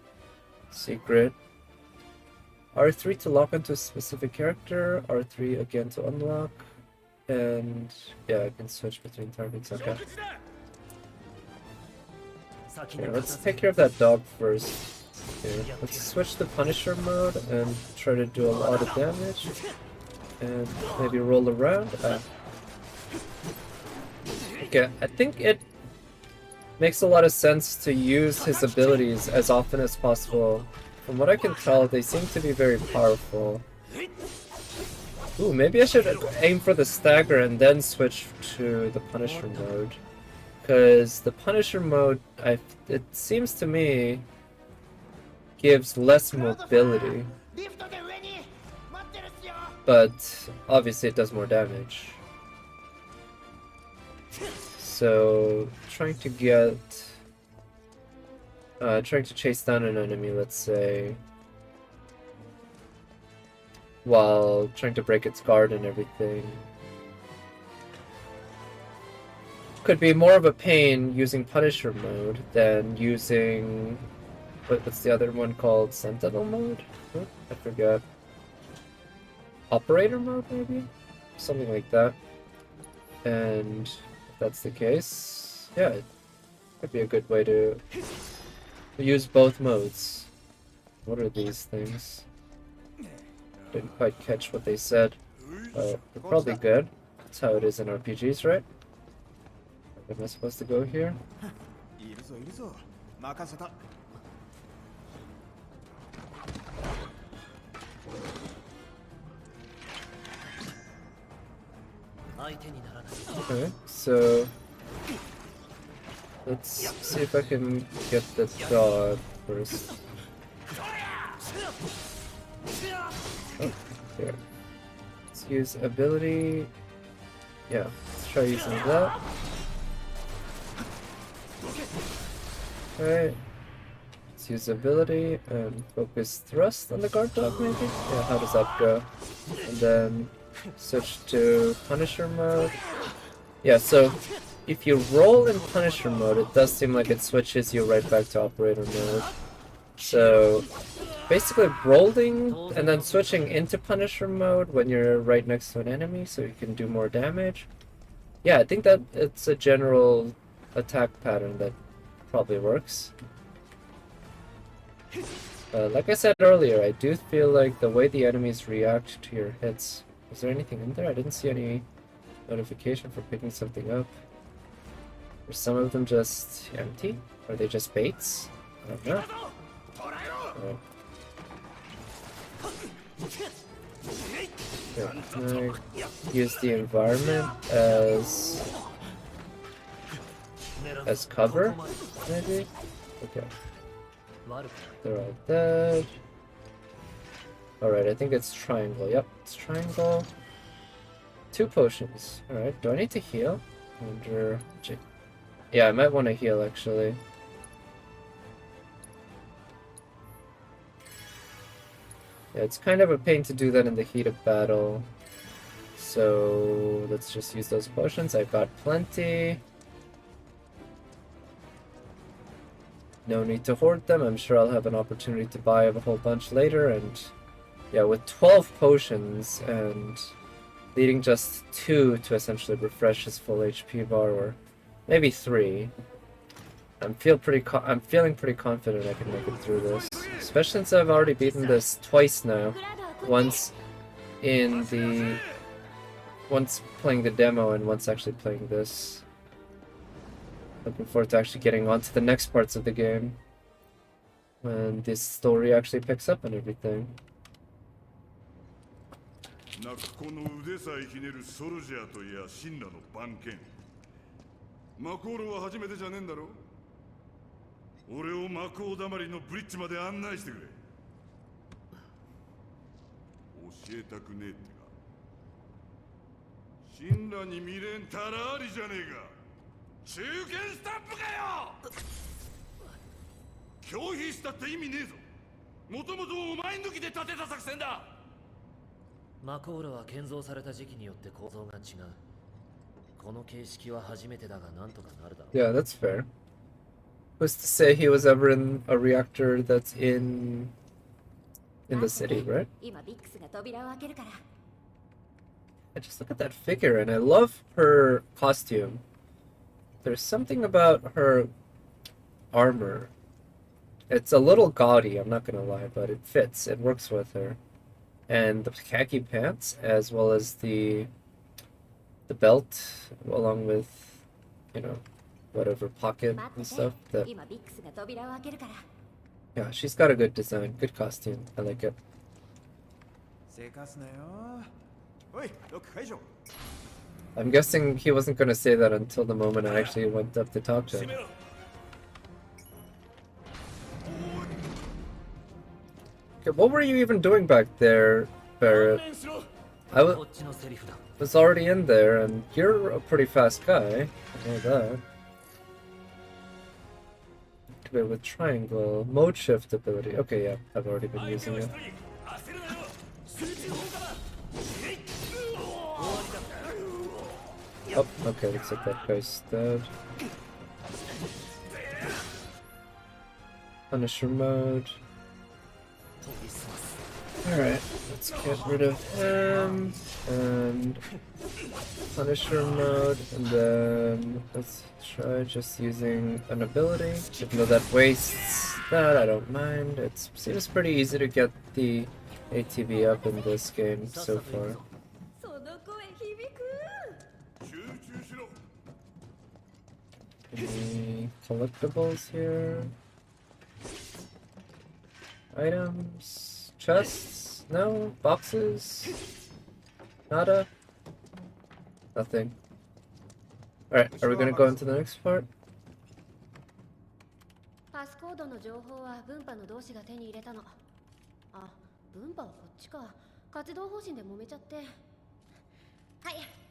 secret. R3 to lock onto a specific character, R3 again to unlock, and yeah, I can switch between targets, okay. Okay, let's take care of that dog first. Okay, let's switch to Punisher mode and try to do a lot of damage. And maybe roll around. Okay, I think it makes a lot of sense to use his abilities as often as possible. From what I can tell, they seem to be very powerful. Ooh, maybe I should aim for the stagger and then switch to the Punisher mode. Because the Punisher mode, it seems to me, gives less mobility. But obviously it does more damage. So trying to chase down an enemy, let's say, while trying to break its guard and everything, could be more of a pain using Punisher mode than using what's the other one called? Sentinel mode? Huh? I forgot. Operator mode, maybe? Something like that. And if that's the case, yeah, it could be a good way to use both modes. What are these things? Didn't quite catch what they said. They're probably good. That's how it is in RPGs, right? Am I supposed to go here? Okay, so Let's see if I can get the dog first. Oh, here. Let's use ability. Yeah, let's try using that. Alright. Let's use ability and focus thrust on the guard dog, maybe? Yeah, how does that go? And then switch to Punisher mode. Yeah, so if you roll in Punisher mode, it does seem like it switches you right back to Operator mode. So basically rolling and then switching into Punisher mode when you're right next to an enemy so you can do more damage. Yeah, I think that it's a general attack pattern that probably works. Like I said earlier, I do feel like the way the enemies react to your hits... Was there anything in there? I didn't see any notification for picking something up. Are some of them just empty? Are they just baits? I don't know. Right. Yeah, can I use the environment as cover, maybe? Okay. They're all dead. Alright, I think it's triangle. Yep, it's triangle. 2 potions. Alright, do I need to heal? Yeah, I might want to heal actually. Yeah, it's kind of a pain to do that in the heat of battle. So let's just use those potions. I've got plenty. No need to hoard them. I'm sure I'll have an opportunity to buy a whole bunch later. And yeah, with 12 potions and needing just 2 to essentially refresh his full HP bar, or maybe 3. I'm feeling pretty confident I can make it through this, especially since I've already beaten this twice now. Once playing the demo and once actually playing this. Looking forward to actually getting on to the next parts of the game when this story actually picks up and everything. なくこの腕さえひねるソルジャーといや神羅の番犬マコールは初めてじゃねえんだろ俺をマコーだまりのブリッジまで案内してくれ教えたくねえってか神羅に未練たらありじゃねえか中堅スタンプかよ拒否したって意味ねえぞもともとお前抜きで立てた作戦だマコールは建造された時期によって構造が違う。この形式は初めてだがなんとかなるだろう。Yeah, that's fair. Who's to say he was ever in a reactor that's in the city, right? I just look at that figure and I love her costume. There's something about her armor. It's a little gaudy, I'm not gonna lie, but it fits. It works with her. And the khaki pants, as well as the belt, along with, you know, whatever pocket and stuff. Yeah, she's got a good design, good costume. I like it. I'm guessing he wasn't going to say that until the moment I actually went up to talk to him. Okay, what were you even doing back there, Barrett? I was already in there, and you're a pretty fast guy. I know that. Activate with triangle. Mode shift ability. Okay, yeah, I've already been using it. Oh, okay, looks like that guy's dead. Punisher mode. Alright, let's get rid of him, and Punisher mode, and then let's try just using an ability, even though that wastes that, I don't mind. It seems pretty easy to get the ATV up in this game so far. Any collectibles here? Items? Chests? No? Boxes? Nada? Nothing. Alright, are we gonna go into the next part? ードの情報は分派の同志が手に入れたの。あ、分派はこっちか。活動方針で揉めちゃって。はい、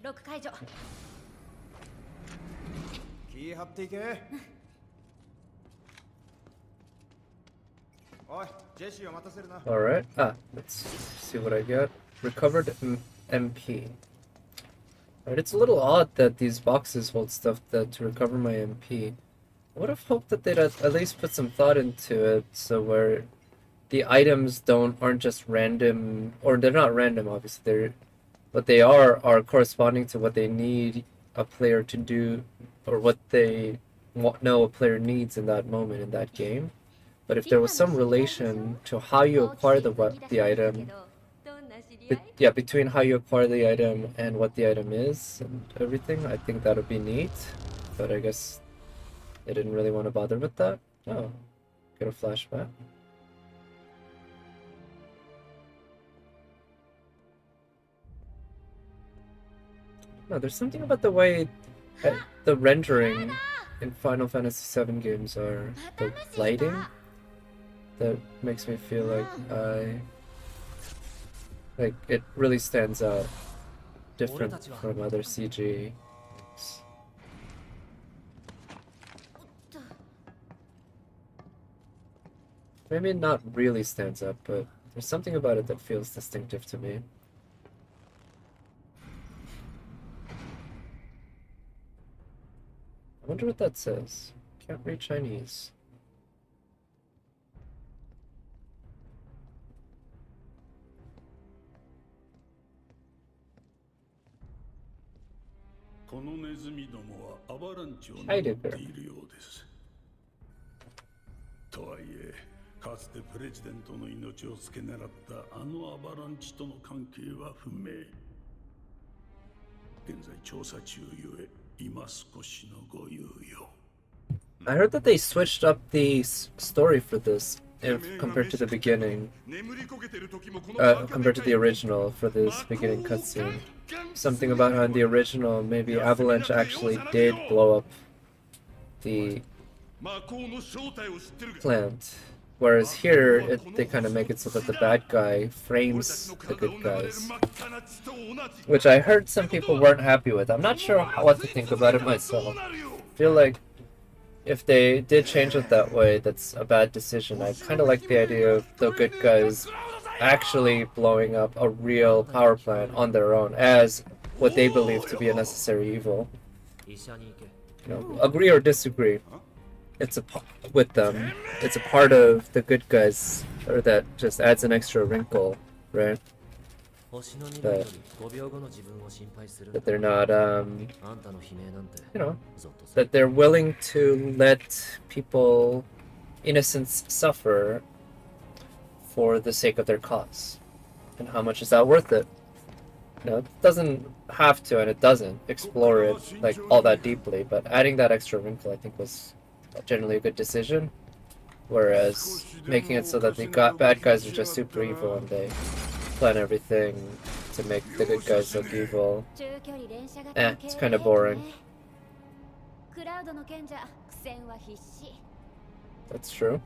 ロック解除。気張っていけ。おい、ジェシーを待たせるな。 Alright. Ah, let's see what I get. Recovered MP. Alright, it's a little odd that these boxes hold stuff to recover my MP. I would have hoped that they'd at least put some thought into it, so where the items aren't just random, or they're not random, obviously. What they are corresponding to what they need a player to do, or what they know a player needs in that moment in that game. But if there was some relation to how you acquire the item, between how you acquire the item and what the item is and everything, I think that would be neat. But I guess they didn't really want to bother with that. Oh, get a flashback. No, there's something about the way the rendering in Final Fantasy VII games are, the lighting, that makes me feel like it really stands out, different from other CG. Maybe it not really stands out, but there's something about it that feels distinctive to me. I wonder what that says. Can't read Chinese. Heidegger. とはいえ、かつてプレジデントの命を付け狙ったあのアバランチとの関係は不明。現在調査中ゆえ、今少しのご猶予。I heard that they switched up the story for this compared to the beginning, compared to the original for this beginning cutscene. Something about how in the original, maybe Avalanche actually did blow up the plant, whereas here they kind of make it so that the bad guy frames the good guys, which I heard some people weren't happy with. I'm not sure what to think about it myself. I feel like if they did change it that way, that's a bad decision. I kind of like the idea of the good guys actually blowing up a real power plant on their own as what they believe to be a necessary evil. You know, agree or disagree, with them. It's a part of the good guys, or that just adds an extra wrinkle, right? That they're not, you know, that they're willing to let people, innocents, suffer for the sake of their cause. And how much is that worth it? You know, it doesn't have to, and it doesn't explore it like all that deeply, but adding that extra wrinkle I think was generally a good decision. Whereas making it so that the bad guys are just super evil and they plan everything to make the good guys look evil, it's kind of boring. That's true.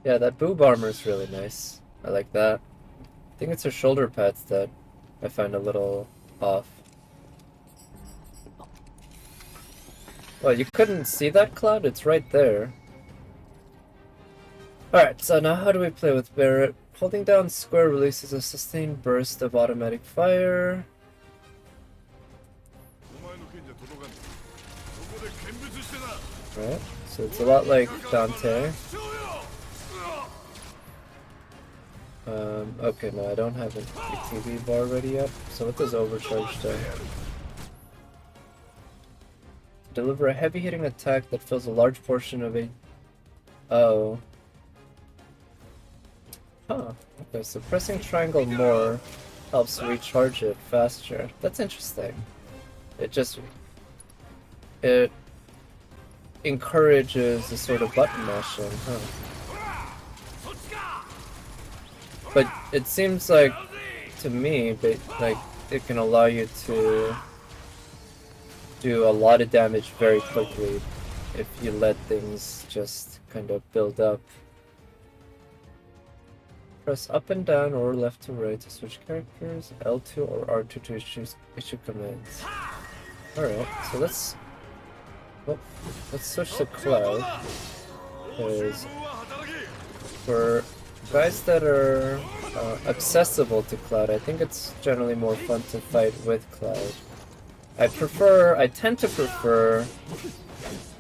Yeah, that boob armor is really nice. I like that. I think it's her shoulder pads that I find a little off. Well, you couldn't see that, Cloud? It's right there. Alright, so now how do we play with Barret? Holding down square releases a sustained burst of automatic fire. Right, so it's a lot like Dante. Okay, no, I don't have an ATB bar ready yet. So what does overcharge do? Deliver a heavy hitting attack that fills a large portion of a... Oh. Huh. Okay, so pressing triangle more helps recharge it faster. That's interesting. It encourages a sort of button mashing, huh? But it seems like, to me, like it can allow you to do a lot of damage very quickly if you let things just kind of build up. Press up and down or left to right to switch characters, L2 or R2 to issue commands. Alright, so let's switch to Cloud. Because for guys that are accessible to Cloud, I think it's generally more fun to fight with Cloud. I tend to prefer...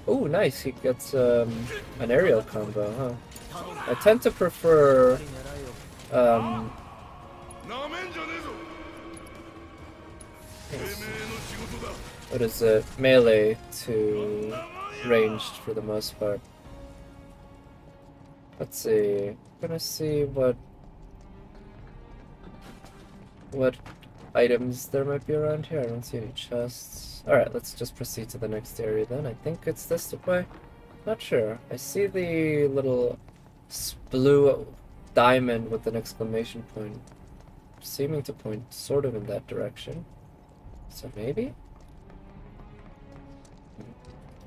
Oh, nice, he gets an aerial combo, huh? I tend to prefer what is it? Melee to ranged for the most part. Let's see. I'm gonna see what items there might be around here. I don't see any chests. Alright, let's just proceed to the next area then. I think it's this way. Not sure. I see the little blue diamond with an exclamation point seeming to point sort of in that direction. So maybe?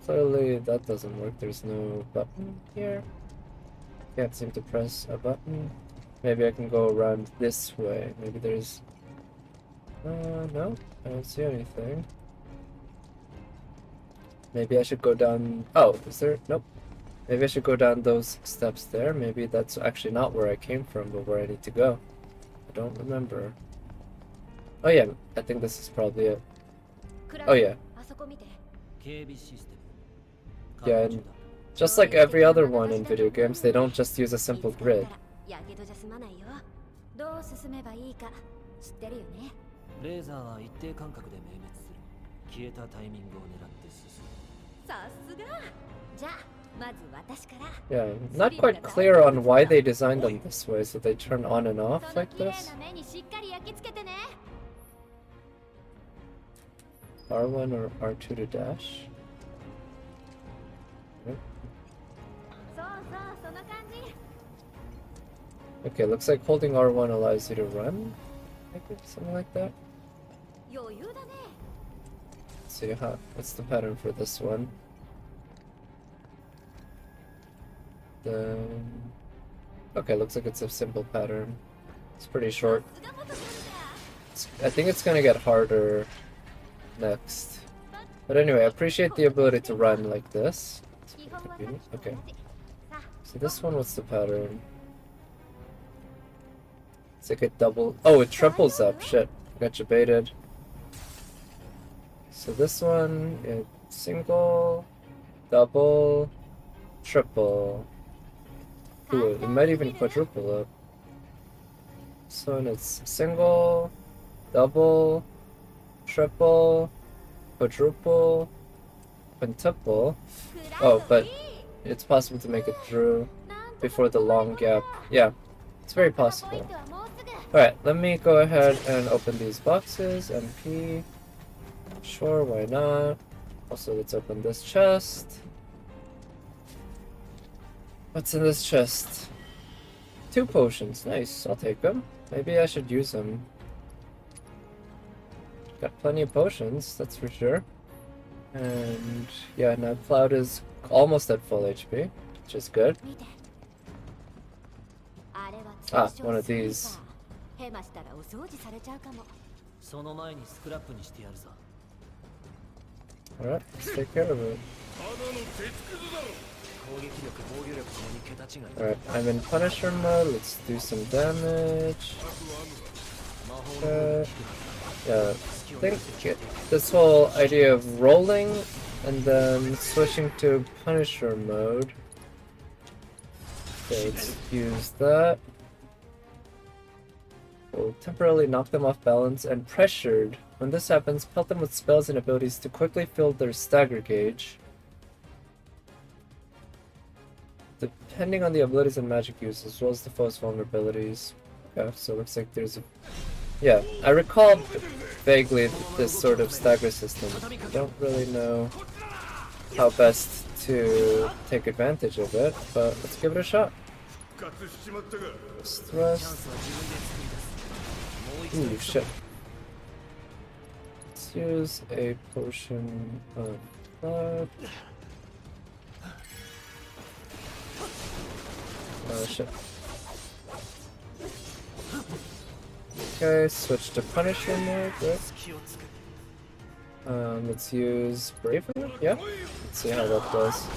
Clearly that doesn't work. There's no button here. Can't seem to press a button. Maybe I can go around this way. Maybe there's... no, I don't see anything. Maybe I should go down... Oh, is there... Nope. Maybe I should go down those steps there. Maybe that's actually not where I came from, but where I need to go. I don't remember. Oh yeah, I think this is probably it. Oh yeah. Yeah, and just like every other one in video games, they don't just use a simple grid. レーザーは一定間隔で明滅する。消えたタイミングを狙って進む。さすが。じゃあまず私から。 Yeah, not quite clear on why they designed them this way, so they turn on and off like this. R1 or R2 to dash? Okay, looks like holding R1 allows you to run. Maybe something like that. Let's see what's the pattern for this one. Okay, looks like it's a simple pattern. It's pretty short. I think it's gonna get harder next. But anyway, I appreciate the ability to run like this. Okay. So this one, what's the pattern? It's like a double... Oh, it triples up. Shit. Got you baited. So this one, it's single, double, triple. Ooh, it might even quadruple up. This one, it's single, double, triple, quadruple, quintuple. Oh, but it's possible to make it through before the long gap. Yeah, it's very possible. Alright, let me go ahead and open these boxes. MP. Sure, why not? Also, let's open this chest. What's in this chest? 2 potions. Nice, I'll take them. Maybe I should use them. Got plenty of potions, that's for sure. And yeah, now Cloud is almost at full HP, which is good. Ah, one of these. Alright, let's take care of it. Alright, I'm in Punisher mode, let's do some damage. Yeah, I think this whole idea of rolling and then switching to Punisher mode. Okay, let's use that. Will temporarily knock them off balance and pressured. When this happens, pelt them with spells and abilities to quickly fill their stagger gauge. Depending on the abilities and magic use, as well as the foe's vulnerabilities. Okay, so it looks like there's a... Yeah, I recall vaguely this sort of stagger system. I don't really know how best to take advantage of it, but let's give it a shot. Let's thrust. Ooh, shit. Let's use a potion of blood. Oh shit. Okay, switch to Punisher mode, right? Let's use Bravery, yeah? Let's see how that does.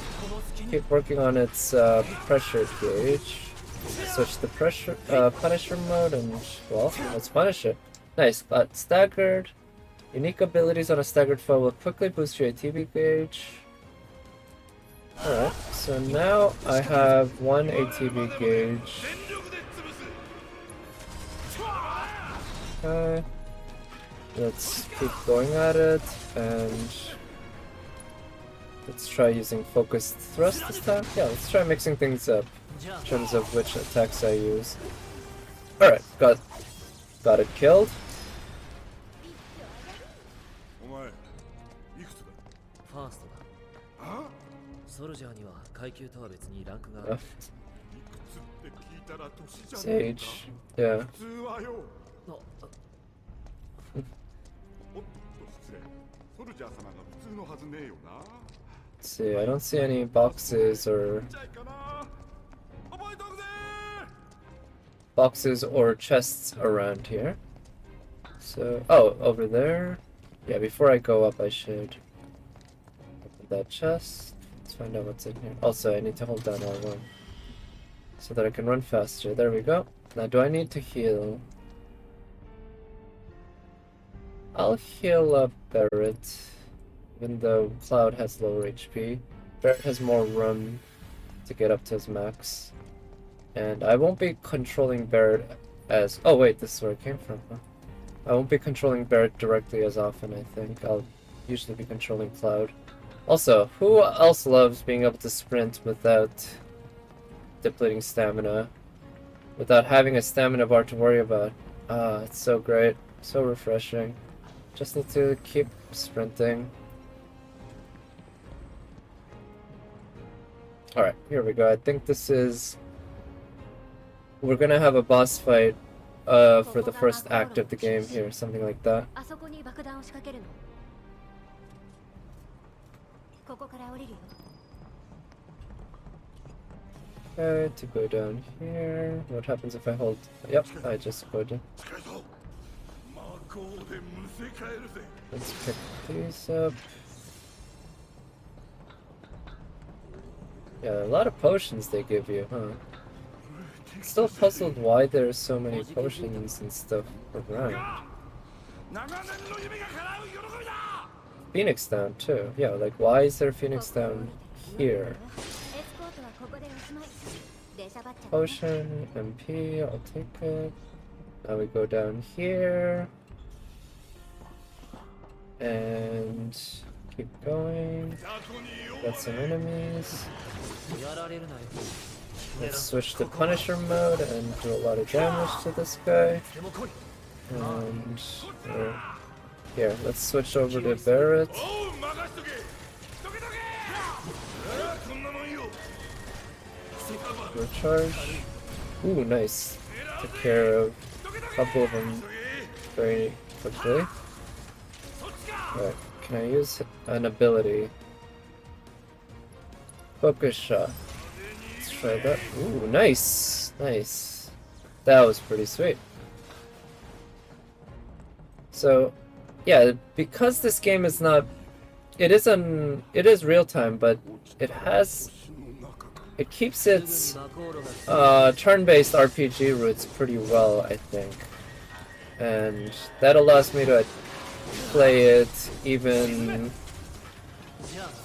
Keep working on its pressure gauge. Switch to pressure Punisher mode and, well, let's punish it. Nice, got staggered. Unique abilities on a staggered foe will quickly boost your ATB gauge. Alright, so now I have 1 ATB gauge. Okay. Let's keep going at it, and let's try using focused thrust this time. Yeah, let's try mixing things up in terms of which attacks I use. Alright, got it killed. ファーストだ。ソルジャーには階級とは別にランクがある。Sage, yeah. Let's see, I don't see any boxes or chests around here. So, oh, over there. Yeah, before I go up, I should open that chest. Let's find out what's in here. Also, I need to hold down R1 so that I can run faster. There we go. Now, do I need to heal? I'll heal up Barrett, even though Cloud has lower HP. Barrett has more room to get up to his max. And I won't be controlling Barrett as... Oh wait, this is where it came from, huh? I won't be controlling Barrett directly as often, I think. I'll usually be controlling Cloud. Also, who else loves being able to sprint without depleting stamina? Without having a stamina bar to worry about? Ah, it's so great. So refreshing. Just need to keep sprinting. Alright, here we go. I think this is... We're gonna have a boss fight for the first act of the game here, something like that. Okay, to go down here. What happens if I hold... Yep, I just go down. Let's pick these up. Yeah, a lot of potions they give you, huh? Still puzzled why there's so many potions and stuff around. Phoenix Down too. Yeah, like why is there Phoenix Down here? Potion, MP, I'll take it. Now we go down here. And keep going. Got some enemies. Let's switch to Punisher mode and do a lot of damage to this guy. And here, let's switch over to Barrett. Recharge. Ooh, nice. Took care of a couple of them very quickly. Alright, can I use an ability? Focus shot. Let's try that. Ooh, nice! Nice. That was pretty sweet. So, yeah, because this game is not... It is real time, but it keeps its turn-based RPG roots pretty well, I think. And that allows me to play it even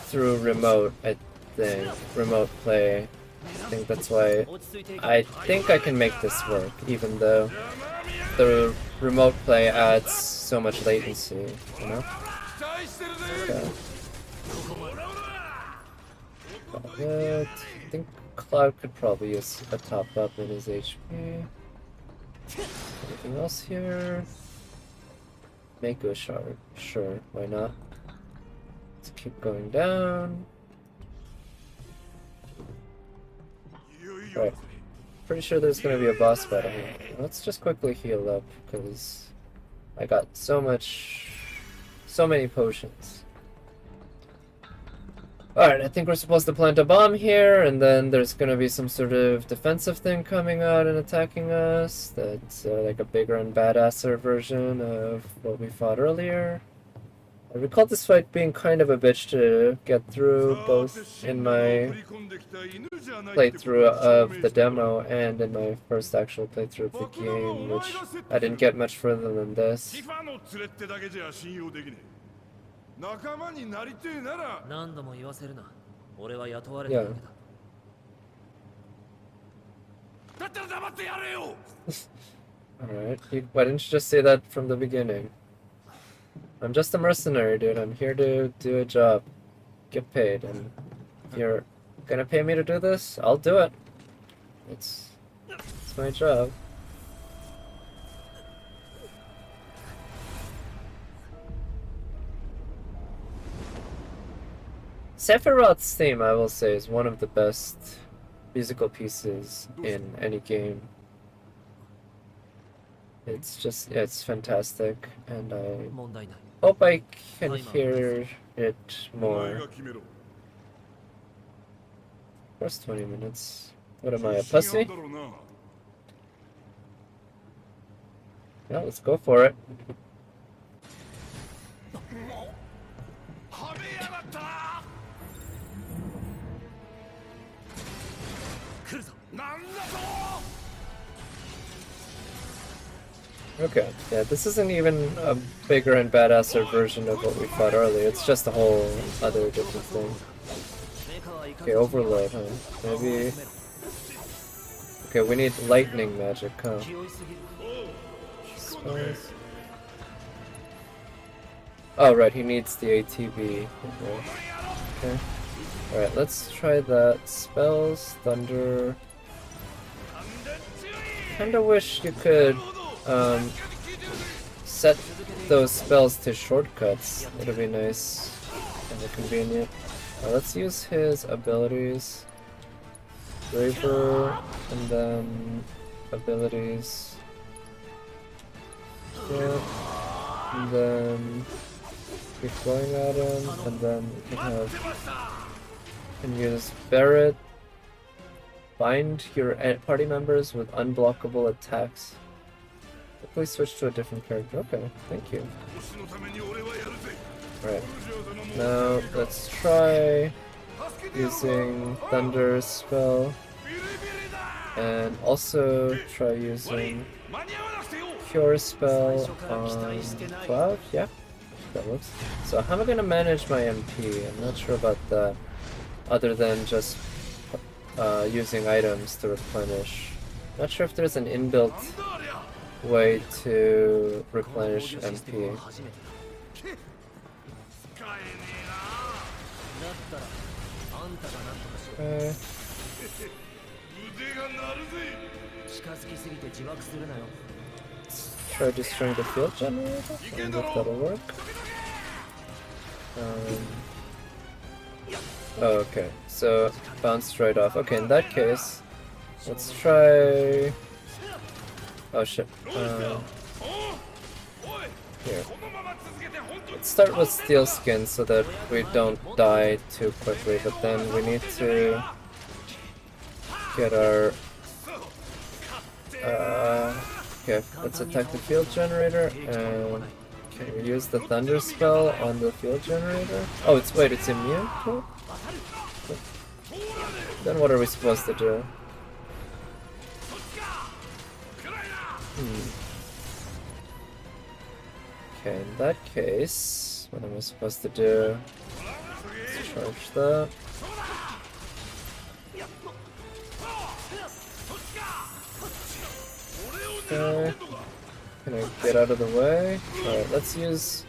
through remote, I think. Remote play. I think that's why I think I can make this work, even though the remote play adds so much latency, you know? Okay. Got it. I think Cloud could probably use a top up in his HP. Anything else here? Mako shard. Sure, why not? Let's keep going down. Right. Pretty sure there's gonna be a boss battle here. Let's just quickly heal up, because I got so many potions. Alright, I think we're supposed to plant a bomb here, and then there's gonna be some sort of defensive thing coming out and attacking us. That's like a bigger and badasser version of what we fought earlier. I recall this fight being kind of a bitch to get through, both in my playthrough of the demo and in my first actual playthrough of the game, which I didn't get much further than this. 仲間になりてえなら何度も言わせるな。俺は雇われただけだ。だったら黙ってやれよ Alright, why didn't you just say that from the beginning? I'm just a mercenary, dude. I'm here to do a job. Get paid, and if you're gonna pay me to do this, I'll do it. It's my job. Sephiroth's theme, I will say, is one of the best musical pieces in any game. It's fantastic, and I hope I can hear it more. First 20 minutes. What am I, a pussy? Yeah, let's go for it. Okay, yeah, this isn't even a bigger and badasser version of what we fought earlier, it's just a whole other different thing. Okay, overload, huh? Maybe... Okay, we need lightning magic, huh? Spells. Oh, right, he needs the ATB. Okay. Alright, let's try that. Spells, thunder... Kinda wish you could set those spells to shortcuts. It'd be nice and convenient. Let's use his abilities. Braver, and then abilities. Yeah. And then keep going at him, and then we can use Barret. Bind your party members with unblockable attacks. Please switch to a different character. Okay, thank you. Right. Now let's try using Thunder spell. And also try using Cure spell on Cloud. Yeah, that works. So how am I gonna manage my MP? I'm not sure about that. Other than just using items to replenish. Not sure if there's an inbuilt way to replenish MP. Okay. Let's try destroying the field generator, and if that'll work. Oh, okay, so bounced right off. Okay, in that case, let's try... Oh shit. Here. Let's start with Steel Skin so that we don't die too quickly, but then we need to get our... okay, let's attack the field generator, and can we use the Thunder spell on the field generator? Oh, it's immune to it? Then what are we supposed to do? Okay, in that case, what am I supposed to do? Let's charge that. Okay. Can I get out of the way? Alright, let's use...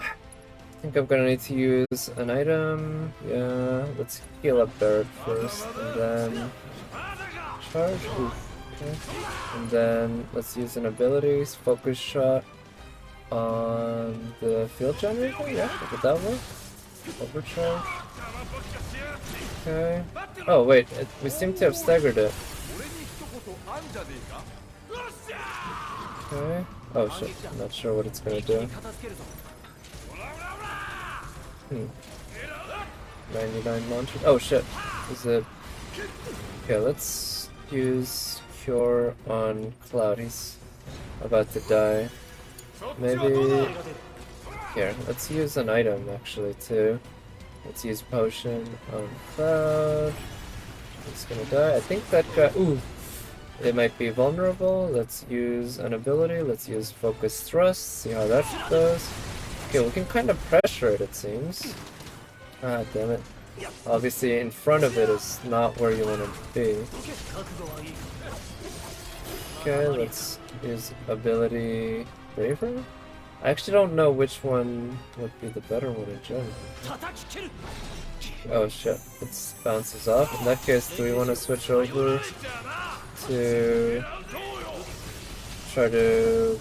I think I'm gonna need to use an item. Yeah, let's heal up Barret first, and then... Charge? Oof. Okay. And then let's use an abilities, focus shot on the field generator. Yeah, would that work? Overcharge. Okay. Oh wait, we seem to have staggered it. Okay. Oh shit, I'm not sure what it's gonna do. 99 launcher. Oh shit. Is it... Okay, let's use Cure on Cloud. He's about to die. Maybe... Here, let's use an item actually too. Let's use Potion on Cloud. He's gonna die. I think that guy... Ooh! It might be vulnerable. Let's use an ability. Let's use Focus Thrust. See how that goes. Okay, we can kind of pressure it, it seems. Ah, damn it. Obviously, in front of it is not where you want to be. Okay, let's use ability Braver. I actually don't know which one would be the better one in general. Oh shit, it bounces off. In that case, do we want to switch over to try to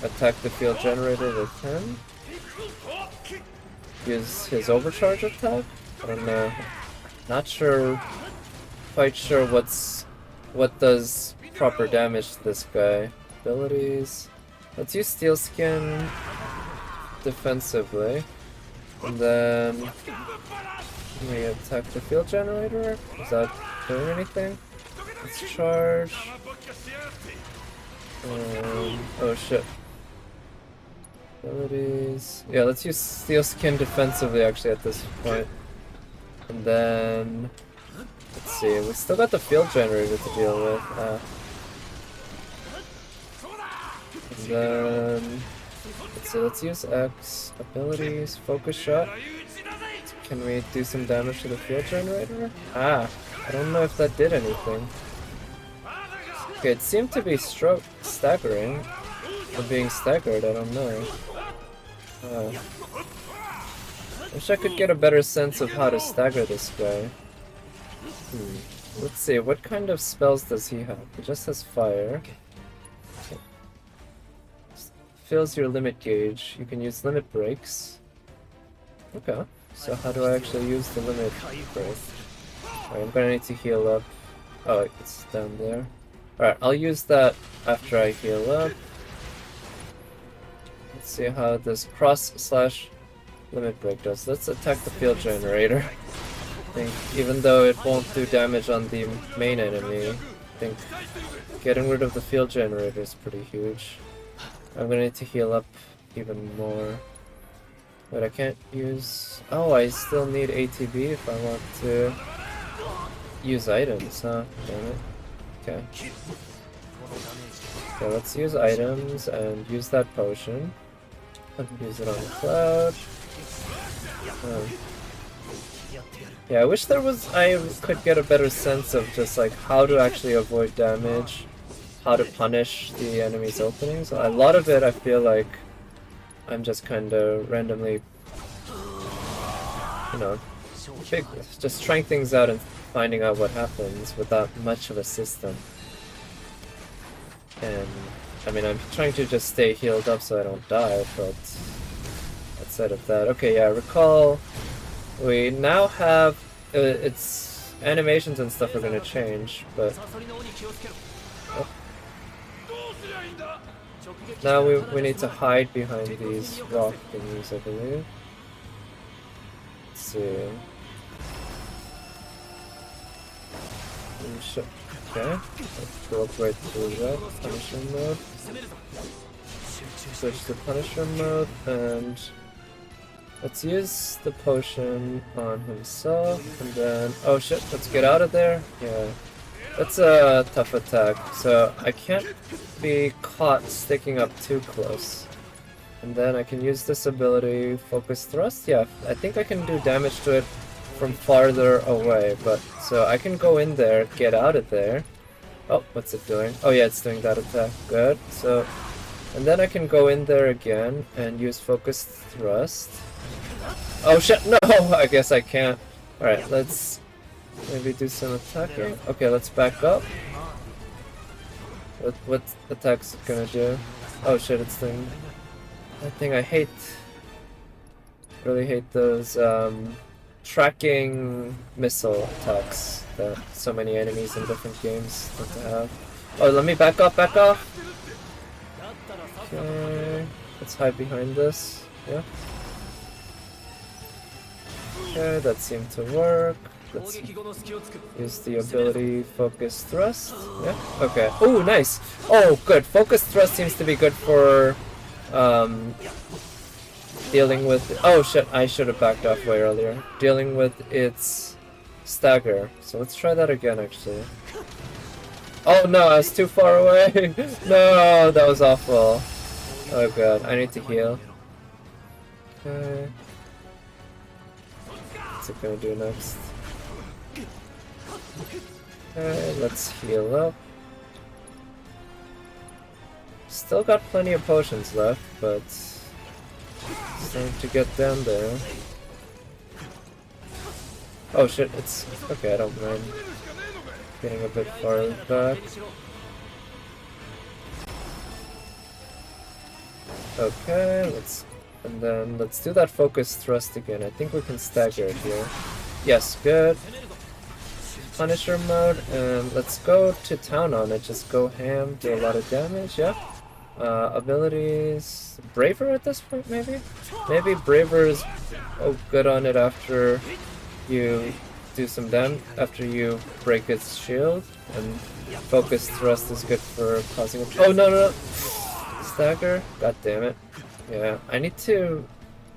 attack the field generator with him? Use his overcharge attack? I don't know. Not sure. Quite sure what does proper damage to this guy. Abilities. Let's use Steel Skin defensively. And then we attack the field generator. Is that doing anything? Let's charge. Oh shit. Abilities. Yeah, let's use Steel Skin defensively actually at this point. And then let's see, we still got the field generator to deal with. And then let's use X. Abilities, focus shot. Can we do some damage to the field generator? Ah, I don't know if that did anything. Okay, it seemed to be staggering. Or being staggered, I don't know. Wish I could get a better sense of how to stagger this guy. Let's see, what kind of spells does he have? He just has fire. Fills your limit gauge. You can use limit breaks. Okay, so how do I actually use the limit break? Alright, I'm gonna need to heal up. Oh, it's down there. Alright, I'll use that after I heal up. Let's see how this cross/limit break does. Let's attack the field generator. I think even though it won't do damage on the main enemy, I think getting rid of the field generator is pretty huge. I'm gonna need to heal up even more. But I can't use... Oh, I still need ATB if I want to use items, huh? Damn it. Okay. Okay, let's use items and use that potion. Use it on Cloud. Yeah, I wish I could get a better sense of just like how to actually avoid damage, how to punish the enemy's openings. A lot of it I feel like I'm just kind of randomly, you know, just trying things out and finding out what happens without much of a system. And I mean, I'm trying to just stay healed up so I don't die, but outside of that, okay, yeah, recall. We now have its animations and stuff are gonna change, but now we need to hide behind these rock thingies, I believe. Let's see. Okay, let's go right through that. Punisher mode. Switch to Punisher mode, and let's use the potion on himself, and then... Oh shit, let's get out of there. Yeah, that's a tough attack, so I can't be caught sticking up too close. And then I can use this ability, Focus Thrust. Yeah, I think I can do damage to it from farther away, but so I can go in there, get out of there. Oh, what's it doing? Oh yeah, it's doing that attack. Good. So, and then I can go in there again and use Focus Thrust. Oh shit, no! I guess I can't. Alright, let's maybe do some attacking. Okay, let's back up. What attack's it gonna do? Oh shit, it's doing that thing I hate. Really hate those tracking missile attacks that so many enemies in different games tend to have. Oh, let me back off, back off! Okay, let's hide behind this. Yeah. Okay, that seemed to work. Let's use the ability Focus Thrust. Yeah, okay. Oh, nice! Oh, good. Focus Thrust seems to be good for dealing with... Oh shit, I should have backed off way earlier. Dealing with its stagger. So let's try that again, actually. Oh no, I was too far away! No, that was awful. Oh god, I need to heal. Okay. What's it gonna do next? Okay, let's heal up. Still got plenty of potions left, but it's time to get down there. Oh shit, it's okay, I don't mind getting a bit far back. Okay, let's do that Focus Thrust again. I think we can stagger it here. Yes, good. Punisher mode, and let's go to town on it. Just go ham, do a lot of damage, yeah. Abilities... Braver at this point, maybe? Maybe Braver is good on it after you do some damage, after you break its shield, and Focus Thrust is good for causing it. Oh, no, no, no! Stagger? God damn it. Yeah, I need to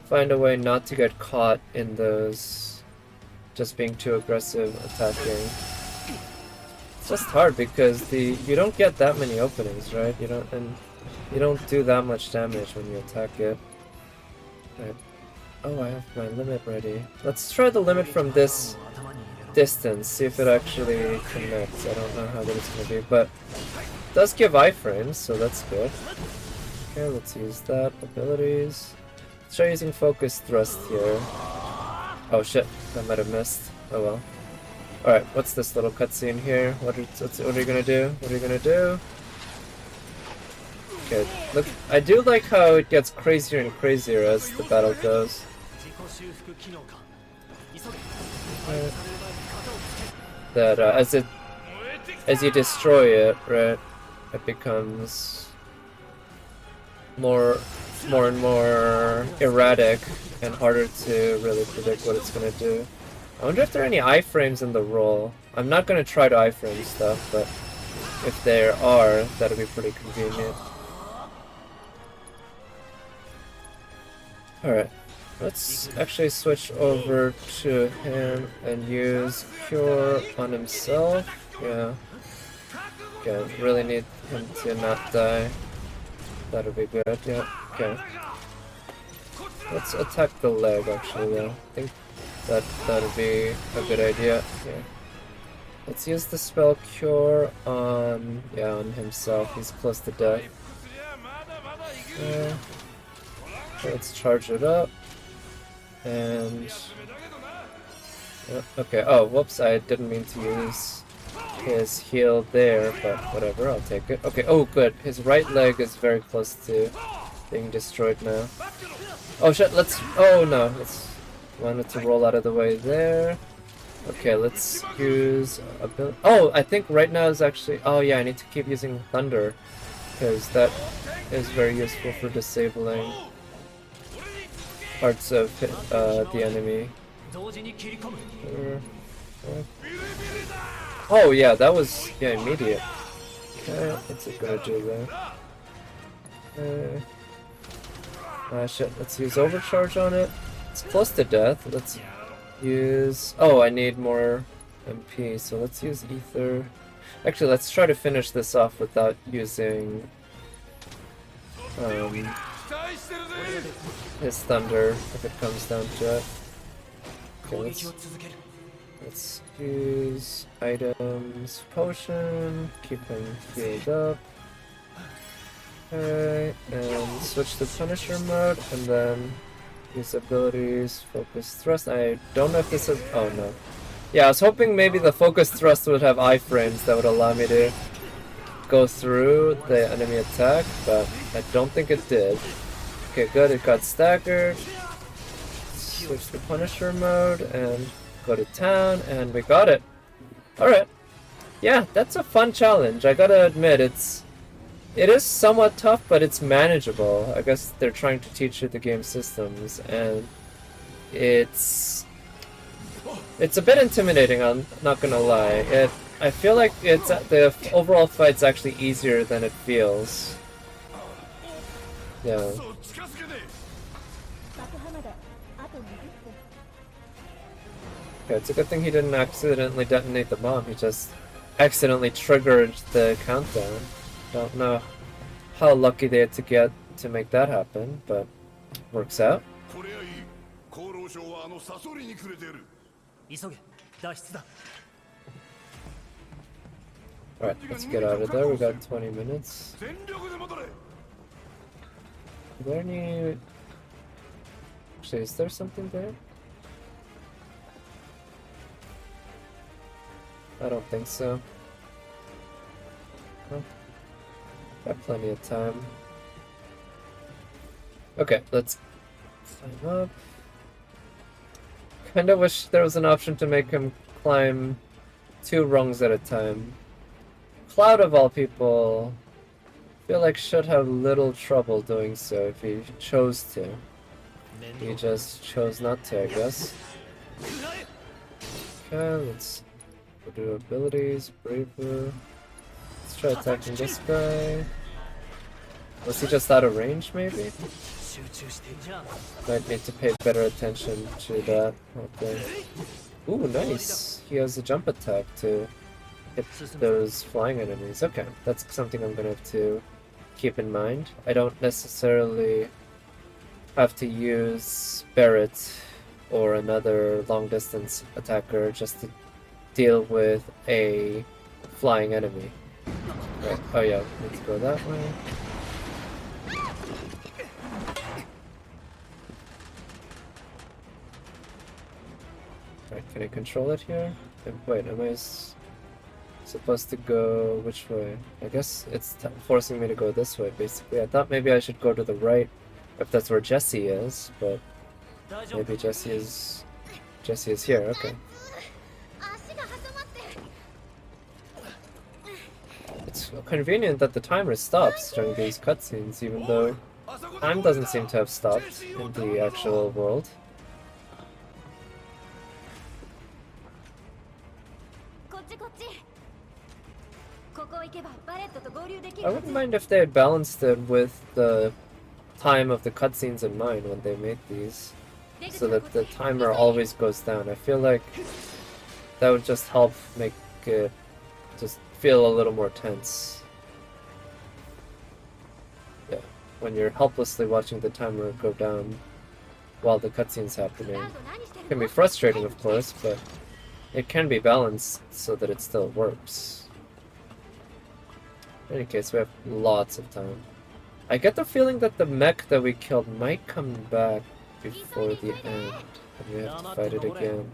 find a way not to get caught in those just being too aggressive attacking. It's just hard because you don't get that many openings, right? You don't do that much damage when you attack it. Right. Oh, I have my limit ready. Let's try the limit from this distance, see if it actually connects. I don't know how good it's gonna be, but it does give iframes, so that's good. Okay, let's use that. Abilities. Let's try using Focus Thrust here. Oh shit, I might have missed. Oh well. Alright, what's this little cutscene here? What are you gonna do? What are you gonna do? Okay, look, I do like how it gets crazier and crazier as the battle goes. That as you destroy it, right, it becomes more and more erratic and harder to really predict what it's gonna do. I wonder if there are any iframes in the roll. I'm not gonna try to iframe stuff, but if there are, that'll be pretty convenient. Alright, let's actually switch over to him and use Cure on himself. Yeah. Okay, really need him to not die. That'll be good, yeah. Okay. Let's attack the leg actually though. I think that'll be a good idea. Yeah. Let's use the spell Cure on himself. He's close to death. Okay, let's charge it up. And okay, oh whoops, I didn't mean to use his heal there, but whatever, I'll take it. Okay, oh good, his right leg is very close to being destroyed now. Oh shit, oh no, wanted to roll out of the way there. Okay, let's use oh, I think right now is actually, oh yeah, I need to keep using Thunder, because that is very useful for disabling parts of the enemy. Oh yeah, that was immediate. Okay, what's it gonna do there? Shit, let's use Overcharge on it. It's close to death. Let's use... Oh, I need more MP, so let's use Ether. Actually, let's try to finish this off without using his Thunder, if it comes down to it. Okay, let's use items, potion, keep him healed up. Okay, and switch to Punisher mode, and then use abilities, Focus Thrust. I don't know if this is... Oh no. Yeah, I was hoping maybe the Focus Thrust would have iframes that would allow me to go through the enemy attack, but I don't think it did. Okay, good, it got staggered. switch to Punisher mode and go to town, and we got it. Alright. Yeah, that's a fun challenge. I gotta admit, it is somewhat tough, but it's manageable. I guess they're trying to teach you the game systems, and it's a bit intimidating, I'm not gonna lie. I feel like the overall fight's actually easier than it feels. Yeah. Okay, it's a good thing he didn't accidentally detonate the bomb, he just accidentally triggered the countdown. Don't know how lucky they had to get to make that happen, but works out. Alright, let's get out of there. We got 20 minutes. Are there any... Actually, is there something there? I don't think so. Well, got plenty of time. Okay, let's climb up. Kinda wish there was an option to make him climb 2 rungs at a time. Cloud of all people, I feel like should have little trouble doing so if he chose to. He just chose not to, I guess. Okay, let's go to abilities, braver. Let's try attacking this guy. Was he just out of range, maybe? Might need to pay better attention to that. Okay. Ooh, nice! He has a jump attack to hit those flying enemies. Okay, that's something I'm gonna have to keep in mind. I don't necessarily have to use Barret or another long distance attacker just to deal with a flying enemy. Right. Oh yeah, let's go that way. Right, can I control it here? Wait, am I supposed to go which way? I guess it's forcing me to go this way, basically. I thought maybe I should go to the right, if that's where Jesse is, but maybe Jesse is here. Okay. It's convenient that the timer stops during these cutscenes, even though time doesn't seem to have stopped in the actual world. I wouldn't mind if they had balanced it with the time of the cutscenes in mind when they made these, so that the timer always goes down. I feel like that would just help make it just feel a little more tense. Yeah, when you're helplessly watching the timer go down while the cutscene's happening. It can be frustrating, of course, but it can be balanced so that it still works. In any case, we have lots of time. I get the feeling that the mech that we killed might come back before the end, and we have to fight it again.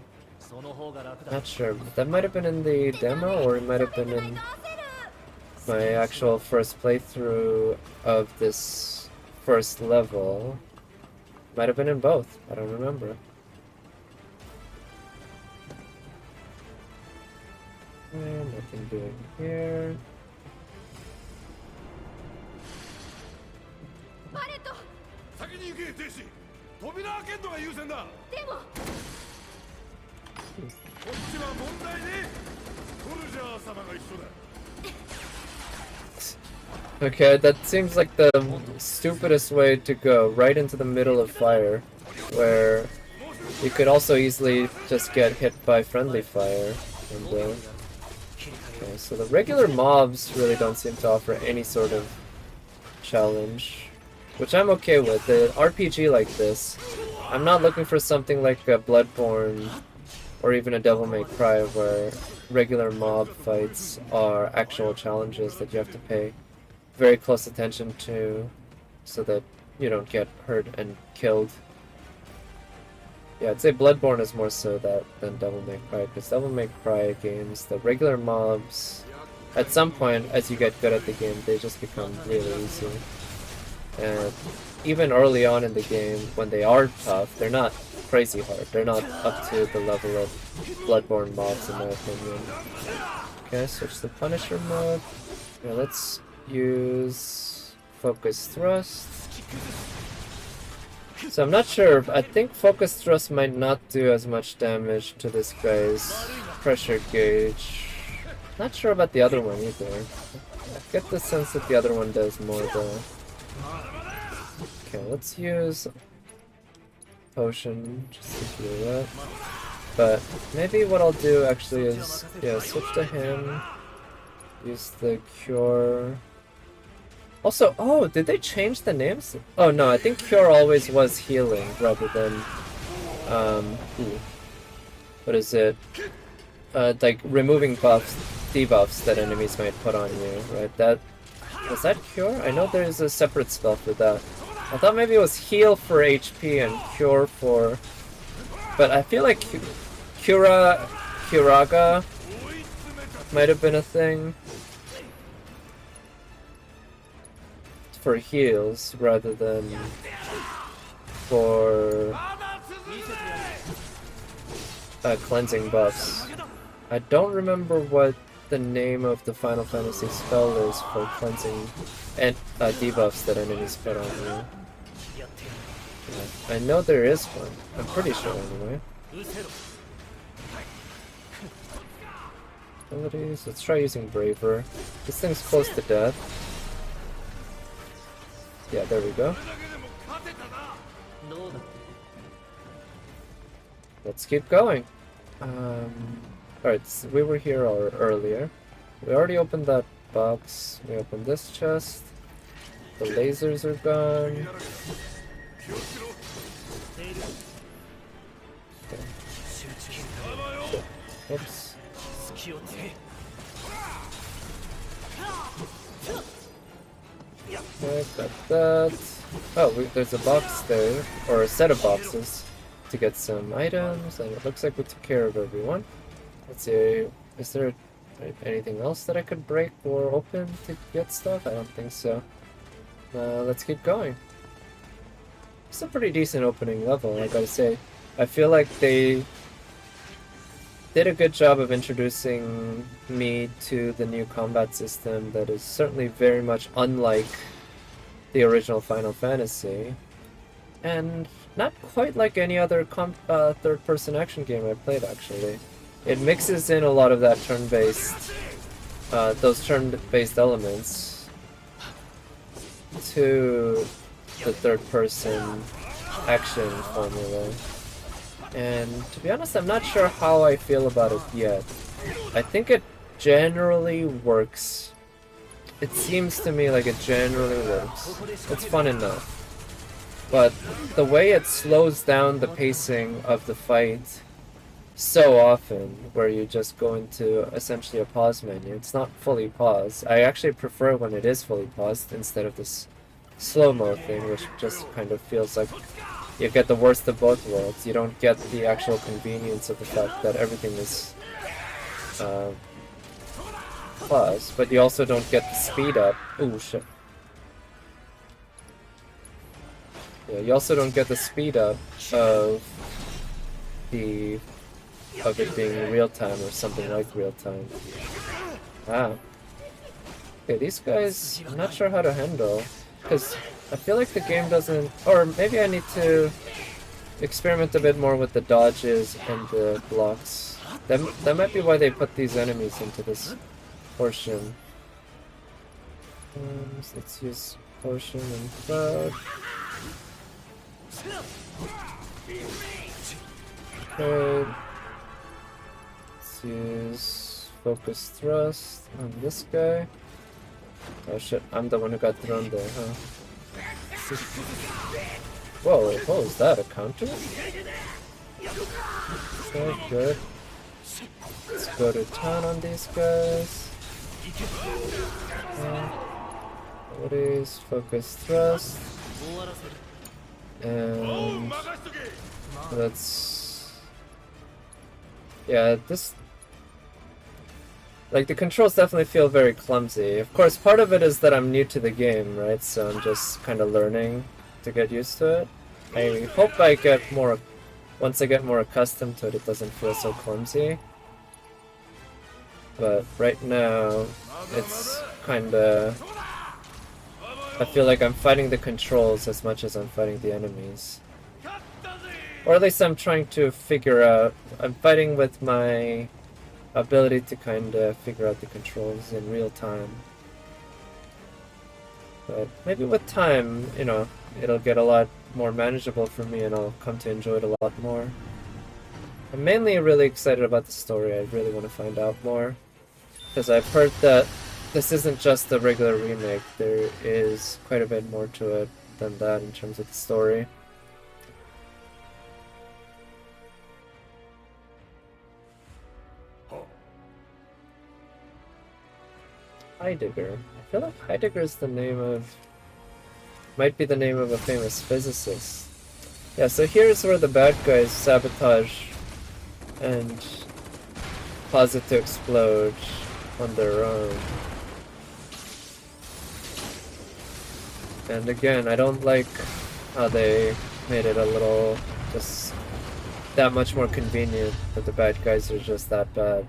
Not sure, but that might have been in the demo, or it might have been in my actual first playthrough of this first level. Might have been in both, I don't remember. And nothing doing here. Okay, that seems like the stupidest way to go, right into the middle of fire, where you could also easily just get hit by friendly fire. And, okay, so the regular mobs really don't seem to offer any sort of challenge, which I'm okay with. The RPG like this, I'm not looking for something like a Bloodborne or even a Devil May Cry where regular mob fights are actual challenges that you have to pay very close attention to so that you don't get hurt and killed. Yeah, I'd say Bloodborne is more so that than Devil May Cry, because Devil May Cry games, the regular mobs, at some point, as you get good at the game, they just become really easy. And even early on in the game, when they are tough, they're not crazy hard. They're not up to the level of Bloodborne mobs in my opinion. Okay, switch to Punisher mode. Yeah, let's use Focus Thrust. So I'm not sure, I think Focus Thrust might not do as much damage to this guy's pressure gauge. Not sure about the other one either. I get the sense that the other one does more though. Okay, let's use Potion just to heal that. But maybe what I'll do actually is, yeah, switch to him. Use the Cure. Also, oh, did they change the names? Oh no, I think Cure always was healing rather than, what is it? Like removing buffs, debuffs that enemies might put on you, right? Was that Cure? I know there's a separate spell for that. I thought maybe it was heal for HP and Cure for, but I feel like Curaga might have been a thing. For heals rather than for cleansing buffs. I don't remember what the name of the Final Fantasy spell is for cleansing and debuffs that enemies put on you. I know there is one. I'm pretty sure anyway. Abilities. Let's try using Braver. This thing's close to death. Yeah, there we go. Let's keep going. Alright, so we were here earlier. We already opened that box. We opened this chest. The lasers are gone. Okay. Oops. Okay, got that. Oh, there's a box there, or a set of boxes to get some items, and it looks like we took care of everyone. Let's see, is there anything else that I could break or open to get stuff? I don't think so. Let's keep going. It's a pretty decent opening level, I gotta say. I feel like they did a good job of introducing me to the new combat system that is certainly very much unlike the original Final Fantasy, and not quite like any other third-person action game I played, actually. It mixes in a lot of that turn-based, those turn-based elements to the third-person action formula. And to be honest, I'm not sure how I feel about it yet. I think it generally works. It seems to me like it generally works. It's fun enough. But the way it slows down the pacing of the fight so often, where you just go into essentially a pause menu, it's not fully paused. I actually prefer when it is fully paused instead of this slow-mo thing, which just kind of feels like you get the worst of both worlds. You don't get the actual convenience of the fact that everything is paused, but you also don't get the speed up. Ooh, shit. Yeah, you also don't get the speed up of it being real time or something like real time. Ah. Okay, these guys, I'm not sure how to handle, because I feel like the game doesn't, or maybe I need to experiment a bit more with the dodges and the blocks. That might be why they put these enemies into this portion. So let's use potion and cloud. Okay. Let's use focus thrust on this guy. Oh shit, I'm the one who got thrown there, huh? Whoa, what was that? A counter? Okay, good. Let's go to town on these guys. Abilities, focus thrust. And let's... Yeah, this... Like, the controls definitely feel very clumsy. Of course, part of it is that I'm new to the game, right? So I'm just kind of learning to get used to it. I hope I get more once I get more accustomed to it, it doesn't feel so clumsy. But right now, it's kinda... I feel like I'm fighting the controls as much as I'm fighting the enemies. Or at least I'm trying to figure out... I'm fighting with my ability to kinda figure out the controls in real time. But maybe with time, you know, it'll get a lot more manageable for me and I'll come to enjoy it a lot more. I'm mainly really excited about the story. I really want to find out more. Because I've heard that this isn't just a regular remake. There is quite a bit more to it than that in terms of the story. Heidegger. I feel like Heidegger is the name of... might be the name of a famous physicist. Yeah, so here's where the bad guys sabotage and cause it to explode on their own. And again, I don't like how they made it a little just that much more convenient that the bad guys are just that bad.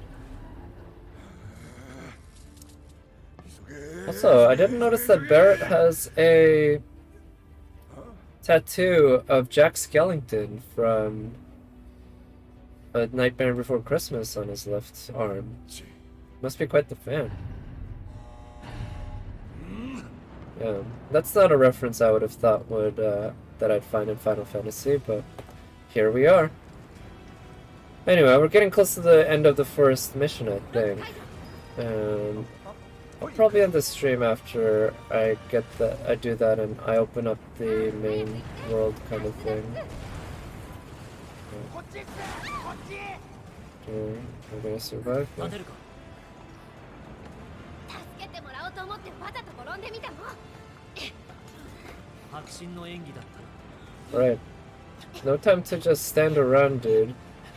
Also, I didn't notice that Barrett has a tattoo of Jack Skellington from A Nightmare Before Christmas on his left arm. Must be quite the fan. Yeah, that's not a reference I would have thought would that I'd find in Final Fantasy, but here we are. Anyway, we're getting close to the end of the first mission, I think. I'll probably end the stream after I do that and I open up the main world kind of thing. Okay, we're gonna survive. Yeah. Right. No time to just stand around, dude.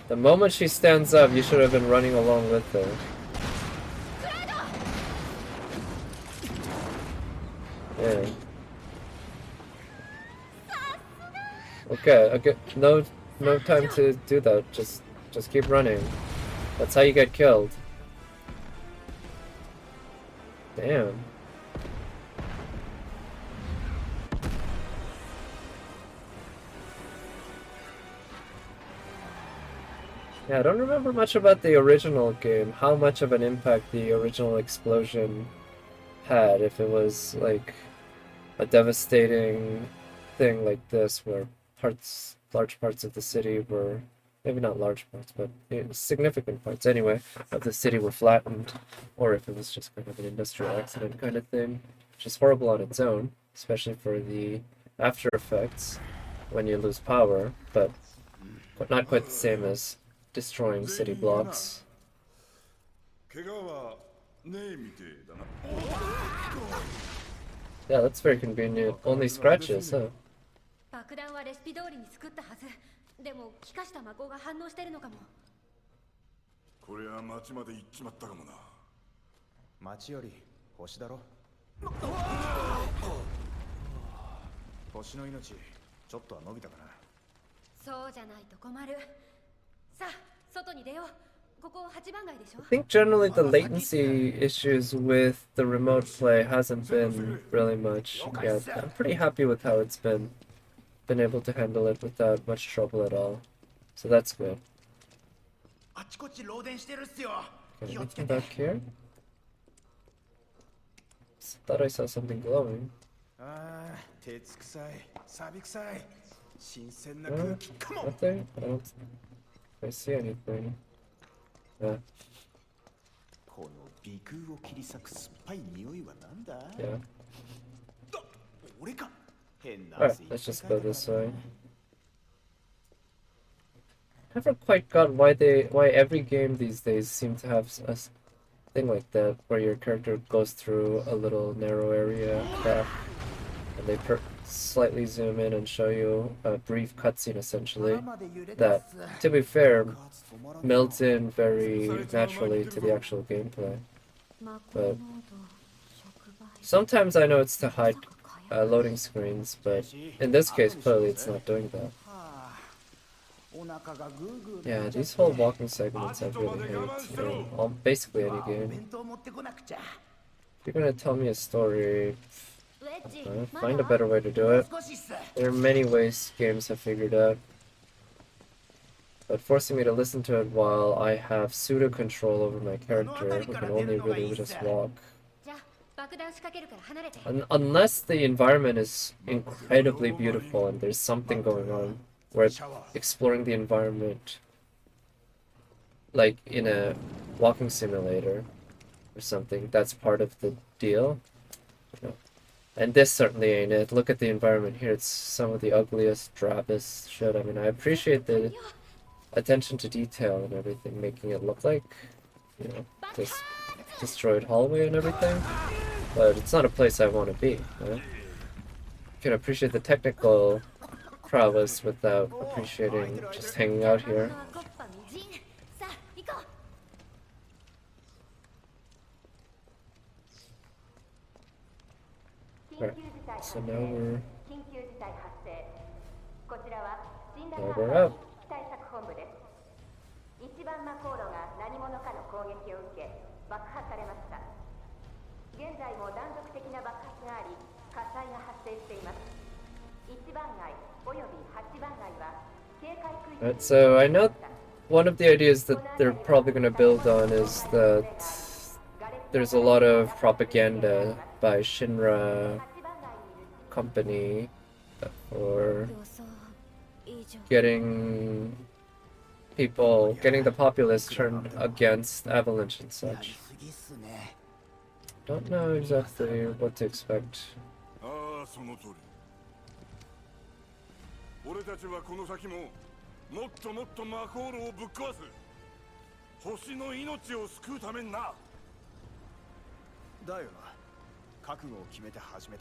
The moment she stands up, you should have been running along with her. Yeah. Okay, no time to do that. Just keep running. That's how you get killed. Damn. Yeah, I don't remember much about the original game, how much of an impact the original explosion had, if it was like a devastating thing like this where large parts of the city were, maybe not large parts, but significant parts anyway, of the city were flattened, or if it was just kind of an industrial accident kind of thing, which is horrible on its own, especially for the after effects when you lose power, but not quite the same as destroying city blocks. Yeah, that's very convenient. Only scratches, huh? I think generally the latency issues with the remote play hasn't been really much yet. I'm pretty happy with how it's been able to handle it without much trouble at all. So that's good. Okay, anything back here? Thought I saw something glowing. Nothing? I don't see anything. Yeah. Yeah. Alright, let's just go this way. Never quite got why every game these days seem to have a thing like that, where your character goes through a little narrow area back, and they slightly zoom in and show you a brief cutscene essentially, that, to be fair, melds in very naturally to the actual gameplay. But sometimes I know it's to hide loading screens, but in this case clearly it's not doing that. Yeah, these whole walking segments I really hate in basically any game. If you're gonna tell me a story, find a better way to do it. There are many ways games have figured out. But forcing me to listen to it while I have pseudo control over my character who can only really just walk. Unless the environment is incredibly beautiful and there's something going on, where exploring the environment, like in a walking simulator or something, that's part of the deal. You know. And this certainly ain't it. Look at the environment here. It's some of the ugliest, drabbest shit. I mean, I appreciate the attention to detail and everything, making it look like, you know, this destroyed hallway and everything. But it's not a place I want to be. Right? You can appreciate the technical prowess without appreciating just hanging out here. Right. So now we're out. 一番魔航路が何者かの攻撃を受け爆破されました。現在も断続的な爆発があり火災が発生しています。1番街および8番街は警戒区域。Right, so I know one of the ideas that they're probably going to build on is that there's a lot of propaganda by Shinra company for getting the populace turned against Avalanche and such. Don't know exactly what to expect.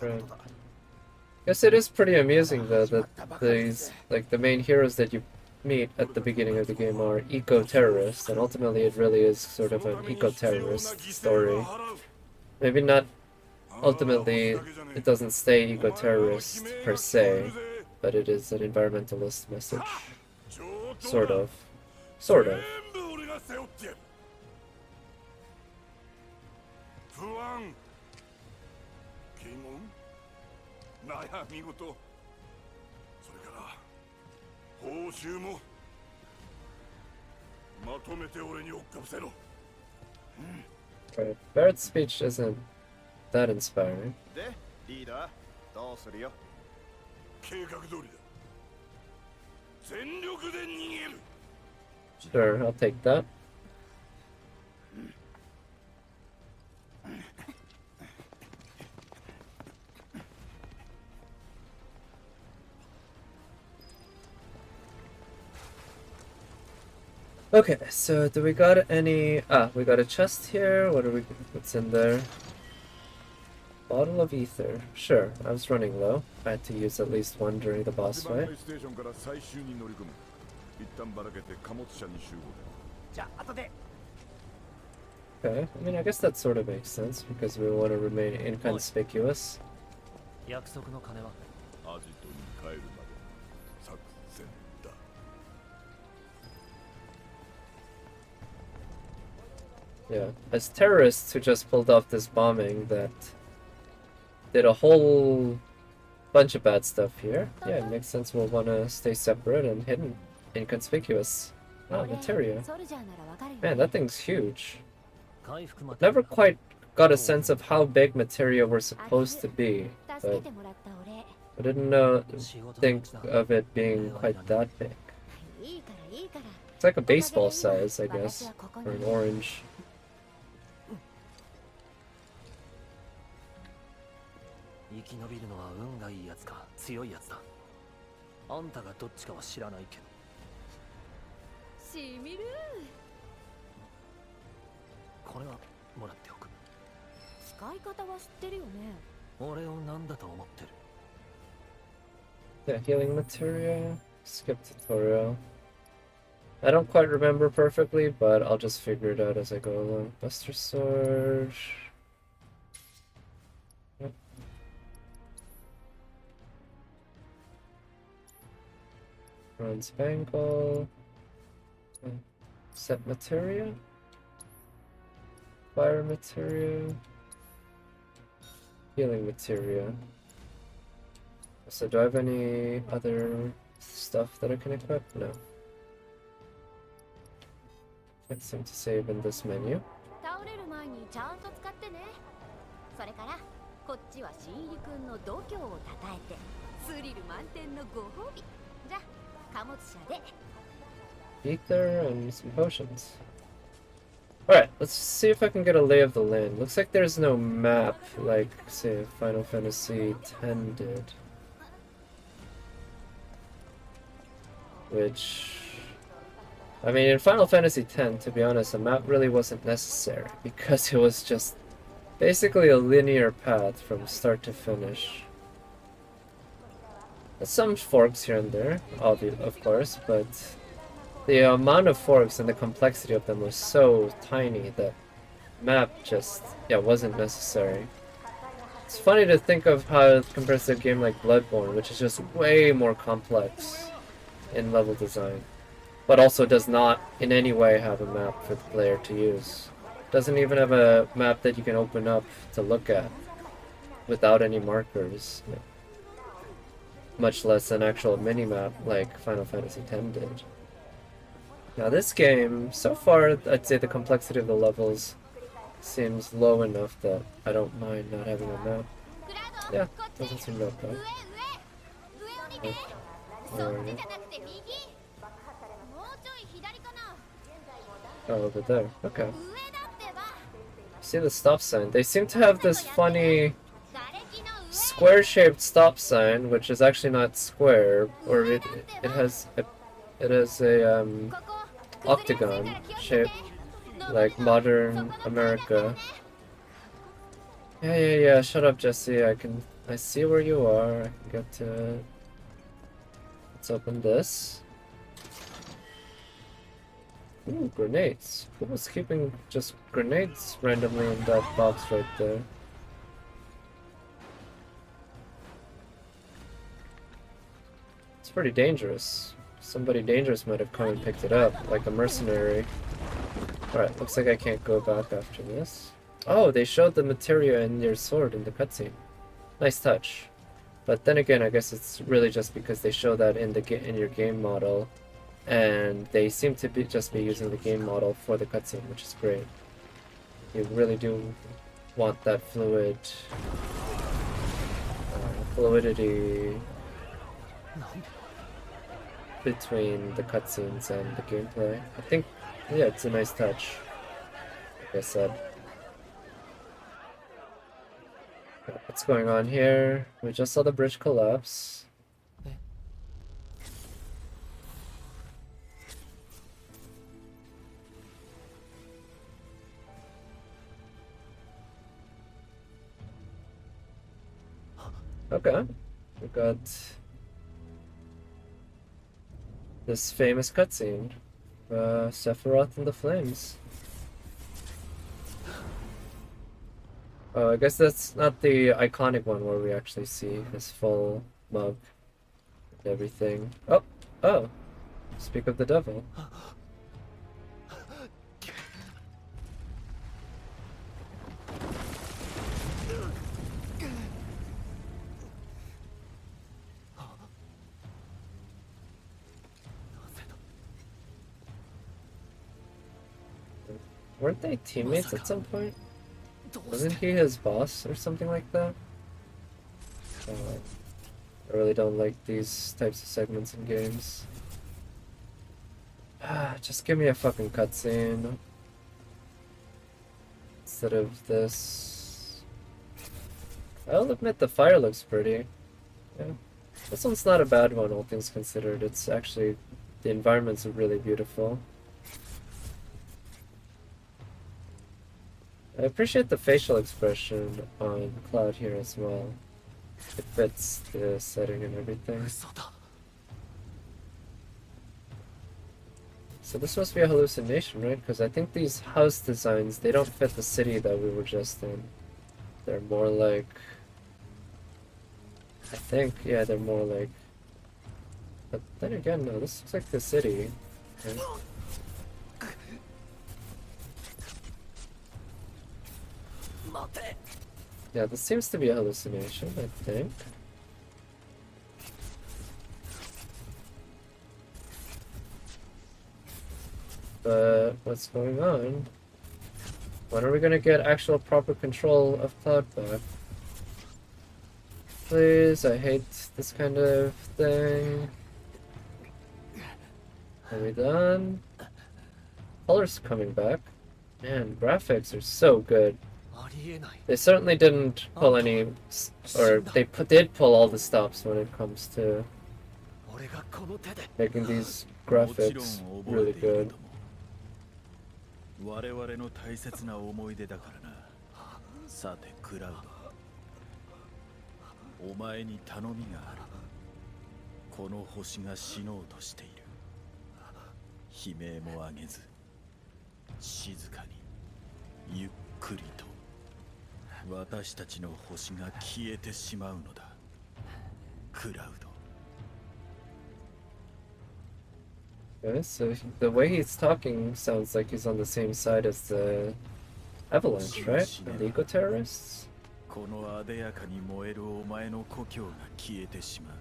Right. Guess it is pretty amusing though that these, like, the main heroes that you meet at the beginning of the game are eco-terrorists, and ultimately it really is sort of an eco-terrorist story. Maybe not ultimately, it doesn't stay eco-terrorist per se, but it is an environmentalist message. Sort of. Sort of. Right. Barrett's speech isn't that inspiring. Sure, I'll take that. Okay, so do we got any... we got a chest here. What's in there? Bottle of ether. Sure, I was running low. I had to use at least one during the boss fight. Okay, I mean, I guess that sort of makes sense, because we want to remain inconspicuous. Yeah, as terrorists who just pulled off this bombing that did a whole bunch of bad stuff here, yeah, it makes sense we'll want to stay separate and hidden, inconspicuous. Ah, materia. Man, that thing's huge. Never quite got a sense of how big materia were supposed to be, but I didn't think of it being quite that big. It's like a baseball size, I guess, or an orange. Yeah, healing materia, skip tutorial. I don't quite remember perfectly, but I'll just figure it out as I go along. Buster Sword. Yep. Bronze bangle. Set materia. Fire materia. Healing materia. So do I have any other stuff that I can equip? No. Can't seem to save in this menu. 倒れる前にちゃんと使ってね。それからこっちは新入りくんの度胸をたたえてスリル満点のご褒美。じゃあ貨物車で。Ether and some potions. Alright, let's see if I can get a lay of the land. Looks like there's no map like, say, Final Fantasy X did. Which... I mean, in Final Fantasy X, to be honest, a map really wasn't necessary, because it was just basically a linear path from start to finish. Some forks here and there, of course, but the amount of forks and the complexity of them was so tiny that map just, wasn't necessary. It's funny to think of how it compares to a game like Bloodborne, which is just way more complex in level design, but also does not in any way have a map for the player to use. Doesn't even have a map that you can open up to look at without any markers, much less an actual mini-map like Final Fantasy X did. Now this game, so far, I'd say the complexity of the levels seems low enough that I don't mind not having a map. Yeah, doesn't seem that bad. Oh, over there. Okay. See the stop sign? They seem to have this funny square-shaped stop sign, which is actually not square, or it has a octagon shape, like modern America. Yeah. Shut up, Jesse. I see where you are. I can get to it. Let's open this. Ooh, grenades. Who was keeping just grenades randomly in that box right there? It's pretty dangerous. Somebody dangerous might have come and picked it up, like a mercenary. Alright, looks like I can't go back after this. Oh, they showed the materia in your sword in the cutscene. Nice touch. But then again, I guess it's really just because they show that in your game model, and they seem to just be using the game model for the cutscene, which is great. You really do want that fluidity between the cutscenes and the gameplay. I think, yeah, it's a nice touch, like I said. What's going on here? We just saw the bridge collapse. Okay, we got this famous cutscene, Sephiroth and the Flames. Oh, I guess that's not the iconic one where we actually see his full mug and everything. Oh, speak of the devil. Weren't they teammates at some point? Wasn't he his boss or something like that? I really don't like these types of segments in games. Just give me a fucking cutscene instead of this. I'll admit the fire looks pretty. Yeah. This one's not a bad one, all things considered. It's actually, the environments are really beautiful. I appreciate the facial expression on Cloud here as well. It fits the setting and everything. So this must be a hallucination, right? Because I think these house designs, they don't fit the city that we were just in. They're more like... I think, yeah, they're more like But then again, no, this looks like the city. Okay. Yeah, this seems to be a hallucination, I think. But what's going on? When are we gonna get actual proper control of Cloud back? Please, I hate this kind of thing. Are we done? Color's coming back. Man, graphics are so good. They certainly didn't pull any, or they did pull all the stops when it comes to making these graphics really good. 我々の大切な思い出だからな。さてクラウド、お前に頼みがある。この星が死のうとしている。悲鳴も上げず、静かに、ゆっくりと、私たちの星が消えてしまうのだ。クラウド。Okay, so the way he's talking sounds like he's on the same side as the Avalanche, right? The eco-terrorists? このあでやかに燃えるお前の故郷が消えてしまう。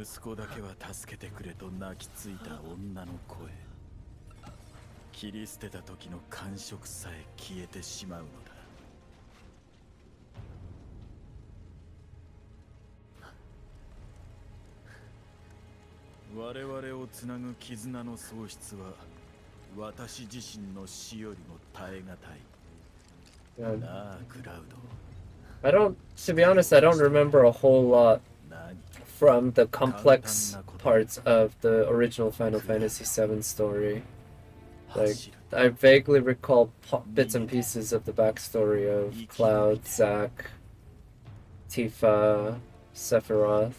息子だけは助けてくれと泣きついた女の声。切り捨てた時の感触さえ消えてしまうのだ。我々をつなぐ絆の喪失は私自身の死よりも耐え難い。なあ、クラウド。To be honest, I don't remember a whole lot from the complex parts of the original Final Fantasy VII story. Like, I vaguely recall bits and pieces of the backstory of Cloud, Zack, Tifa, Sephiroth,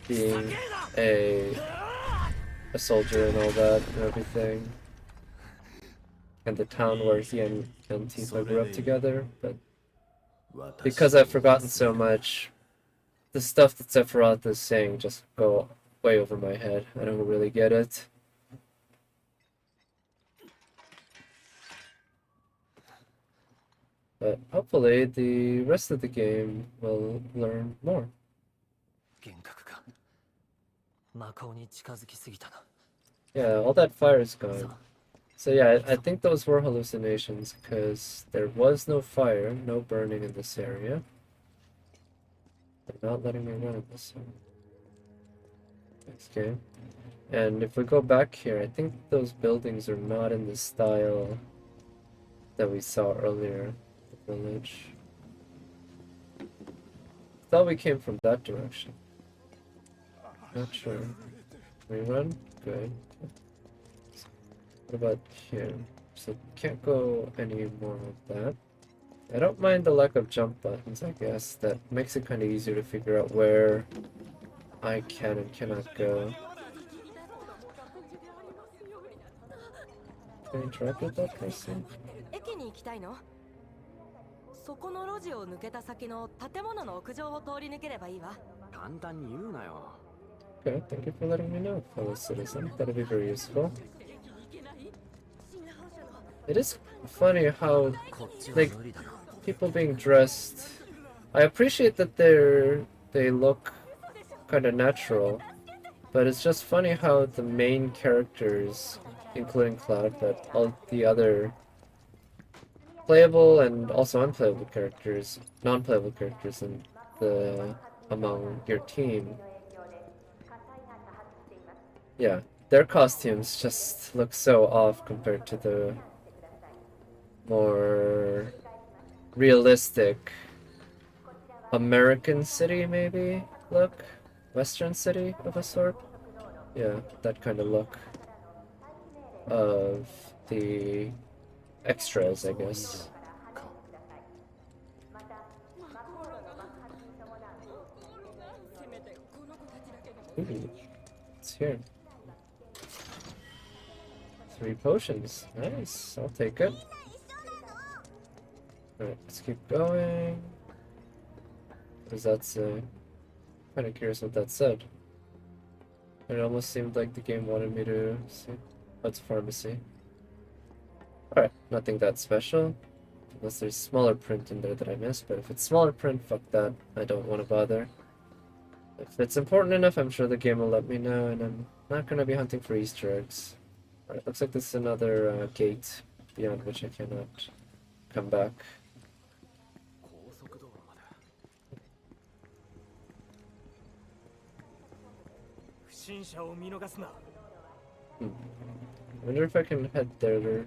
being a soldier and all that and everything. And the town where he and Tifa grew up together, but because I've forgotten so much, the stuff that Sephiroth is saying just go way over my head. I don't really get it. But hopefully the rest of the game will learn more. Yeah, all that fire is gone. So yeah, I think those were hallucinations because there was no fire, no burning in this area. They're not letting me run in this one. Next game. And if we go back here, I think those buildings are not in the style that we saw earlier. The village. Thought we came from that direction. Not sure. We run? Good. What about here? So can't go any more of that. I don't mind the lack of jump buttons, I guess. That makes it kind of easier to figure out where I can and cannot go. Can I interact with that person? そこの路地を抜けた先の建物の屋上を通り抜ければいいわ。簡単に言うなよ。 Okay, thank you for letting me know, fellow citizen. That'll be very useful. It is funny how, like, people being dressed. I appreciate that they look kind of natural, but it's just funny how the main characters, including Cloud, but all the other playable and also unplayable characters, non-playable characters among your team. Yeah, their costumes just look so off compared to the more realistic American city, maybe, look? Western city of a sort? Yeah, that kind of look of the extras, I guess. Ooh, it's here. 3 potions. Nice. I'll take it. Alright, let's keep going. What does that say? Kind of curious what that said. It almost seemed like the game wanted me to see. Oh, it's a pharmacy. Alright, nothing that special. Unless there's smaller print in there that I missed, but if it's smaller print, fuck that. I don't want to bother. If it's important enough, I'm sure the game will let me know, and I'm not going to be hunting for Easter eggs. Alright, looks like this is another gate beyond which I cannot come back. I wonder if I can head there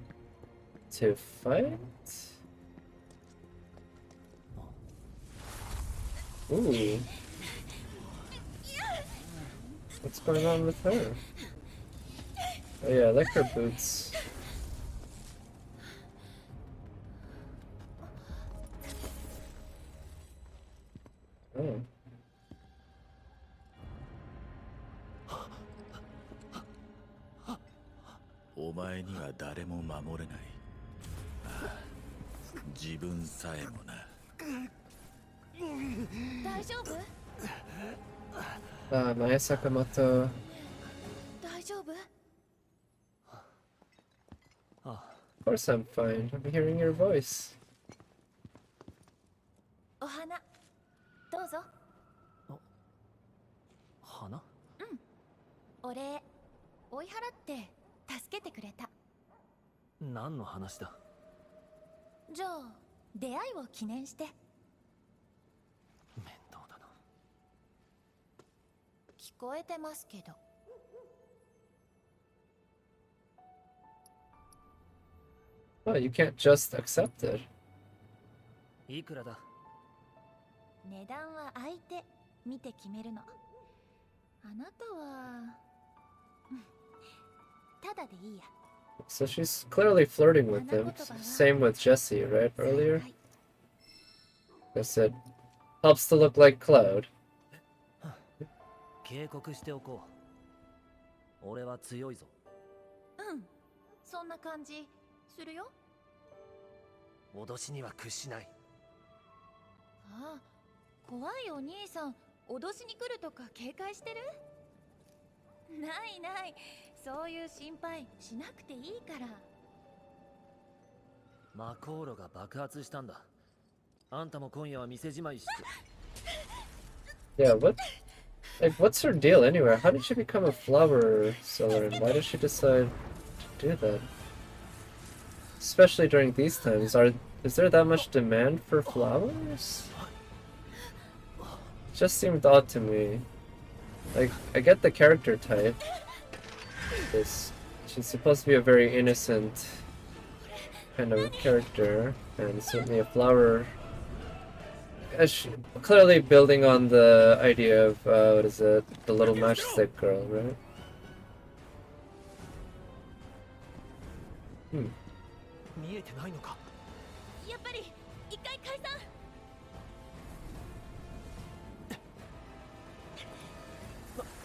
to fight? Ooh. What's going on with her? Oh yeah, I like her boots. Oh. Maya Sakamoto. Of course I'm fine. I'm hearing your voice. お花どうぞ。花？お礼追い払って助けてくれた。何の話だ？じゃあ出会いを記念して。面倒だな。聞こえてますけど。Oh, you can't just accept it. いくらだ？値段は相手見て決めるの。あなたはただでいいや。So she's clearly flirting with him. Same with Jesse, right? Earlier? Guess it helps to look like Cloud. 警告しておこう。俺は強いぞ。そんな感じするよ。脅しには屈しない。ああ、怖いお兄さん、脅しに来るとか警戒してる？ないない、そういう心配しなくていいから。マコーロが爆発したんだ。あんたも今夜は店じまいして。Yeah, what? Like, what's her deal anyway? How did she become a flower seller, and why does she decide to do that? Especially during these times, is there that much demand for flowers? It just seemed odd to me. Like, I get the character type. She's supposed to be a very innocent kind of character, and certainly a flower. Clearly building on the idea of, what is it? The little matchstick girl, right?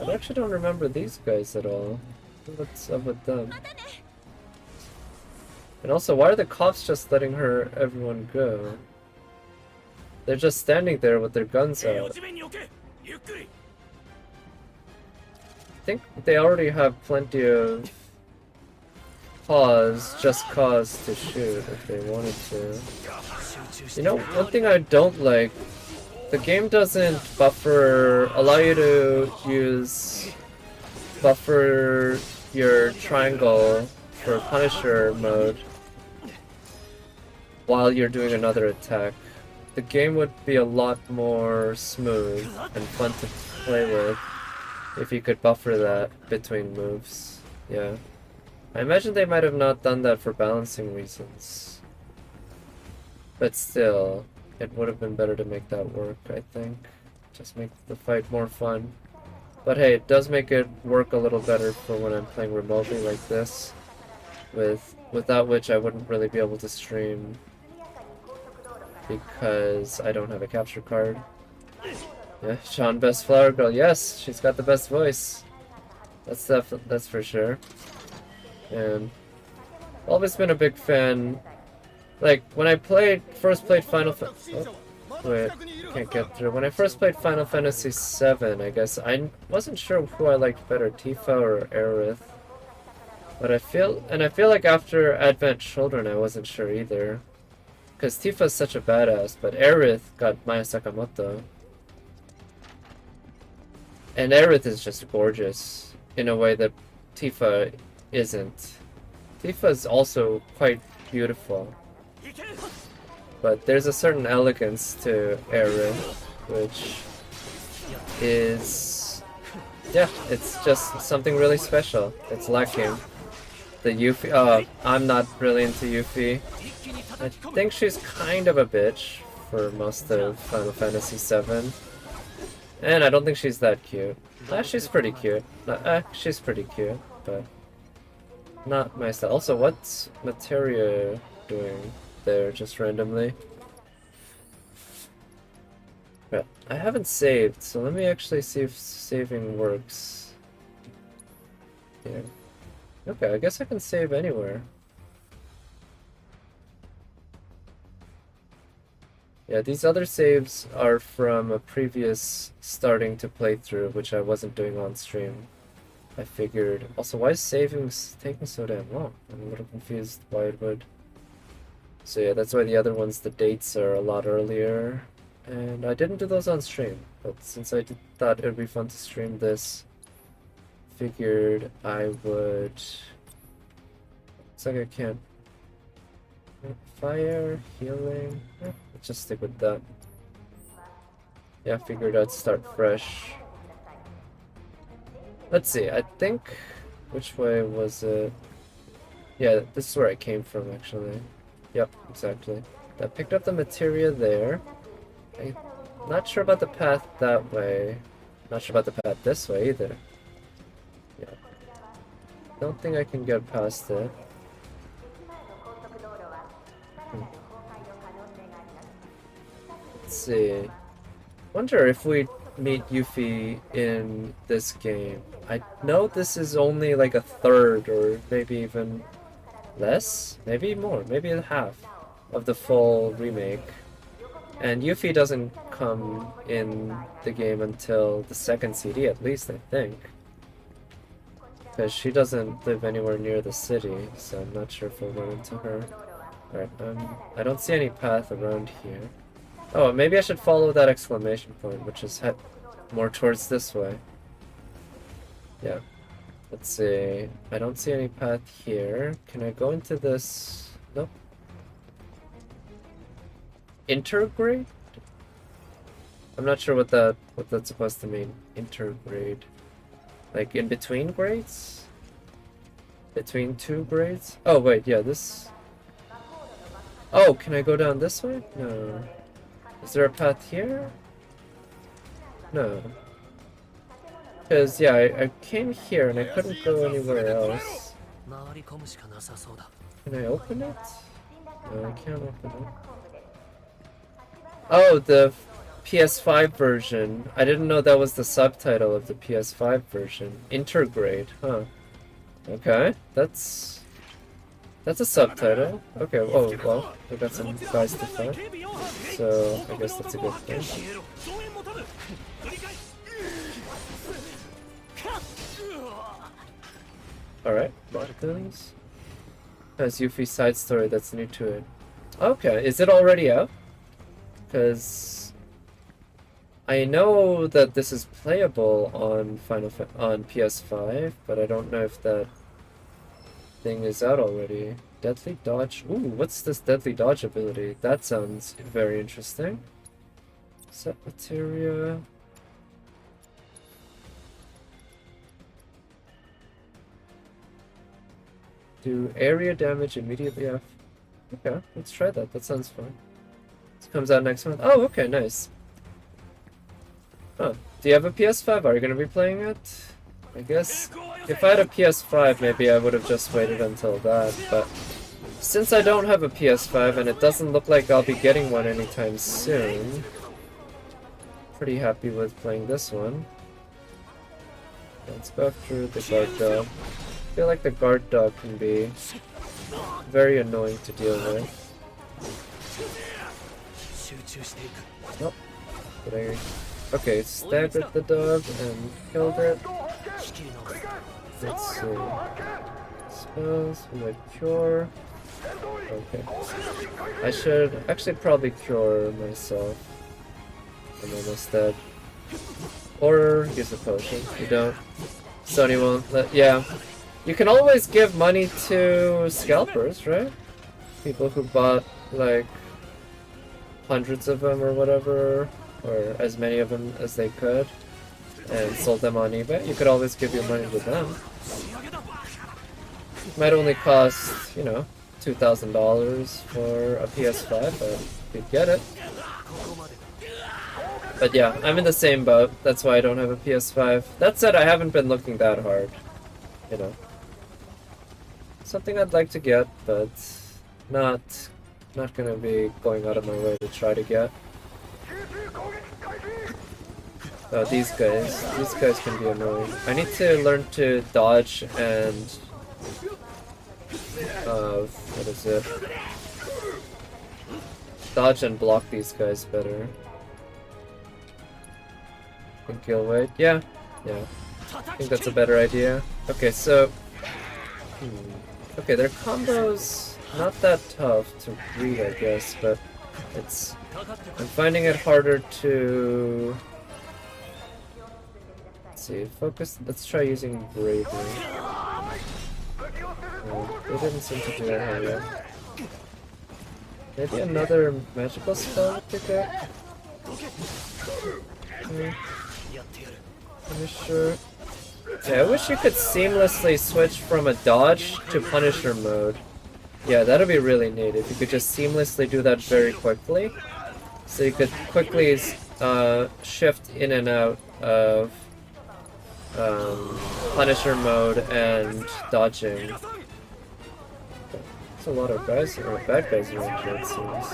I actually don't remember these guys at all. What's up with them? And also, why are the cops just letting everyone go? They're just standing there with their guns out. I think they already have plenty of just cause to shoot if they wanted to. You know, one thing I don't like, the game doesn't allow you to buffer your triangle for Punisher mode while you're doing another attack. The game would be a lot more smooth and fun to play with if you could buffer that between moves. Yeah. I imagine they might have not done that for balancing reasons. But still, it would have been better to make that work, I think. Just make the fight more fun. But hey, it does make it work a little better for when I'm playing remotely like this. Without which I wouldn't really be able to stream because I don't have a capture card. Yeah, Sean, best flower girl. Yes, she's got the best voice. That's for sure. And always been a big fan. Like when I first played Final Fantasy. Oh, wait. can't get through. When I first played Final Fantasy VII, I guess I wasn't sure who I liked better, Tifa or Aerith. But I feel like after Advent Children, I wasn't sure either. Because Tifa's such a badass, but Aerith got Maya Sakamoto. And Aerith is just gorgeous in a way that Tifa isn't. Tifa's also quite beautiful. But there's a certain elegance to Aerith, which is... yeah, it's just something really special. It's lacking. The Yuffie... I'm not really into Yuffie. I think she's kind of a bitch for most of Final Fantasy VII. And I don't think she's that cute. She's pretty cute. She's pretty cute, but... not my style. Also, what's Materia doing there just randomly? Right. I haven't saved, so let me actually see if saving works. Yeah. Okay, I guess I can save anywhere. Yeah, these other saves are from a previous starting to playthrough, which I wasn't doing on stream. I figured. Also, why is saving taking so damn long? I'm a little confused why it would. So yeah, that's why the other ones, the dates are a lot earlier. And I didn't do those on stream, but since I thought it would be fun to stream this, figured I would... looks like I can't... fire, healing... let's just stick with that. Yeah, I figured I'd start fresh. Let's see, I think... which way was it? Yeah, this is where I came from, actually. Yep, exactly. I picked up the materia there. I'm not sure about the path that way. Not sure about the path this way either. Yeah. Don't think I can get past it. Let's see. Wonder if we meet Yuffie in this game. I know this is only like a third or maybe even less, maybe more, maybe a half of the full remake. And Yuffie doesn't come in the game until the second CD at least, I think. Because she doesn't live anywhere near the city, so I'm not sure if we'll run into her. Alright, I don't see any path around here. Oh, maybe I should follow that exclamation point, which is head more towards this way. Yeah. Let's see. I don't see any path here. Can I go into this? Nope. Intergrade? I'm not sure what that's supposed to mean. Intergrade. Like in between grades? Between two grades? Oh wait, yeah, this... oh, can I go down this way? No. Is there a path here? No. Because, yeah, I came here and I couldn't go anywhere else. Can I open it? No, I can't open it. Oh, the PS5 version. I didn't know that was the subtitle of the PS5 version. Intergrade, huh. Okay, that's a subtitle. Okay, oh, well, we got some guys to fight. So, I guess that's a good thing. Alright, Martins. Has Yuffie's side story that's new to it. Okay, is it already out? Because I know that this is playable on on PS5, but I don't know if that thing is out already. Deadly dodge. Ooh, what's this deadly dodge ability? That sounds very interesting. Set materia. Do area damage immediately after. Okay, let's try that. That sounds fun. This comes out next month. Oh, okay, nice. Huh. Do you have a PS5? Are you going to be playing it? I guess if I had a PS5, maybe I would have just waited until that, but since I don't have a PS5 and it doesn't look like I'll be getting one anytime soon, pretty happy with playing this one. Let's go after the guard dog. I feel like the guard dog can be very annoying to deal with. Nope. Did I... Okay, staggered the dog and killed it. Let's see. Spells, with cure. Okay. I should actually probably cure myself. I'm almost dead. Or use a potion. You don't. Sony won't let. Yeah. You can always give money to scalpers, right? People who bought like hundreds of them or whatever, or as many of them as they could, and sold them on eBay. You could always give your money to them. Might only cost, you know, $2,000 for a PS5, but you'd get it. But yeah, I'm in the same boat. That's why I don't have a PS5. That said, I haven't been looking that hard. You know. Something I'd like to get, but not gonna be going out of my way to try to get. Oh, these guys can be annoying. I need to learn to dodge and what is it? Dodge and block these guys better. And kill weight. Yeah. I think that's a better idea. Okay, so okay, their combos not that tough to read, I guess, but I'm finding it harder to see. Focus. Let's try using bravery. They didn't seem to do it earlier. Maybe another magical spell to get? I'm sure. Yeah, I wish you could seamlessly switch from a dodge to Punisher mode. Yeah, that'd be really neat if you could just seamlessly do that very quickly. So you could quickly shift in and out of Punisher mode and dodging. There's a lot of guys, or bad guys around here, it seems.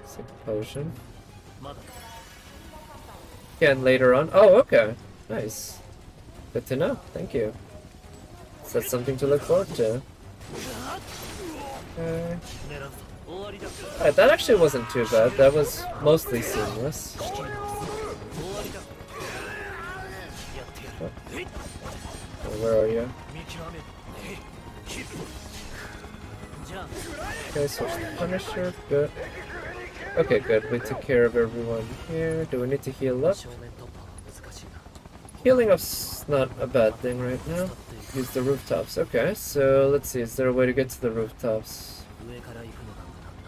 Sick potion. Again, later on. Oh, okay. Nice. Good to know. Thank you. So that's something to look forward to. Okay. Alright, that actually wasn't too bad. That was mostly seamless. Oh, where are you? Okay, switch the Punisher. Good. Okay, good. We took care of everyone here. Do we need to heal up? Healing up's not a bad thing right now. Use the rooftops. Okay, so let's see. Is there a way to get to the rooftops?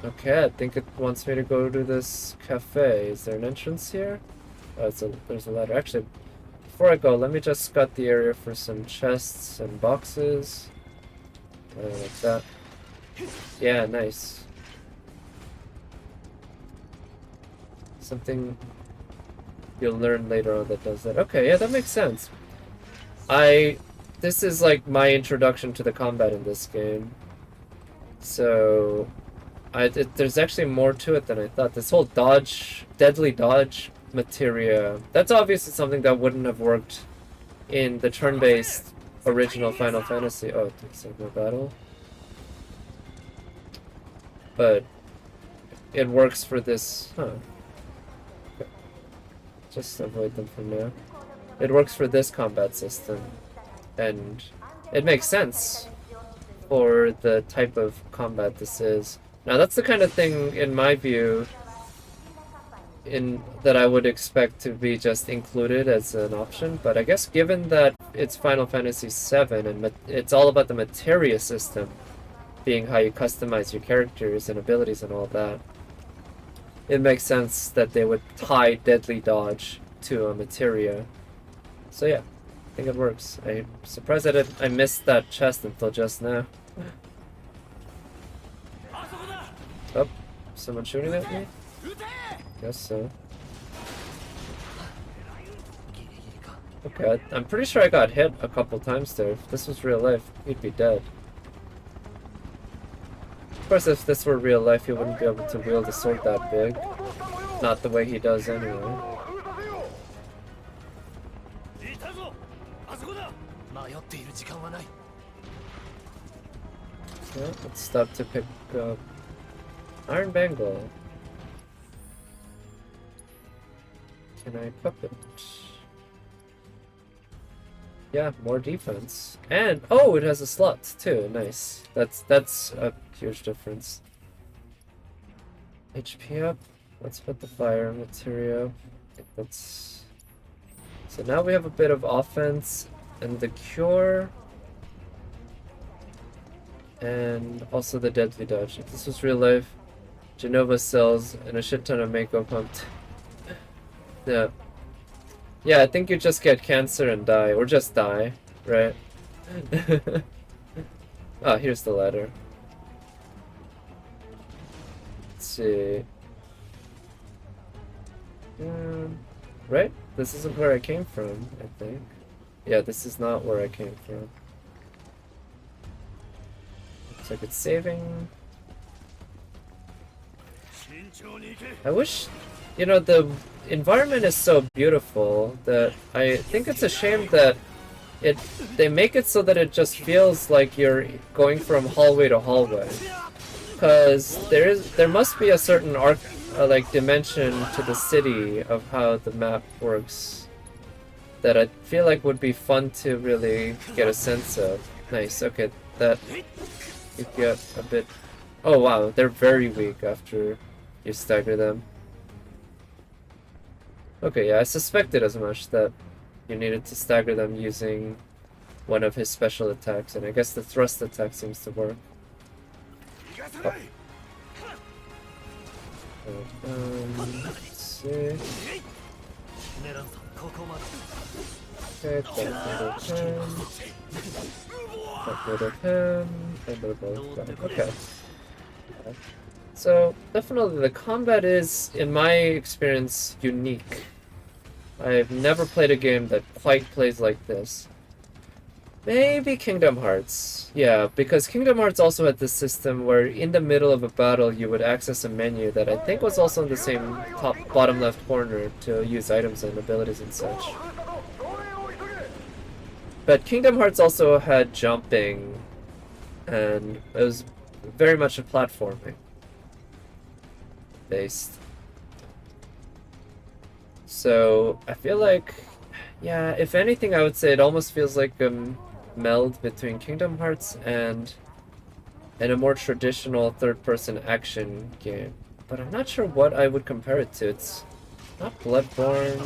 Okay, I think it wants me to go to this cafe. Is there an entrance here? Oh, there's a ladder. Actually, before I go, let me just scout the area for some chests and boxes. Like that. Yeah, nice. Something you'll learn later on that does that. Okay, yeah, that makes sense. This is like my introduction to the combat in this game. So, there's actually more to it than I thought. This whole deadly dodge materia, that's obviously something that wouldn't have worked in the turn-based original Final Fantasy. Oh, it's like no battle. But it works for this, huh. Okay. Just avoid them for now. It works for this combat system, and it makes sense for the type of combat this is. Now that's the kind of thing, in my view, that I would expect to be just included as an option, but I guess given that it's Final Fantasy VII and it's all about the materia system being how you customize your characters and abilities and all that, it makes sense that they would tie deadly dodge to a materia. So yeah, I think it works. I'm surprised that I missed that chest until just now. Oh, someone shooting at me? Guess so. Okay, I'm pretty sure I got hit a couple times there. If this was real life, he'd be dead. Of course, if this were real life, he wouldn't be able to wield a sword that big. Not the way he does anyway. Yeah, let's stop to pick up Iron Bangle. Can I equip it? Yeah, more defense. And oh, it has a slot too. Nice. That's a huge difference. HP up. Let's put the fire material. Let's. So now we have a bit of offense and the cure. And also the deadly dodge. If this was real life, Genova cells and a shit ton of Mako pumped. Yeah. Yeah, I think you just get cancer and die, or just die, right? Ah, here's the ladder. Let's see. Right? This isn't where I came from, I think. Yeah, this is not where I came from. Looks like it's saving. I wish, you know, the environment is so beautiful that I think it's a shame that they make it so that it just feels like you're going from hallway to hallway. Because there must be a certain like dimension to the city of how the map works that I feel like would be fun to really get a sense of. Nice, okay, that you get a bit. Oh wow, they're very weak after you stagger them. Okay, yeah, I suspected as much that you needed to stagger them using one of his special attacks, and I guess the thrust attack seems to work. Oh. Let's see. Okay, get rid of him. Get rid of him. Okay. So, definitely the combat is, in my experience, unique. I've never played a game that quite plays like this. Maybe Kingdom Hearts. Yeah, because Kingdom Hearts also had this system where in the middle of a battle you would access a menu that I think was also in the same bottom left corner to use items and abilities and such. But Kingdom Hearts also had jumping, and it was very much a platforming based. So I feel like, yeah, if anything I would say it almost feels like a meld between Kingdom Hearts and a more traditional third-person action game. But I'm not sure what I would compare it to. It's not Bloodborne,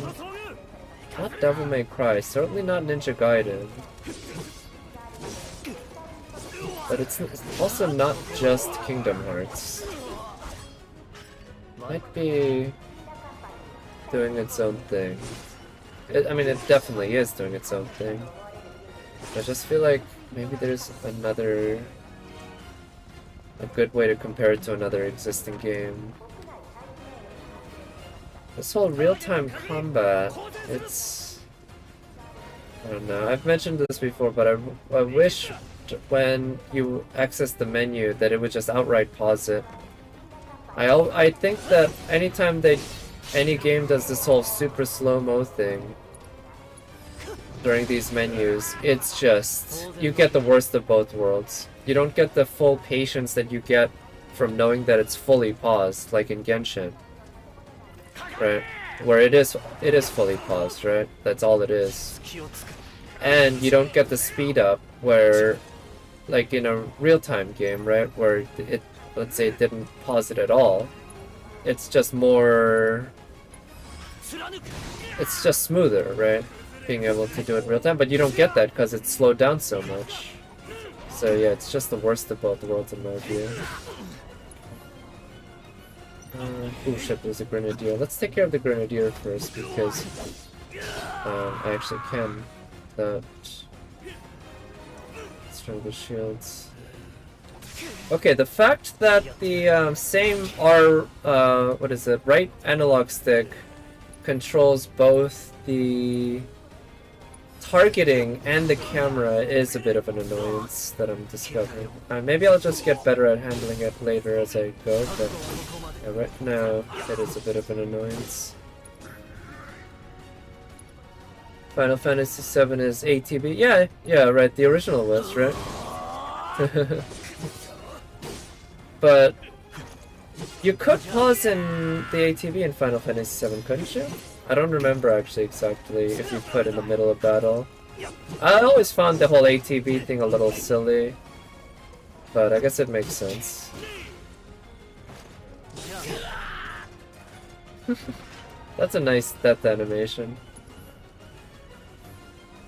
not Devil May Cry, certainly not Ninja Gaiden. But it's also not just Kingdom Hearts. Might be doing its own thing. I mean, it definitely is doing its own thing. I just feel like maybe there's a good way to compare it to another existing game. This whole real-time combat, it's... I don't know, I've mentioned this before, but I wish when you access the menu that it would just outright pause it. I think that anytime any game does this whole super slow-mo thing during these menus, it's just, you get the worst of both worlds. You don't get the full patience that you get from knowing that it's fully paused, like in Genshin. Right? Where it is fully paused, right? That's all it is. And you don't get the speed up where, like in a real-time game, right? Where it, let's say it didn't pause it at all. It's just more... It's just smoother, right? Being able to do it in real time, but you don't get that because it's slowed down so much. So yeah, it's just the worst of both worlds in my view. Oh shit, there's a Grenadier. Let's take care of the Grenadier first because I actually can. Let's try the shields. Okay, the fact that the same what is it, right analog stick controls both the targeting and the camera is a bit of an annoyance that I'm discovering. Maybe I'll just get better at handling it later as I go, but right now it is a bit of an annoyance. Final Fantasy VII is ATB. Yeah, right, the original was, right? But You could pause in the ATV in Final Fantasy VII, couldn't you? I don't remember actually exactly if you could in the middle of battle. I always found the whole ATV thing a little silly, but I guess it makes sense. That's a nice death animation.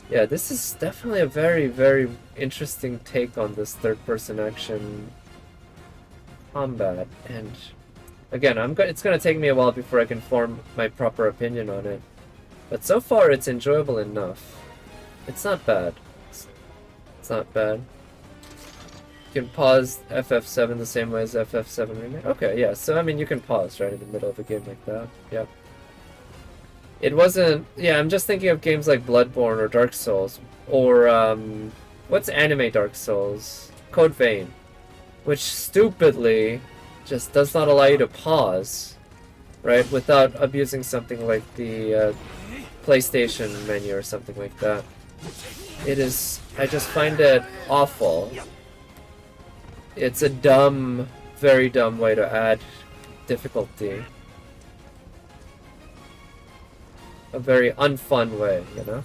Yeah, this is definitely a very, very interesting take on this third-person action combat, and again, it's gonna take me a while before I can form my proper opinion on it. But so far, it's enjoyable enough. It's not bad. It's not bad. You can pause FF7 the same way as FF7 Remake. Okay, yeah, so I mean, you can pause right in the middle of a game like that. Yep. It wasn't... Yeah, I'm just thinking of games like Bloodborne or Dark Souls. Or, what's anime Dark Souls? Code Vein. Which stupidly just does not allow you to pause, right? Without abusing something like the PlayStation menu or something like that. It is... I just find it awful. It's a dumb, very dumb way to add difficulty. A very unfun way, you know?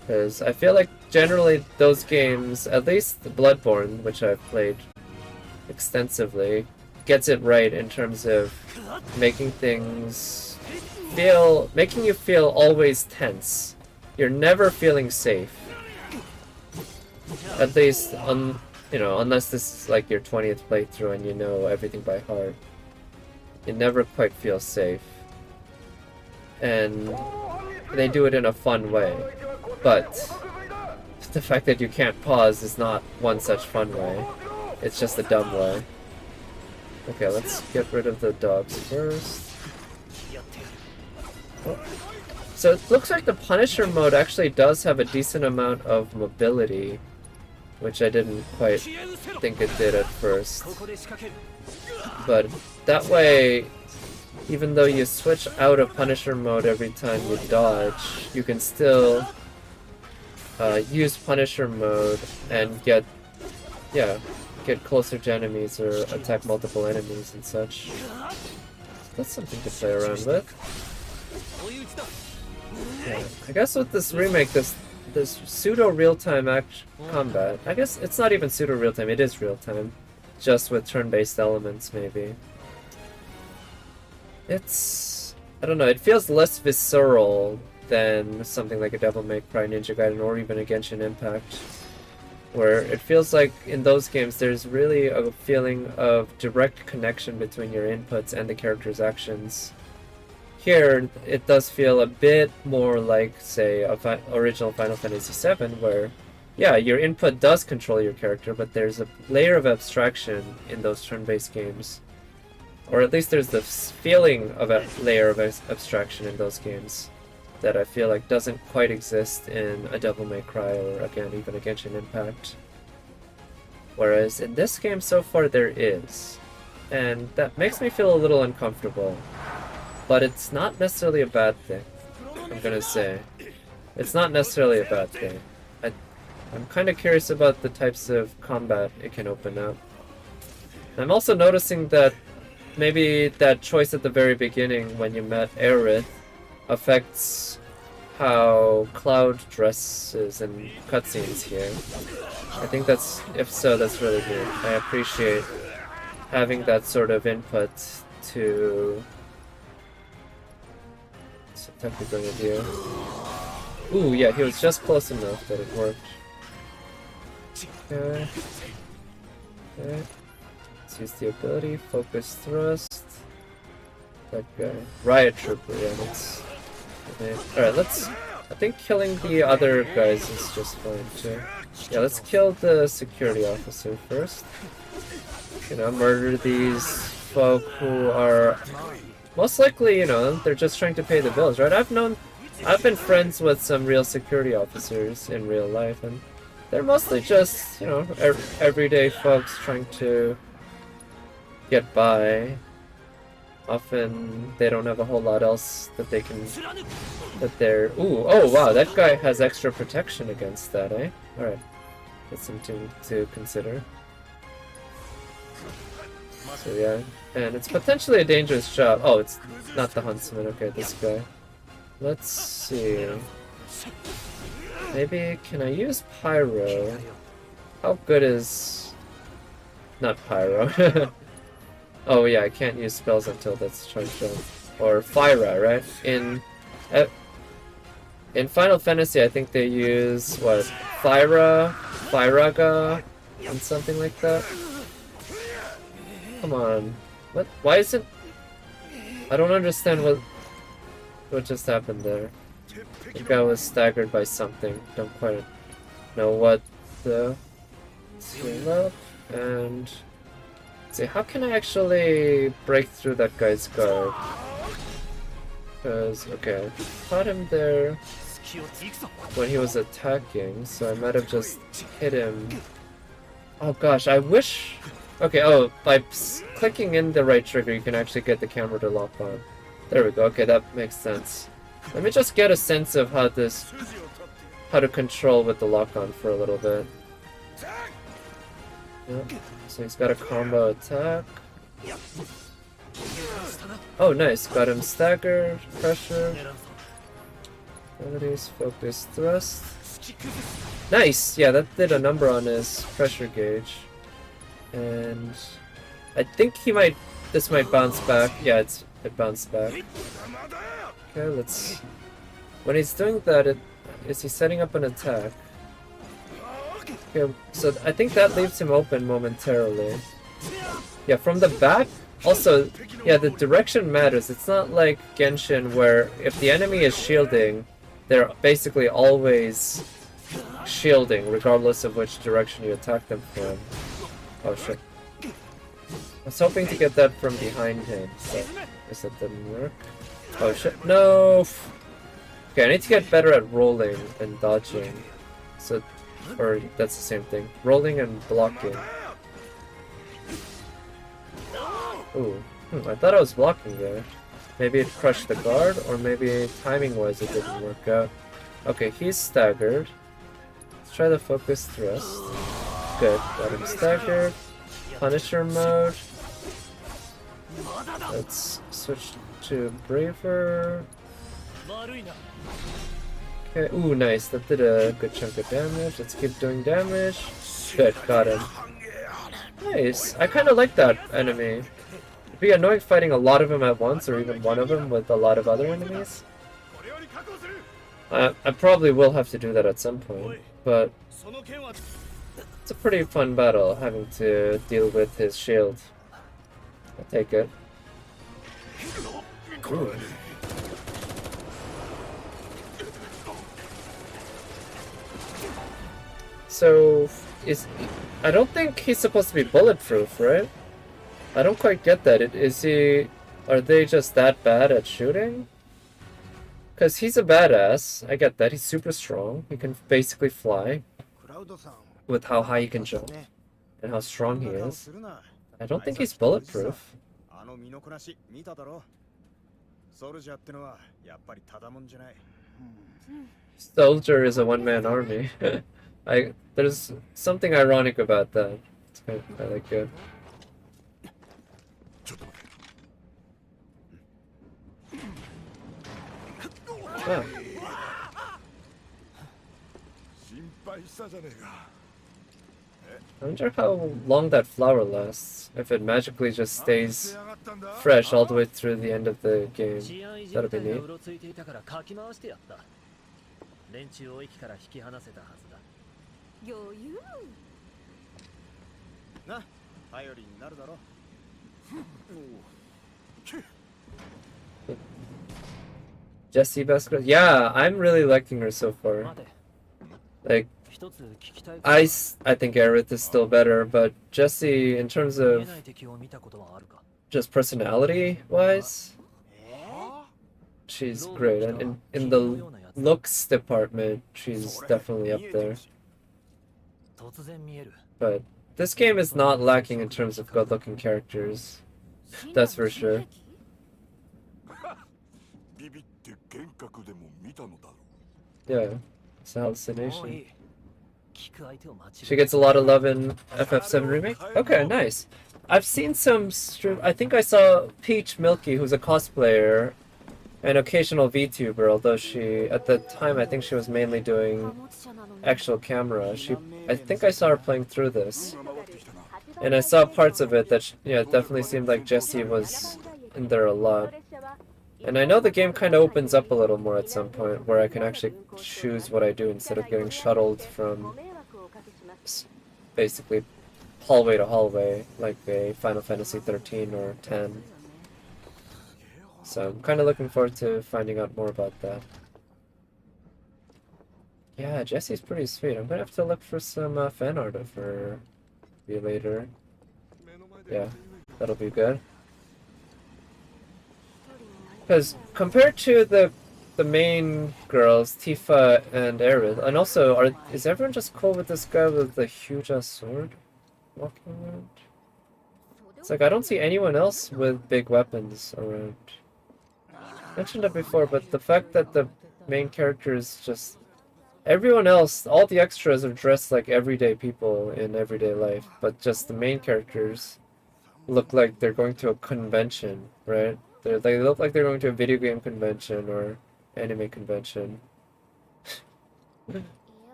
Because I feel like generally those games, at least the Bloodborne, which I've played extensively, gets it right in terms of making things making you feel always tense. You're never feeling safe. At least, you know, unless this is like your 20th playthrough and you know everything by heart. You never quite feel safe. And they do it in a fun way. But the fact that you can't pause is not one such fun way. It's just a dumb way. Okay, let's get rid of the dogs first. Oh. So it looks like the Punisher mode actually does have a decent amount of mobility, which I didn't quite think it did at first. But that way, even though you switch out of Punisher mode every time you dodge, you can still use Punisher mode and get closer to enemies or attack multiple enemies and such. That's something to play around with. Yeah. I guess with this remake, this pseudo real-time combat, I guess it's not even pseudo real-time, it is real-time, just with turn-based elements maybe. It's, I don't know, it feels less visceral than something like a Devil May Cry, Ninja Gaiden, or even a Genshin Impact, where it feels like in those games there's really a feeling of direct connection between your inputs and the character's actions. Here, it does feel a bit more like, say, original Final Fantasy VII, where, yeah, your input does control your character, but there's a layer of abstraction in those turn-based games. Or at least there's the feeling of a layer of abstraction in those games that I feel like doesn't quite exist in a Devil May Cry or, again, even a Genshin Impact. Whereas in this game so far there is. And that makes me feel a little uncomfortable. But it's not necessarily a bad thing, I'm gonna say. It's not necessarily a bad thing. I'm kind of curious about the types of combat it can open up. I'm also noticing that maybe that choice at the very beginning when you met Aerith affects how Cloud dresses in cutscenes here. I think that's, if so, that's really good. I appreciate having that sort of input to... technical review. Ooh, yeah, he was just close enough that it worked. Okay. Okay. Let's use the ability, focus thrust. That guy. Riot Trooper, yeah, that's... Okay. Alright, let's... I think killing the other guys is just fine too. Yeah, let's kill the security officer first. You know, murder these folk who are... most likely, you know, they're just trying to pay the bills, right? I've been friends with some real security officers in real life, and they're mostly just, you know, everyday folks trying to get by. often they don't have a whole lot else that they can, that they're, ooh, oh wow, that guy has extra protection against that, eh? Alright, that's something to consider. So yeah, and it's potentially a dangerous job. Oh, it's not the huntsman, okay, this guy. Let's see. Maybe, can I use Pyro? How good is... not Pyro. Oh yeah, I can't use spells until that's charged up. Or Fyra, right? In Final Fantasy, I think they use, what, Fyra, Fyraga, and something like that? Come on. What? Why is it... I don't understand what just happened there. I think I was staggered by something. Don't quite know what the... Swing up, and... Let's see, how can I actually break through that guy's guard? Because, okay, I caught him there when he was attacking, so I might have just hit him. Oh gosh, I wish... Okay, oh, by clicking in the right trigger, you can actually get the camera to lock on. There we go, okay, that makes sense. Let me just get a sense of how to control with the lock-on for a little bit. Yep. So he's got a combo attack. Oh, nice. Got him staggered, pressure. Abilities, focus, thrust. Nice! Yeah, that did a number on his pressure gauge. And I think this might bounce back. Yeah, it bounced back. Okay, let's... When he's doing that, is he setting up an attack? Okay, so I think that leaves him open momentarily. Yeah, from the back, also, yeah, the direction matters. It's not like Genshin where if the enemy is shielding, they're basically always shielding, regardless of which direction you attack them from. Oh shit. I was hoping to get that from behind him, but I guess that didn't work. Oh shit, no! Okay, I need to get better at rolling and dodging. So, or that's the same thing. Rolling and blocking. Ooh, I thought I was blocking there. Maybe it crushed the guard, or maybe timing-wise it didn't work out. Okay, he's staggered. Let's try the focus thrust. Good, got him staggered. Punisher mode. Let's switch to Braver. Okay, ooh, nice. That did a good chunk of damage. Let's keep doing damage. Good, got him. Nice. I kind of like that enemy. It'd be annoying fighting a lot of them at once, or even one of them with a lot of other enemies. I probably will have to do that at some point, but it's a pretty fun battle, having to deal with his shield. I'll take it. Ooh. So, I don't think he's supposed to be bulletproof, right? I don't quite get that. Are they just that bad at shooting? Because he's a badass, I get that. He's super strong. He can basically fly with how high he can jump and how strong he is. I don't think he's bulletproof. Soldier is a one-man army. There's something ironic about that. It's kind of like good. Oh. I wonder how long that flower lasts. If it magically just stays fresh all the way through the end of the game. That'll be neat. Jessie Basket. Yeah, I'm really liking her so far. Like, I think Aerith is still better, but Jessie, in terms of just personality-wise, she's great. And in the looks department, she's definitely up there. But this game is not lacking in terms of good-looking characters. That's for sure. Yeah, it's a hallucination. She gets a lot of love in FF7 Remake? Okay, nice. I've seen some stream. I think I saw Peach Milky, who's a cosplayer, an occasional VTuber, although she, at the time, I think she was mainly doing actual camera. I think I saw her playing through this. And I saw parts of it that, yeah, it definitely seemed like Jessie was in there a lot. And I know the game kind of opens up a little more at some point, where I can actually choose what I do instead of getting shuttled from basically hallway to hallway, like a Final Fantasy 13 or 10. So I'm kind of looking forward to finding out more about that. Yeah, Jessie's pretty sweet. I'm gonna have to look for some fan art of her later. Yeah, that'll be good. Because compared to the main girls, Tifa and Aerith, and also, is everyone just cool with this guy with the huge ass sword walking around? It's like I don't see anyone else with big weapons around. I mentioned it before, but the fact that the main character is just everyone else, all the extras are dressed like everyday people in everyday life, but just the main characters look like they're going to a convention, right? They look like they're going to a video game convention or anime convention.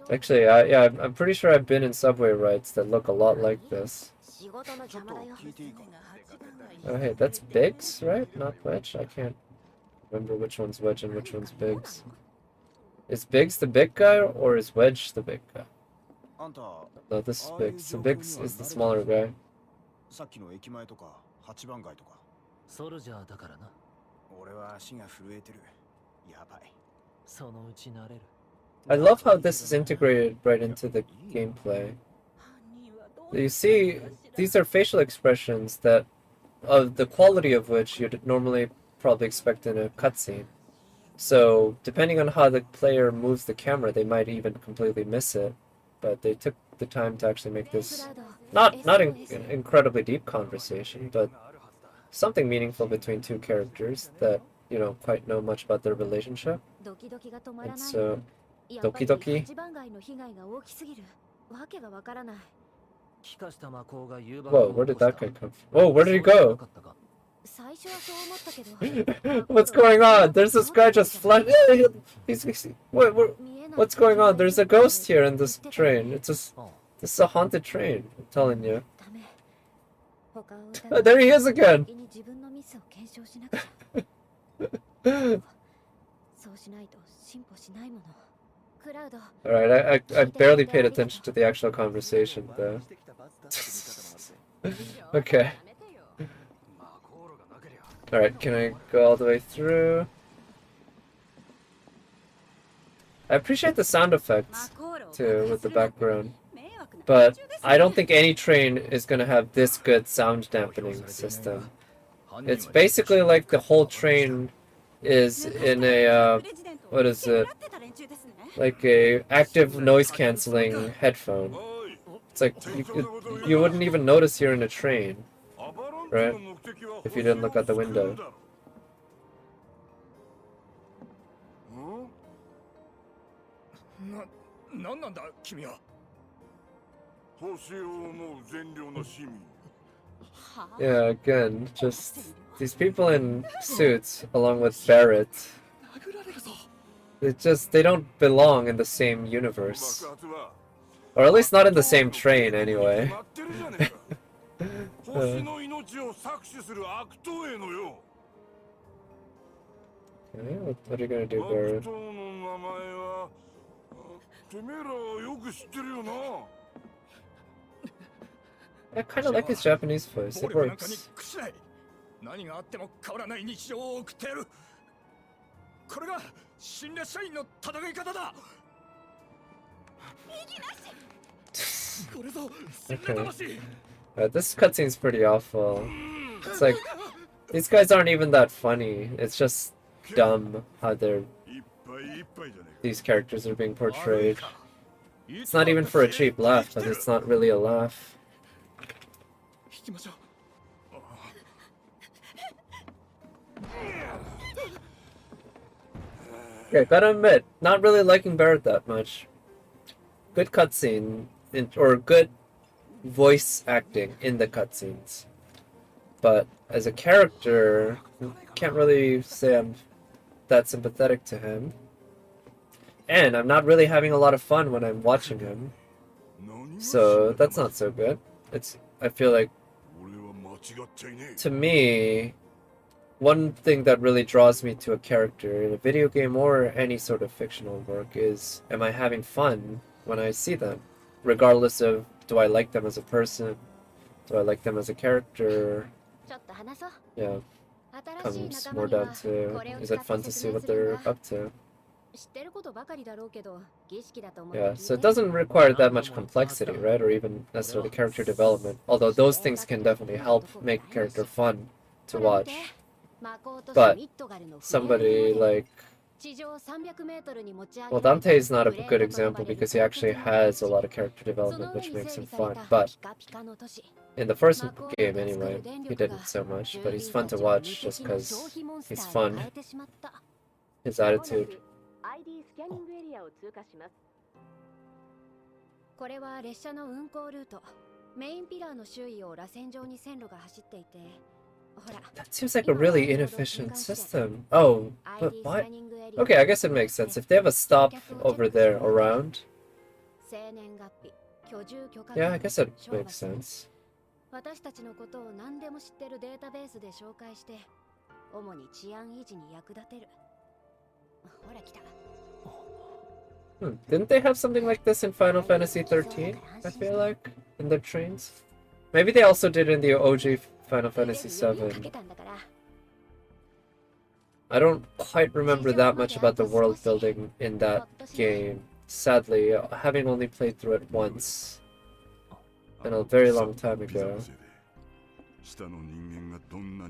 Actually, yeah, I'm pretty sure I've been in subway rides that look a lot like this. Oh, hey, that's Biggs, right? Not Wedge? I can't remember which one's Wedge and which one's Biggs. Is Biggs the big guy or is Wedge the big guy? No, this is Biggs. So Biggs is the smaller guy. I love how this is integrated right into the gameplay. You see, these are facial expressions that, of the quality of which you'd normally probably expect in a cutscene. So, depending on how the player moves the camera, they might even completely miss it. But they took the time to actually make this not an incredibly deep conversation, but something meaningful between two characters that you don't quite know much about their relationship. And so, Doki Doki. Whoa, where did that guy come from? Whoa, where did he go? What's going on? There's this guy just flat. What's going on? There's a ghost here in this train. This is a haunted train. I'm telling you. There he is again. Alright, I barely paid attention to the actual conversation though. Okay. Alright, can I go all the way through? I appreciate the sound effects too with the background, but I don't think any train is gonna have this good sound dampening system. It's basically like the whole train is in a what is it? Like a active noise cancelling headphone. It's like you wouldn't even notice you're in a train, right? If you didn't look out the window. Yeah, again, just these people in suits along with Barrett. They don't belong in the same universe. Or at least not in the same train, anyway. Okay, what are you gonna do, Barrett? I kinda like his Japanese voice, it works. Okay. This cutscene's pretty awful. It's like, these guys aren't even that funny. It's just dumb how these characters are being portrayed. It's not even for a cheap laugh, but it's not really a laugh. Yeah, gotta admit, not really liking Barrett that much. Good cutscene, or good voice acting in the cutscenes. But as a character, can't really say I'm that sympathetic to him. And I'm not really having a lot of fun when I'm watching him. So that's not so good. I feel like, to me, one thing that really draws me to a character in a video game or any sort of fictional work is, am I having fun when I see them? Regardless of, do I like them as a person? Do I like them as a character? Yeah. Comes more down to, is it fun to see what they're up to? Yeah, so it doesn't require that much complexity, right? Or even necessarily character development. Although those things can definitely help make a character fun to watch. But somebody like... Well, Dante is not a good example because he actually has a lot of character development, which makes him fun. But in the first game, anyway, he didn't so much. But he's fun to watch just because he's fun. His attitude. これは列車の運行ルート。メインピラーの周囲を螺旋状に線路が走っていて、ほら。That seems like a really inefficient system. Oh, but why? Okay, I guess it makes sense. If they have a stop over there around. Yeah, I guess it makes sense. 私たちのことを何でも知ってるデータベースで紹介して、主に治安維持に役立てる。ほら来た。 Didn't they have something like this in Final Fantasy 13? I feel like, in the trains. Maybe they also did in the OG Final Fantasy 7. I don't quite remember that much about the world building in that game. Sadly, having only played through it once. And a very long time ago.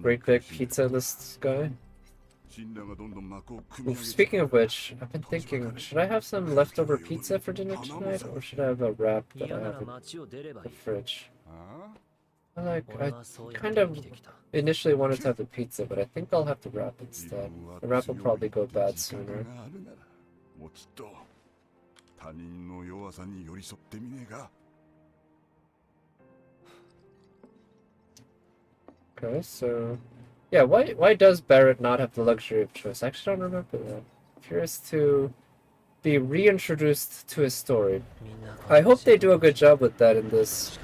Great big pizza in this guy. Speaking of which, I've been thinking, should I have some leftover pizza for dinner tonight, or should I have a wrap that I have in the fridge? I kind of initially wanted to have the pizza, but I think I'll have the wrap instead. The wrap will probably go bad sooner. Okay, so... Yeah, why does Barrett not have the luxury of choice? I actually don't remember that. I'm curious to be reintroduced to his story. I hope they do a good job with that in this.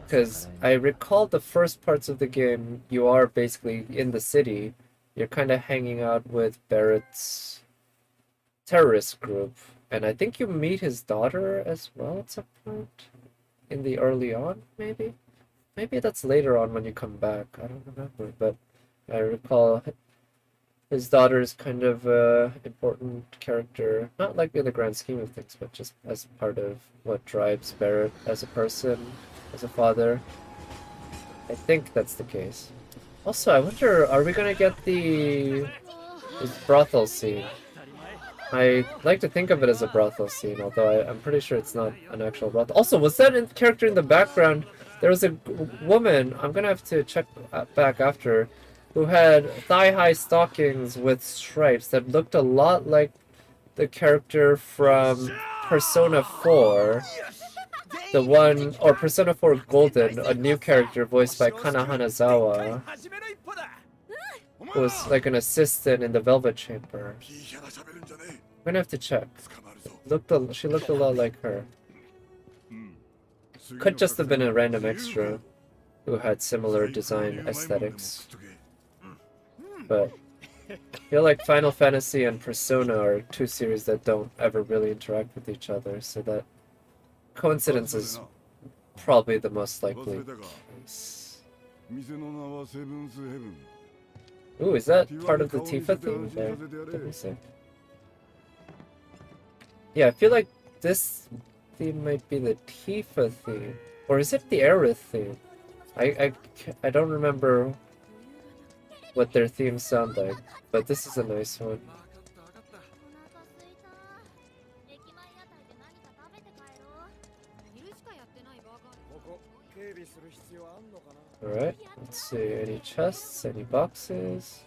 Because I recall the first parts of the game, you are basically in the city. You're kind of hanging out with Barrett's terrorist group. And I think you meet his daughter as well at some point. In the early on, maybe? Maybe that's later on when you come back. I don't remember, but... I recall his daughter is kind of an important character, not like in the grand scheme of things, but just as part of what drives Barrett as a person, as a father. I think that's the case. Also, I wonder, are we gonna get this brothel scene? I like to think of it as a brothel scene, although I'm pretty sure it's not an actual brothel. Also, was that character in the background? There was a woman, I'm gonna have to check back after, who had thigh-high stockings with stripes that looked a lot like the character from Persona 4. The one, or Persona 4 Golden, a new character voiced by Kana Hanazawa. Who was like an assistant in the Velvet Chamber. I'm gonna have to check. She looked a lot like her. Could just have been a random extra who had similar design aesthetics. But I feel like Final Fantasy and Persona are two series that don't ever really interact with each other, so that coincidence is probably the most likely case. Ooh, is that part of the Tifa theme? There, let me see. Yeah, I feel like this theme might be the Tifa theme. Or is it the Aerith theme? I don't remember what their themes sound like, but this is a nice one. Alright, let's see, any chests, any boxes?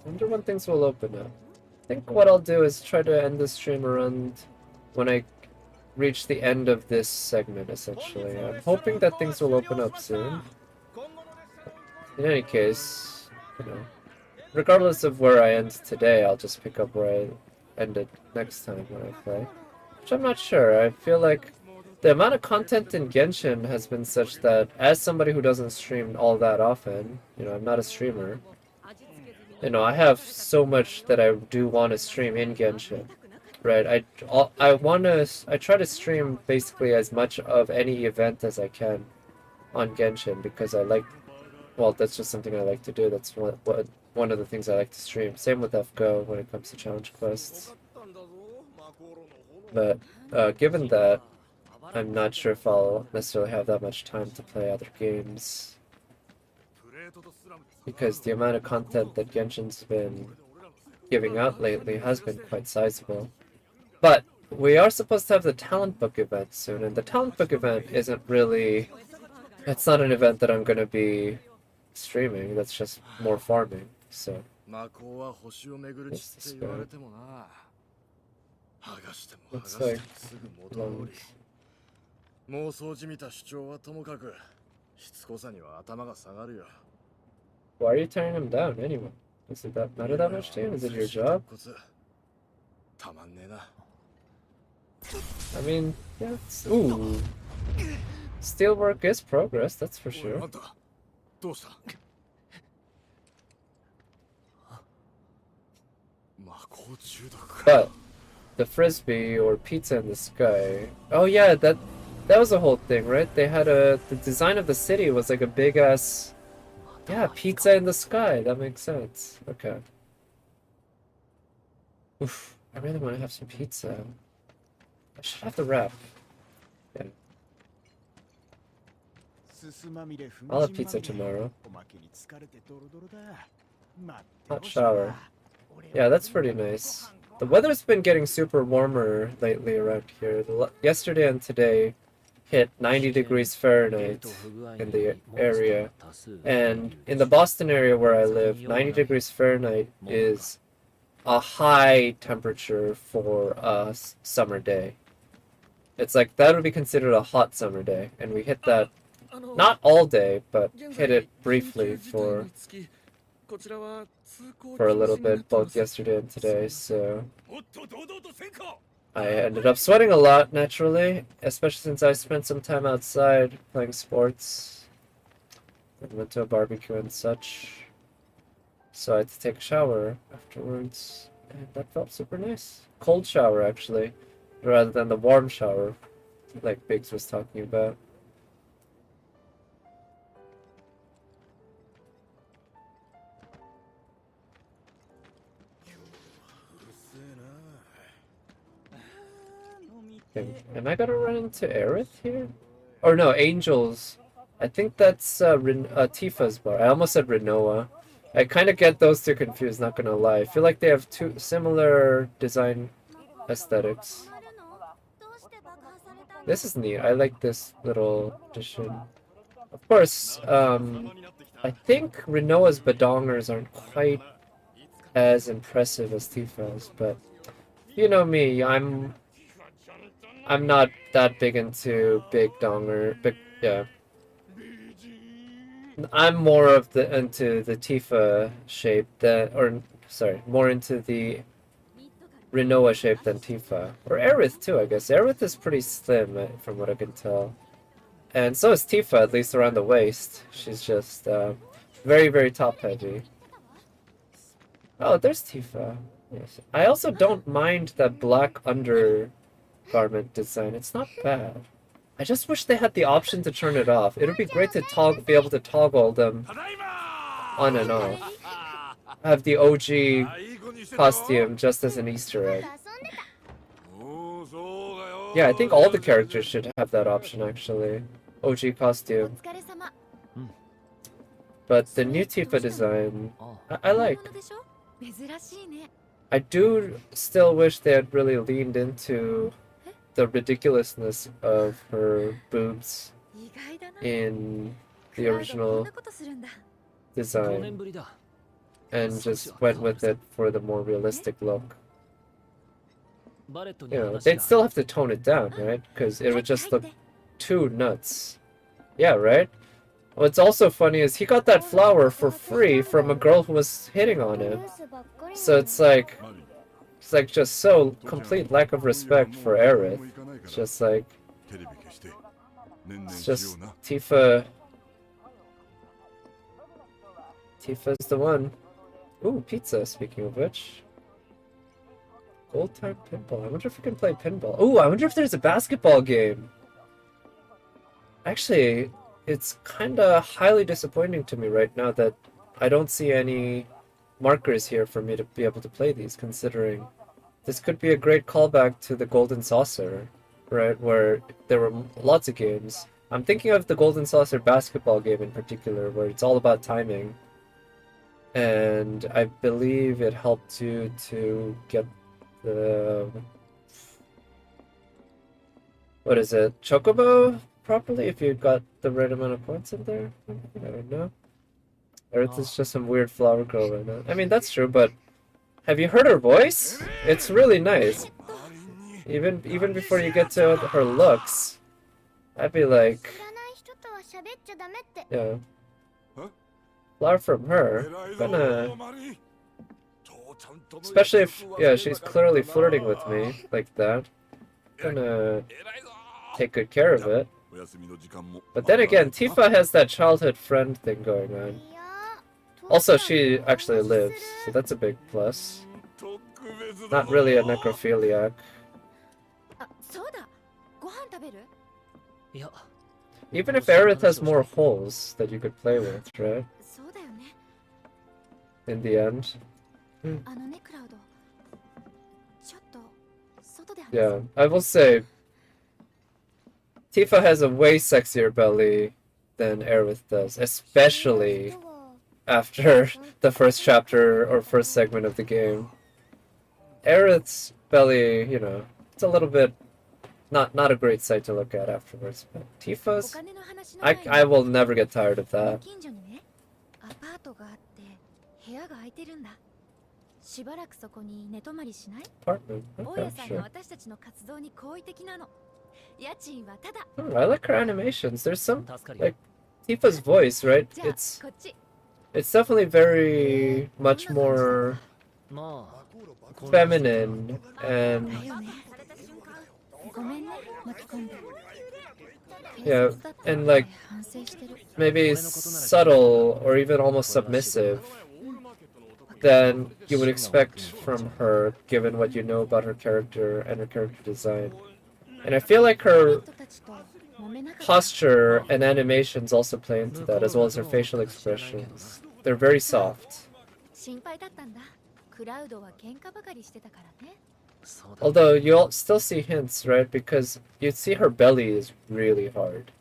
I wonder when things will open up. I think what I'll do is try to end the stream around when I reach the end of this segment, essentially. I'm hoping that things will open up soon. In any case, you know, regardless of where I end today, I'll just pick up where I ended next time when I play. Which I'm not sure. I feel like the amount of content in Genshin has been such that, as somebody who doesn't stream all that often, you know, I'm not a streamer, you know, I have so much that I do want to stream in Genshin, right? I try to stream basically as much of any event as I can on Genshin because I like, well, that's just something I like to do. That's one of the things I like to stream. Same with FGO when it comes to challenge quests. But given that, I'm not sure if I'll necessarily have that much time to play other games. Because the amount of content that Genshin's been giving out lately has been quite sizable. But we are supposed to have the talent book event soon, and the talent book event isn't really... It's not an event that I'm going to be streaming, that's just more farming, so... This guy. Looks like... long. Why are you tearing him down anyway? Does it matter that much to you? Is it your job? I mean, yeah, ooh. Steelwork is progress, that's for sure. But the frisbee or pizza in the sky. Oh yeah, that was a whole thing, right? They had the design of the city was like a big ass, yeah, pizza in the sky. That makes sense. Okay. Oof, I really want to have some pizza. I should have the wrap. Yeah. I'll have pizza tomorrow. Hot shower. Yeah, that's pretty nice. The weather's been getting super warmer lately around here. Yesterday and today hit 90 degrees Fahrenheit in the area. And in the Boston area where I live, 90 degrees Fahrenheit is a high temperature for a summer day. It's like, that would be considered a hot summer day. And we hit that, not all day, but hit it briefly for a little bit, both yesterday and today, so I ended up sweating a lot, naturally, especially since I spent some time outside playing sports and went to a barbecue and such, so I had to take a shower afterwards, and that felt super nice. Cold shower, actually, rather than the warm shower like Biggs was talking about. Okay. Am I gonna run into Aerith here? Or no, Angels. I think that's Tifa's bar. I almost said Renoa. I kind of get those two confused, not gonna lie. I feel like they have two similar design aesthetics. This is neat. I like this little addition. Of course, I think Renoa's Badongers aren't quite as impressive as Tifa's, but you know me, I'm not that big into big donger, yeah. I'm more of into the Tifa shape more into the Renoa shape than Tifa. Or Aerith too, I guess. Aerith is pretty slim from what I can tell. And so is Tifa, at least around the waist. She's just very, very top heavy. Oh, there's Tifa. Yes. I also don't mind that black undergarment design. It's not bad. I just wish they had the option to turn it off. It would be great to be able to toggle them on and off. Have the OG costume just as an Easter egg. Yeah, I think all the characters should have that option, actually. OG costume. But the new Tifa design, I like. I do still wish they had really leaned into the ridiculousness of her boobs in the original design and just went with it for the more realistic look. You know, they'd still have to tone it down, right? Because it would just look too nuts. Yeah, right? What's also funny is he got that flower for free from a girl who was hitting on him. So it's like just so complete lack of respect for Aerith. It's just like, it's just Tifa. Tifa's the one. Ooh, pizza, speaking of which. Gold type pinball. I wonder if we can play pinball. Ooh, I wonder if there's a basketball game. Actually, it's kinda highly disappointing to me right now that I don't see any markers here for me to be able to play these, considering this could be a great callback to the Golden Saucer, right, where there were lots of games. I'm thinking of the Golden Saucer basketball game in particular, where it's all about timing. And I believe it helped you to get the... what is it? Chocobo? Properly, if you got the right amount of points in there? I don't know. Or it's just some weird flower girl right now. I mean, that's true, but have you heard her voice? It's really nice. Even before you get to her looks, I'd be like, yeah. Flower from her. Gonna... especially if, yeah, she's clearly flirting with me like that. Gonna take good care of it. But then again, Tifa has that childhood friend thing going on. Also, she actually lives, so that's a big plus. Not really a necrophiliac. Even if Aerith has more holes that you could play with, right? In the end. Yeah, I will say, Tifa has a way sexier belly than Aerith does, especially after the first chapter or first segment of the game. Aerith's belly, you know, it's a little bit not a great sight to look at afterwards. But Tifa's, I will never get tired of that. Apartment. Okay, sure. Oh, I like her animations. There's some, like, Tifa's voice, right? It's definitely very much more feminine and yeah, and like maybe subtle or even almost submissive than you would expect from her, given what you know about her character and her character design. And I feel like her posture and animations also play into that, as well as her facial expressions. They're very soft. Although you'll still see hints, right? Because you'd see her belly is really hard.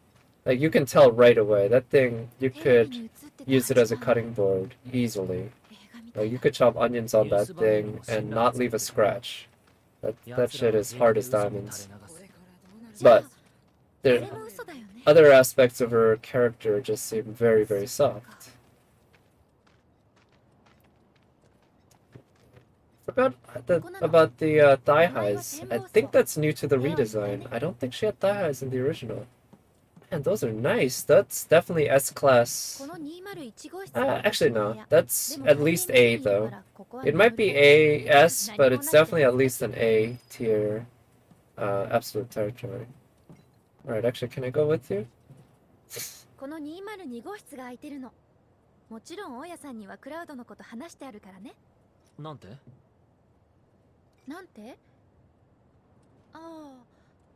Like, you can tell right away. That thing, you could use it as a cutting board easily. Like, you could chop onions on that thing and not leave a scratch. That shit is hard as diamonds. But the other aspects of her character just seem very, very soft. About the thigh highs. I think that's new to the redesign. I don't think she had thigh highs in the original. Man, those are nice. That's definitely S-class. Actually, no. That's at least A, though. It might be A, S, but it's definitely at least an A tier absolute territory. Alright, actually, can I go with you? この202号室が空いてるの。もちろん大家さんにはクラウドのこと話してあるからね。なんて？なんて？ああ、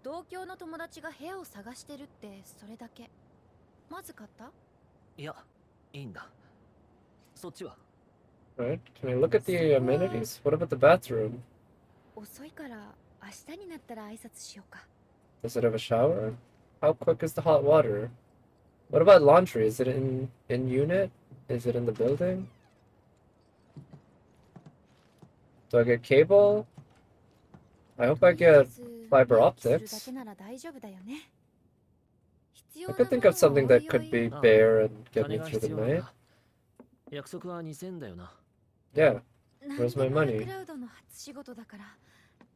同郷の友達が部屋を探してるってそれだけ。まずかった？いや、いいんだ。そっちは？ Alright, can I look at the amenities? What about the bathroom? 遅いから明日になったら挨拶しようか。 Does it have a shower? How quick is the hot water? What about laundry? Is it in unit? Is it in the building? Do I get cable? I hope I get fiber optics. I could think of something that could be bare and get me 金が through the 必要なん night. だ。約束は2000だよな。 Yeah. なん Where's で my もある money? クラウドの初仕事だから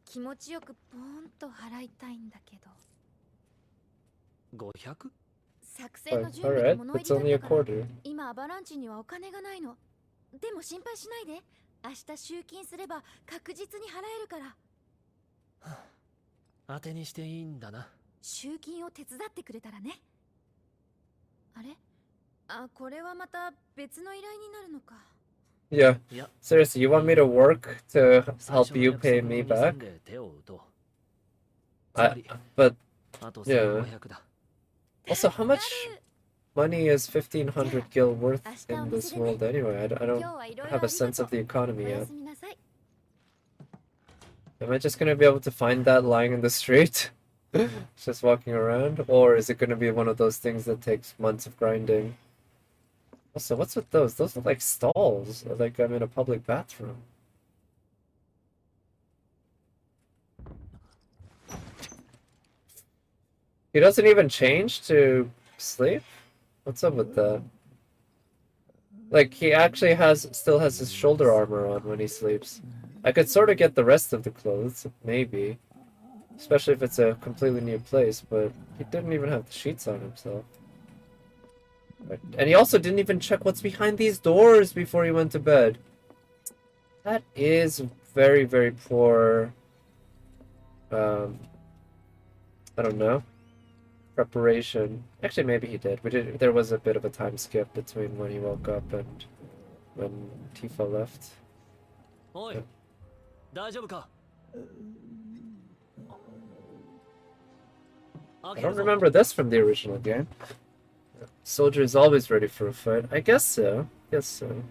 気持ちよくポーンと払いたいんだけど。 500？ 作戦の But 準備 alright, に物入 it's り only だ a ったから quarter. 今アバランチにはお金がないの。でも心配しないで。明日集金すれば確実に払えるから。当てにしていいんだな。集金を手伝ってくれたらね。あれ？あ、これはまた別の依頼になるのか。Yeah. いや、 Seriously, you want me to work to 最 help 初の you 約束 pay の me 2000 back? で手を打とう。つ I, まり、 but あと yeah. 1500だ。 Also, how much money is 1500 gil worth in this world anyway? I don't have a sense of the economy おや yet. すみなさい。 Am I just gonna be able to find that lying in the street? Just walking around? Or is it gonna be one of those things that takes months of grinding? Also, what's with those? Those look like stalls. Like I'm in a public bathroom. He doesn't even change to sleep? What's up with that? Like, he actually still has his shoulder armor on when he sleeps. I could sort of get the rest of the clothes, maybe. Especially if it's a completely new place, but he didn't even have the sheets on himself. Right. And he also didn't even check what's behind these doors before he went to bed. That is very, very poor, I don't know, preparation. Actually, maybe he did. There was a bit of a time skip between when he woke up and when Tifa left. おい、大丈夫か？ I don't remember this from the original game. Soldier is always ready for a fight. I guess so. Guess so.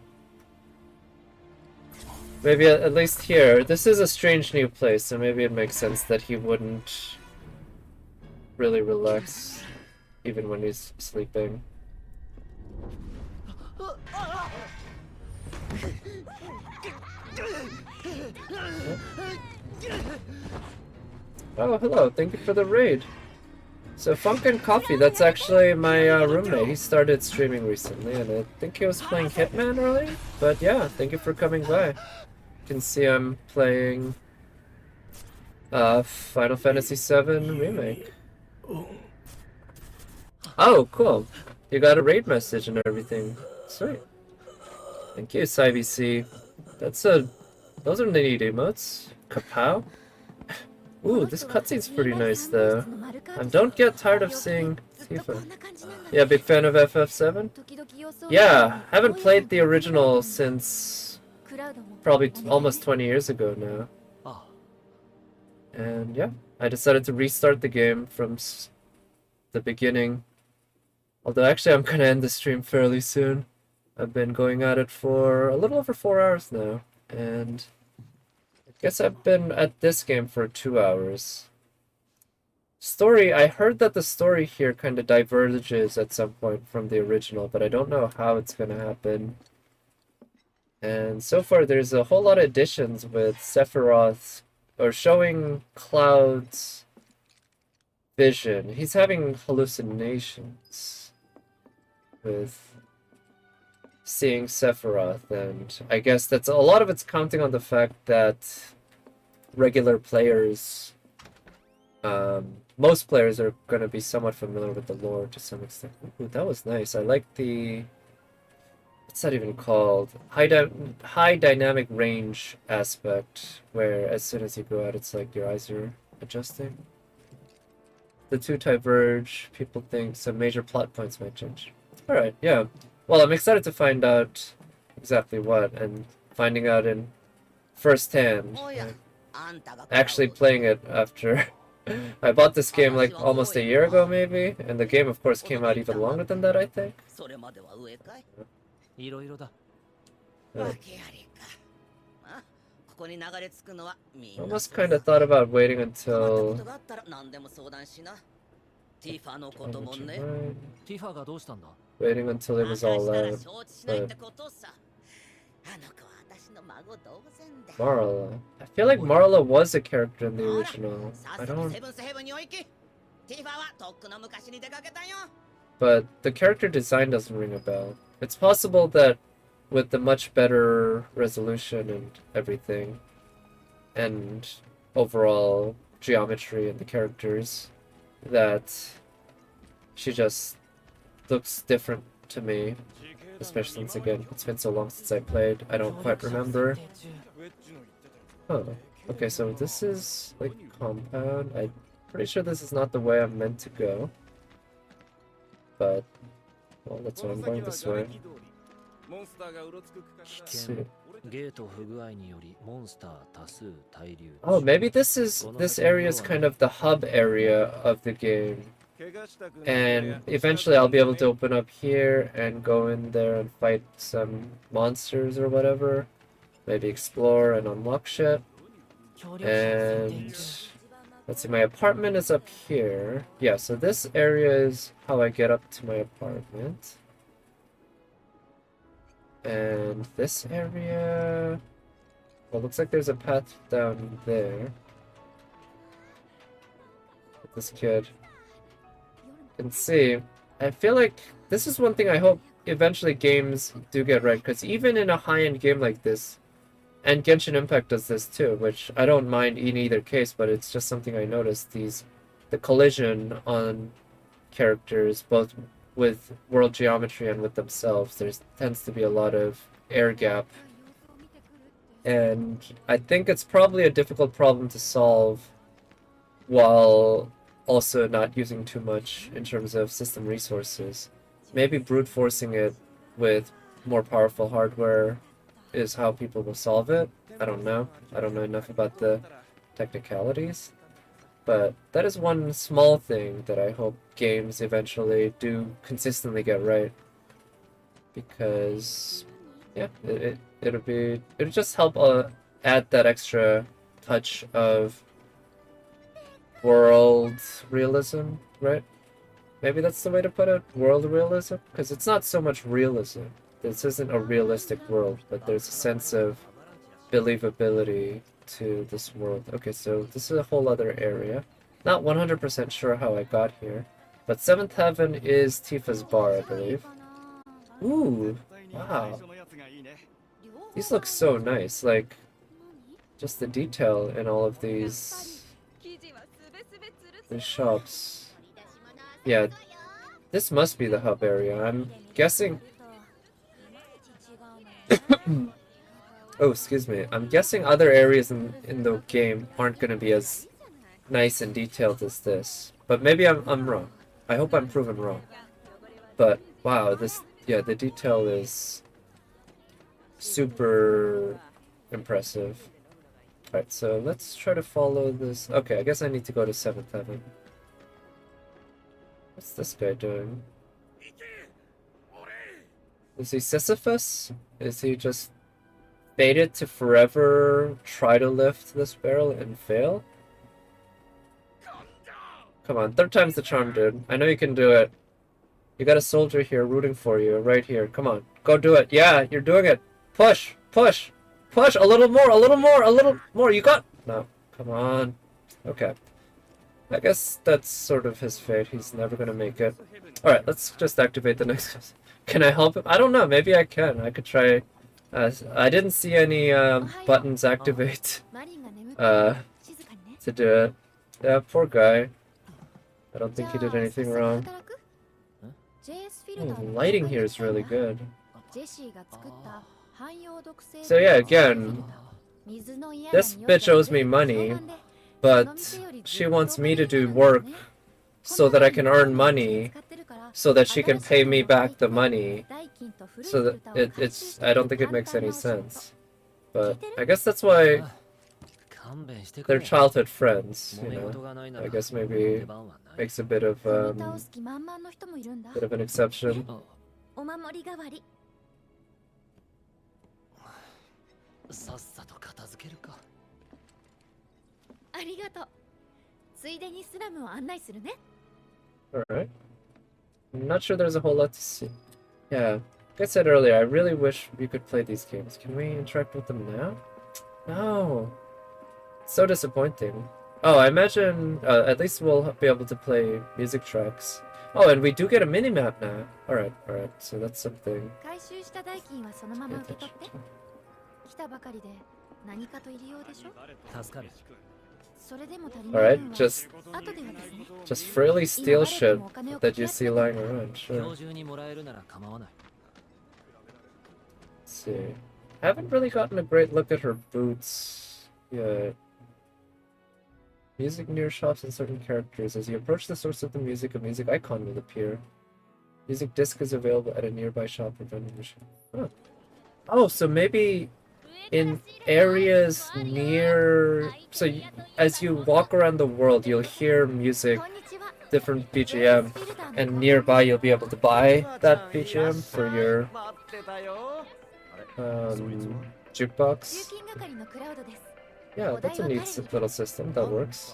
Maybe at least here, this is a strange new place, so maybe it makes sense that he wouldn't really relax even when he's sleeping. Oh, hello. Thank you for the raid. So Funkin' Coffee, that's actually my roommate. He started streaming recently, and I think he was playing Hitman earlier. But yeah, thank you for coming by. You can see I'm playing Final Fantasy VII Remake. Oh, cool. You got a raid message and everything. Sweet. Thank you, CyBC. Those are neat emotes. Kapow. Ooh, this cutscene's pretty nice though. Don't get tired of seeing Tifa. Yeah, big fan of FF7? Yeah, haven't played the original since probably almost 20 years ago now. And yeah, I decided to restart the game from the beginning. Although actually I'm gonna end the stream fairly soon. I've been going at it for a little over 4 hours now, and I guess I've been at this game for 2 hours. Story, I heard that the story here kind of diverges at some point from the original, but I don't know how it's gonna happen. And so far there's a whole lot of additions with Sephiroth, or showing Cloud's vision. He's having hallucinations with seeing Sephiroth, and I guess that's a lot of it's counting on the fact that regular players, most players are going to be somewhat familiar with the lore to some extent. Ooh, that was nice. I like the, what's that even called? High dynamic range aspect, where as soon as you go out, it's like your eyes are adjusting. The two diverge. People think some major plot points might change. Alright, yeah. Well, I'm excited to find out exactly what, and finding out in first hand. Actually playing it after I bought this game like almost a year ago maybe, and the game of course came out even longer than that, I think. I almost kind of thought about waiting until... Waiting until it was all out, but... Marla. I feel like Marla was a character in the original. I don't... But the character design doesn't ring a bell. It's possible that with the much better resolution and everything, and overall geometry and the characters, that she just looks different to me. Especially since, again, it's been so long since I played, I don't quite remember. Huh. Okay, so this is, like, compound. I'm pretty sure this is not the way I'm meant to go. But, well, that's why I'm going this way. Let's see. Oh, maybe this area is kind of the hub area of the game. And eventually I'll be able to open up here and go in there and fight some monsters or whatever. Maybe explore and unlock shit. And let's see, my apartment is up here. Yeah, so this area is how I get up to my apartment. And this area... Well, looks like there's a path down there. With this kid. And see, I feel like this is one thing I hope eventually games do get right, because even in a high-end game like this, and Genshin Impact does this too, which I don't mind in either case, but it's just something I noticed, the collision on characters, both with world geometry and with themselves, there tends to be a lot of air gap. And I think it's probably a difficult problem to solve while also not using too much in terms of system resources. Maybe brute forcing it with more powerful hardware is how people will solve it. I don't know. I don't know enough about the technicalities. But that is one small thing that I hope games eventually do consistently get right. Because, yeah, it'll just help add that extra touch of world realism, right? Maybe that's the way to put it, world realism? Because it's not so much realism. This isn't a realistic world, but there's a sense of believability to this world. Okay, so this is a whole other area. Not 100% sure how I got here, but 7th Heaven is Tifa's bar, I believe. Ooh, wow. These look so nice, like, just the detail in all of these shops. Yeah, this must be the hub area. I'm guessing... Oh, excuse me. I'm guessing other areas in the game aren't going to be as nice and detailed as this. But maybe I'm wrong. I hope I'm proven wrong. But, wow, yeah, the detail is super impressive. Alright, so let's try to follow this. Okay, I guess I need to go to 7th Heaven. What's this guy doing? Is he Sisyphus? Is he just fated to forever try to lift this barrel and fail? Come on, 3rd time's the charm, dude. I know you can do it. You got a soldier here rooting for you, right here. Come on, go do it. Yeah, you're doing it. Push, push. Push a little more, a little more, a little more. You got... No, come on. Okay. I guess that's sort of his fate. He's never gonna make it. Alright, let's just activate the next... Can I help him? I don't know. Maybe I can. I could try... I didn't see any buttons activate to do it. Yeah, poor guy. I don't think he did anything wrong. Oh, the lighting here is really good. So yeah, again, this bitch owes me money, but she wants me to do work so that I can earn money, so that she can pay me back the money. So that it's I don't think it makes any sense. But I guess that's why they're childhood friends, you know. I guess maybe makes a bit of an exception. Alright. I'm not sure there's a whole lot to see. Yeah, like I said earlier, I really wish we could play these games. Can we interact with them now? No! It's so disappointing. Oh, I imagine at least we'll be able to play music tracks. Oh, and we do get a mini-map now. Alright, alright, so that's something. 回収した代金はそのまま受け取って。来たばかりで何かと入りようでしょ。助かる。それでも足りない Alright, 分は just 後で渡すね。 just freely steal shit that you see lying around, 今 sure. 日中にもらえるなら構わない。 Let's see. I haven't really gotten a great look at her boots yet. Music near shops and certain characters. As you approach the source of the music, a music icon will appear. Music disc is available at a nearby shop or vending machine. Huh. Oh, so maybe in areas near... So as you walk around the world, you'll hear music, different BGM, and nearby you'll be able to buy that BGM for your jukebox. Yeah, that's a neat little system. That works.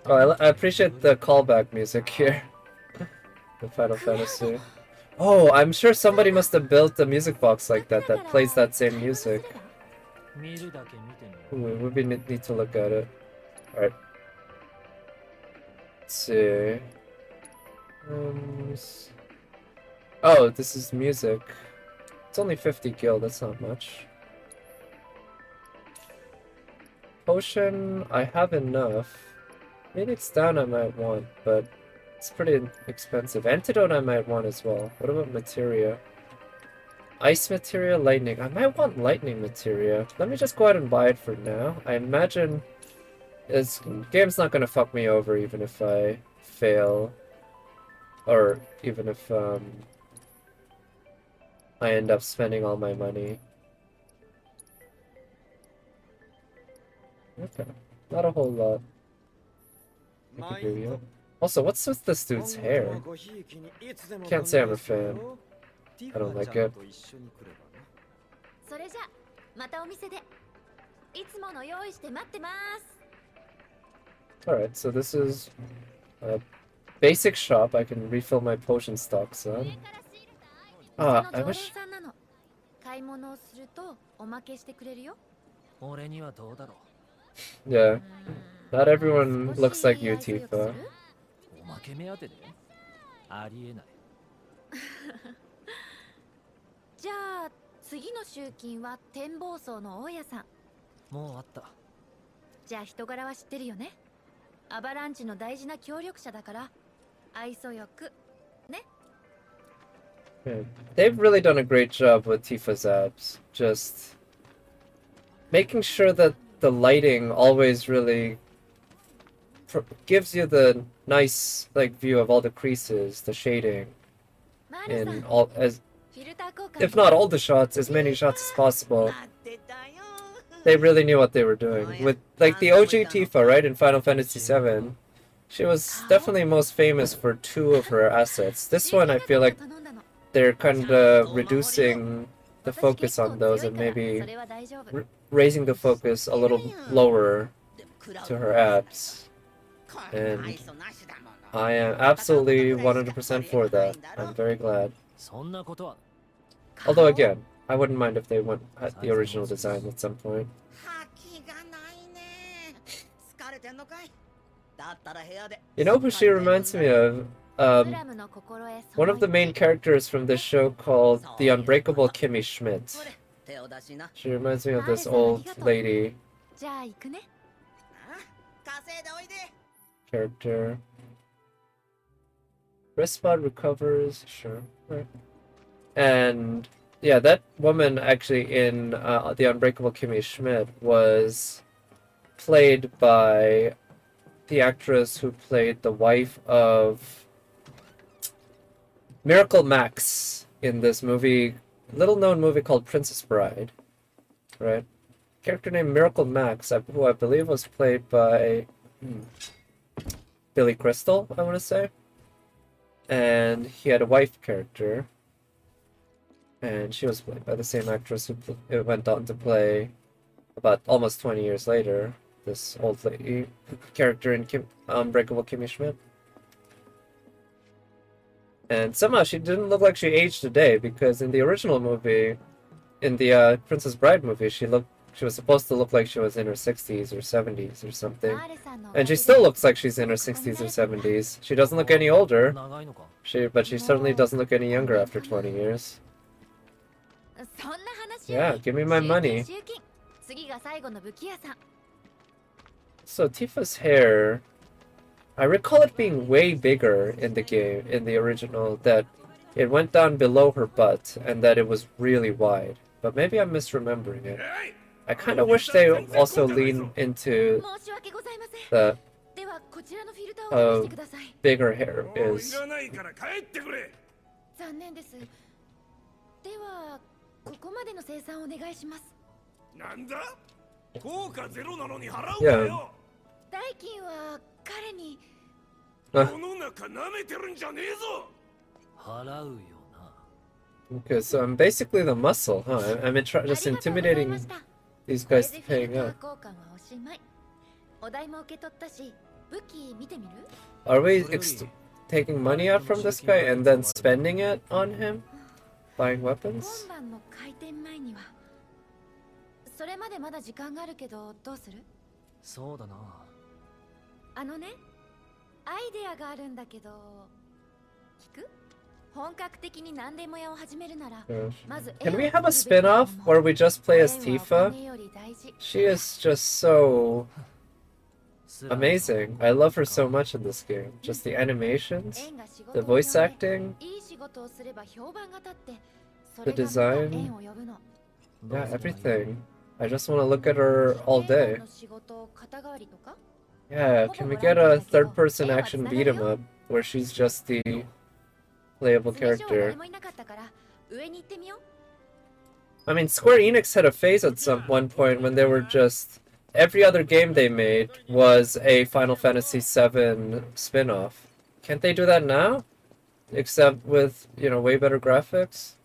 Oh, I appreciate the callback music here. The Final Fantasy. Oh, I'm sure somebody must have built a music box like that that plays that same music. Ooh, it would be neat to look at it. Alright. Let's see. Oh, this is music. It's only 50 gil, that's not much. Potion, I have enough. Phoenix down I might want, but it's pretty expensive. Antidote I might want as well. What about materia? Ice materia, lightning. I might want lightning materia. Let me just go ahead and buy it for now. I imagine this game's not gonna fuck me over even if I fail. Or even if I end up spending all my money. Okay, not a whole lot. I can do yet. Also, what's with this dude's hair? Can't say I'm a fan. I don't like it. それじゃまたお店でいつもの用意して待ってます。 Alright, so this is a basic shop I can refill my potion stocks on. Ah, I wish... 買い物をするとおまけしてくれるよ。俺にはどうだろ Yeah, not everyone looks like you, Tifa. う。おまけ目当てでありえない。じゃあ次の集金は展望層の大家さん。もうあった。じゃあ人柄は知ってるよね。アバランチの大事な協力者だから愛想よくね。 Yeah. They've really done a great job with Tifa's abs. Just making sure that the lighting always really gives you the nice view of all the creases, the shading, in all if not all the shots, as many shots as possible. They really knew what they were doing. With the OG Tifa, right, in Final Fantasy VII, she was definitely most famous for 2 of her assets. This one, I feel like they're kind of reducing the focus on those and maybe raising the focus a little lower to her abs. And I am absolutely 100% for that. I'm very glad. Although again, I wouldn't mind if they went at the original design at some point. You know who she reminds me of? One of the main characters from this show called the Unbreakable Kimmy Schmidt. She reminds me of this old lady character. Rest spot recovers, sure. Right. And yeah, that woman actually in the Unbreakable Kimmy Schmidt was played by the actress who played the wife of Miracle Max in this movie, little-known movie called Princess Bride, right? Character named Miracle Max, who I believe was played by Billy Crystal, I want to say. And he had a wife character, and she was played by the same actress who went on to play, about almost 20 years later, this old lady character in Unbreakable Kimmy Schmidt. And somehow she didn't look like she aged a day, because in the original movie, in the Princess Bride movie, she was supposed to look like she was in her 60s or 70s or something. And she still looks like she's in her 60s or 70s. She doesn't look any older. But she certainly doesn't look any younger after 20 years. Yeah, give me my money. So Tifa's hair, I recall it being way bigger in the game, in the original, that it went down below her butt and that it was really wide. But maybe I'm misremembering it. I kind of wish they also lean into the bigger hair is. 残念です。ではここまでの生産お願いします。なんだ？効果ゼロなのに払うなよ。代金は彼に。世の中舐めてるんじゃねえぞ。払うよな。Okay, so I'm basically the muscle, huh? I'm just intimidating these guys to paying up. Are we taking money out from this guy and then spending it on him? Buying weapons? それまでまだ時間があるけどどうする？そうだな。あのね、アイデアがあるんだけど聞く？本格的に何でも屋を始めるなら、まず Can we have a spin-off where we just play as Tifa? She is just so amazing. I love her so much in this game. Just the animations, the voice acting, the design, yeah, everything. I just want to look at her all day. Yeah, can we get a third-person action beat-em-up where she's just the playable character? I mean, Square Enix had a phase at one point when they were just... Every other game they made was a Final Fantasy VII spin-off. Can't they do that now? Except with, you know, way better graphics?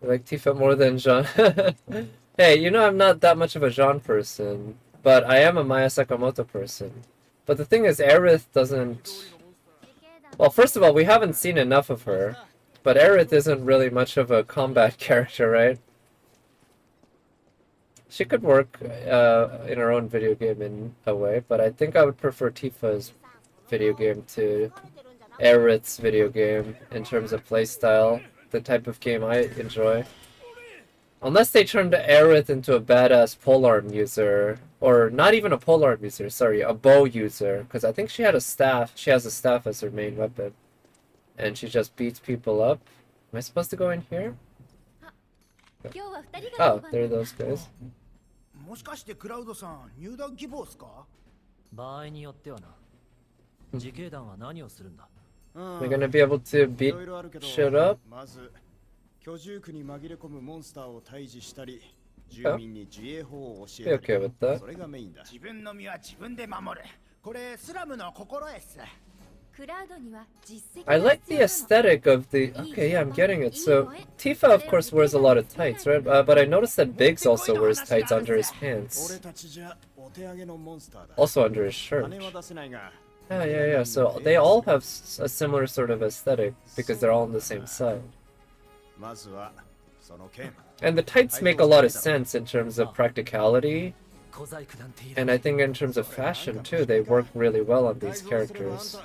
I like Tifa more than Jean. Hey, you know I'm not that much of a Jean person, but I am a Maya Sakamoto person. But the thing is, Aerith doesn't... Well, first of all, we haven't seen enough of her, but Aerith isn't really much of a combat character, right? She could work in her own video game in a way, but I think I would prefer Tifa's video game to Aerith's video game in terms of playstyle, the type of game I enjoy. Unless they turned Aerith into a badass polearm user, or not even a polearm user, sorry, a bow user, because I think she had a staff. She has a staff as her main weapon, and she just beats people up. Am I supposed to go in here? Oh, there are those guys. もしかしてクラウドさん入団希望っすか？場合によってはな。自警団は何をするんだ？ We're gonna be able to beat shit up. まず居住区に紛れ込むモンスターを退治したり、住民に自衛法を教えたり、それがメインだ。自分の身は自分で守る。これスラムの心得っす。 I like the aesthetic of the... Okay, yeah, I'm getting it. So, Tifa, of course, wears a lot of tights, right? But I noticed that Biggs also wears tights under his pants. Also under his shirt. Yeah. So, they all have a similar sort of aesthetic, because they're all on the same side. And the tights make a lot of sense in terms of practicality. And I think in terms of fashion, too, they work really well on these characters.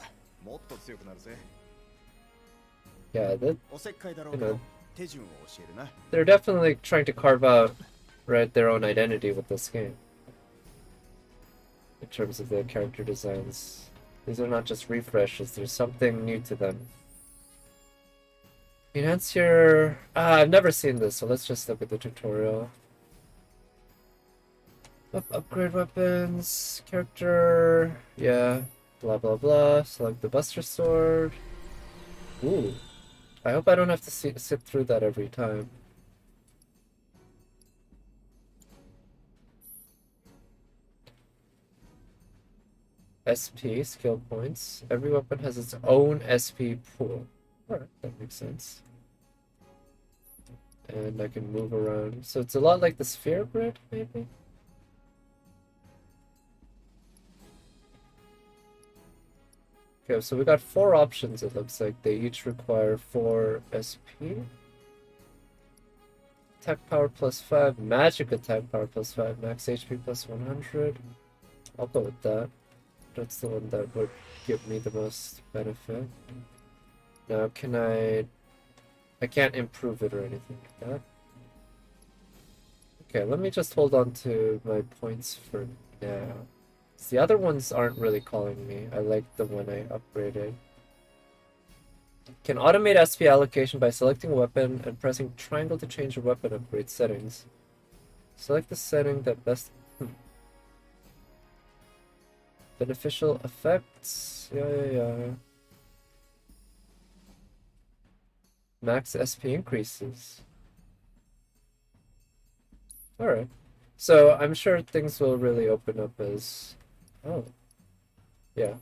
Yeah, that, you know, they're definitely trying to carve out, right, their own identity with this game. In terms of the character designs. These are not just refreshes, there's something new to them. Enhance your... I've never seen this, so let's just look at the tutorial. Upgrade weapons, character, yeah. Blah blah blah. Select the Buster Sword. Ooh. I hope I don't have to sit through that every time. SP, skill points. Every weapon has its own SP pool. Alright, that makes sense. And I can move around. So it's a lot like the sphere grid, maybe? Okay, so we got 4 options, it looks like. They each require 4 SP. attack power plus 5, magic attack power plus 5, max HP plus 100. I'll go with that. That's the one that would give me the most benefit. Now, can I can't improve it or anything like that. Okay, let me just hold on to my points for now. The other ones aren't really calling me. I like the one I upgraded. Can automate SP allocation by selecting a weapon and pressing triangle to change your weapon upgrade settings. Select the setting that best... Beneficial effects. Yeah. Max SP increases. Alright. So I'm sure things will really open up as... Oh. Yeah.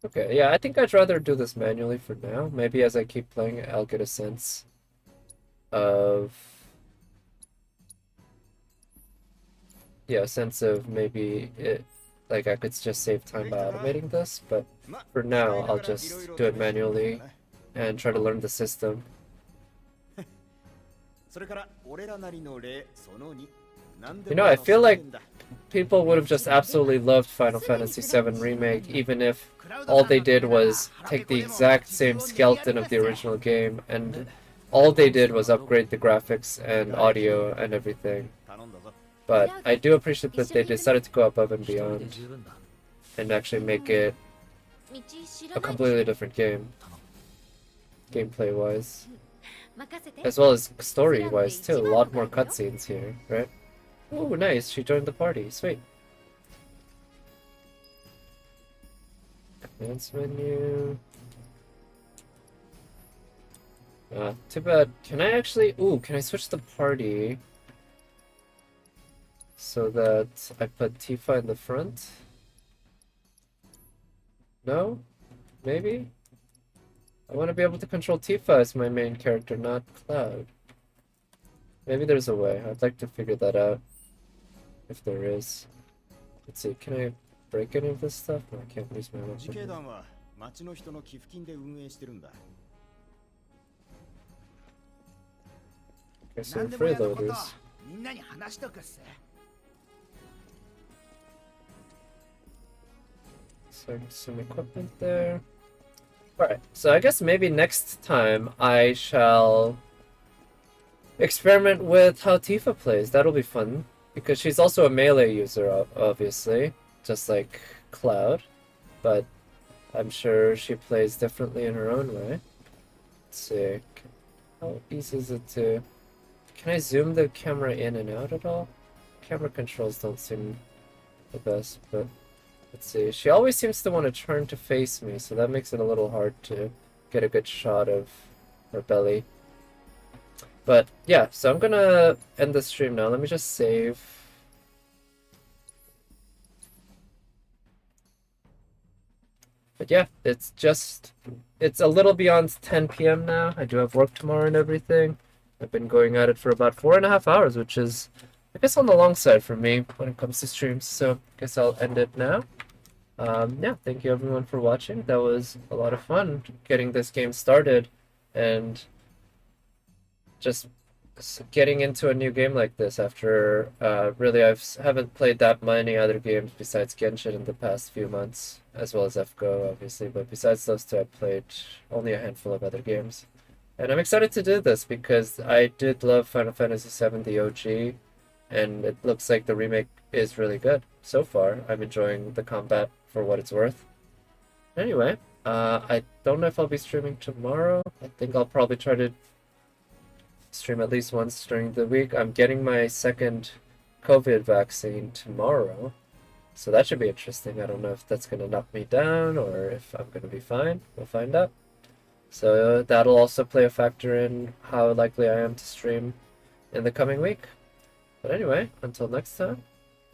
Okay, yeah, I think I'd rather do this manually for now. Maybe as I keep playing, I'll get a sense of... Yeah, a sense of maybe it, like I could just save time by automating this, but for now, I'll just do it manually and try to learn the system. You know, I feel like people would have just absolutely loved Final Fantasy VII Remake, even if all they did was take the exact same skeleton of the original game, and all they did was upgrade the graphics and audio and everything. But I do appreciate that they decided to go above and beyond and actually make it a completely different game, gameplay-wise. As well as story-wise too, a lot more cutscenes here, right? Oh, nice, she joined the party, sweet. Advanced menu. Too bad. Can I actually... Ooh, can I switch the party so that I put Tifa in the front? No? Maybe? I want to be able to control Tifa as my main character, not Cloud. Maybe there's a way. I'd like to figure that out. If there is. Let's see, can I break any of this stuff? No, I can't use my weapon. Okay, so freeloaders. So some equipment there. Alright, so I guess maybe next time I shall experiment with how Tifa plays. That'll be fun. Because she's also a melee user, obviously. Just like Cloud. But I'm sure she plays differently in her own way. Let's see. How easy is it to... Can I zoom the camera in and out at all? Camera controls don't seem the best, but... Let's see. She always seems to want to turn to face me, so that makes it a little hard to get a good shot of her belly. But yeah, so I'm gonna end the stream now. Let me just save. But yeah, it's a little beyond 10 p.m. now. I do have work tomorrow and everything. I've been going at it for about 4.5 hours, which is, I guess, on the long side for me when it comes to streams. So I guess I'll end it now. Yeah, thank you everyone for watching. That was a lot of fun getting this game started and just getting into a new game like this after really I haven't played that many other games besides Genshin in the past few months, as well as FGO obviously, but besides those two I played only a handful of other games. And I'm excited to do this because I did love Final Fantasy VII the OG, and it looks like the remake is really good so far. I'm enjoying the combat for what it's worth. Anyway, I don't know if I'll be streaming tomorrow. I think I'll probably try to stream at least once during the week. I'm getting my second COVID vaccine tomorrow, so that should be interesting. I don't know if that's going to knock me down or if I'm going to be fine. We'll find out. So that'll also play a factor in how likely I am to stream in the coming week. But anyway, until next time,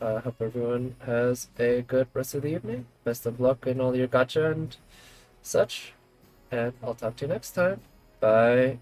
I hope everyone has a good rest of the evening. Best of luck in all your gacha and such. And I'll talk to you next time. Bye.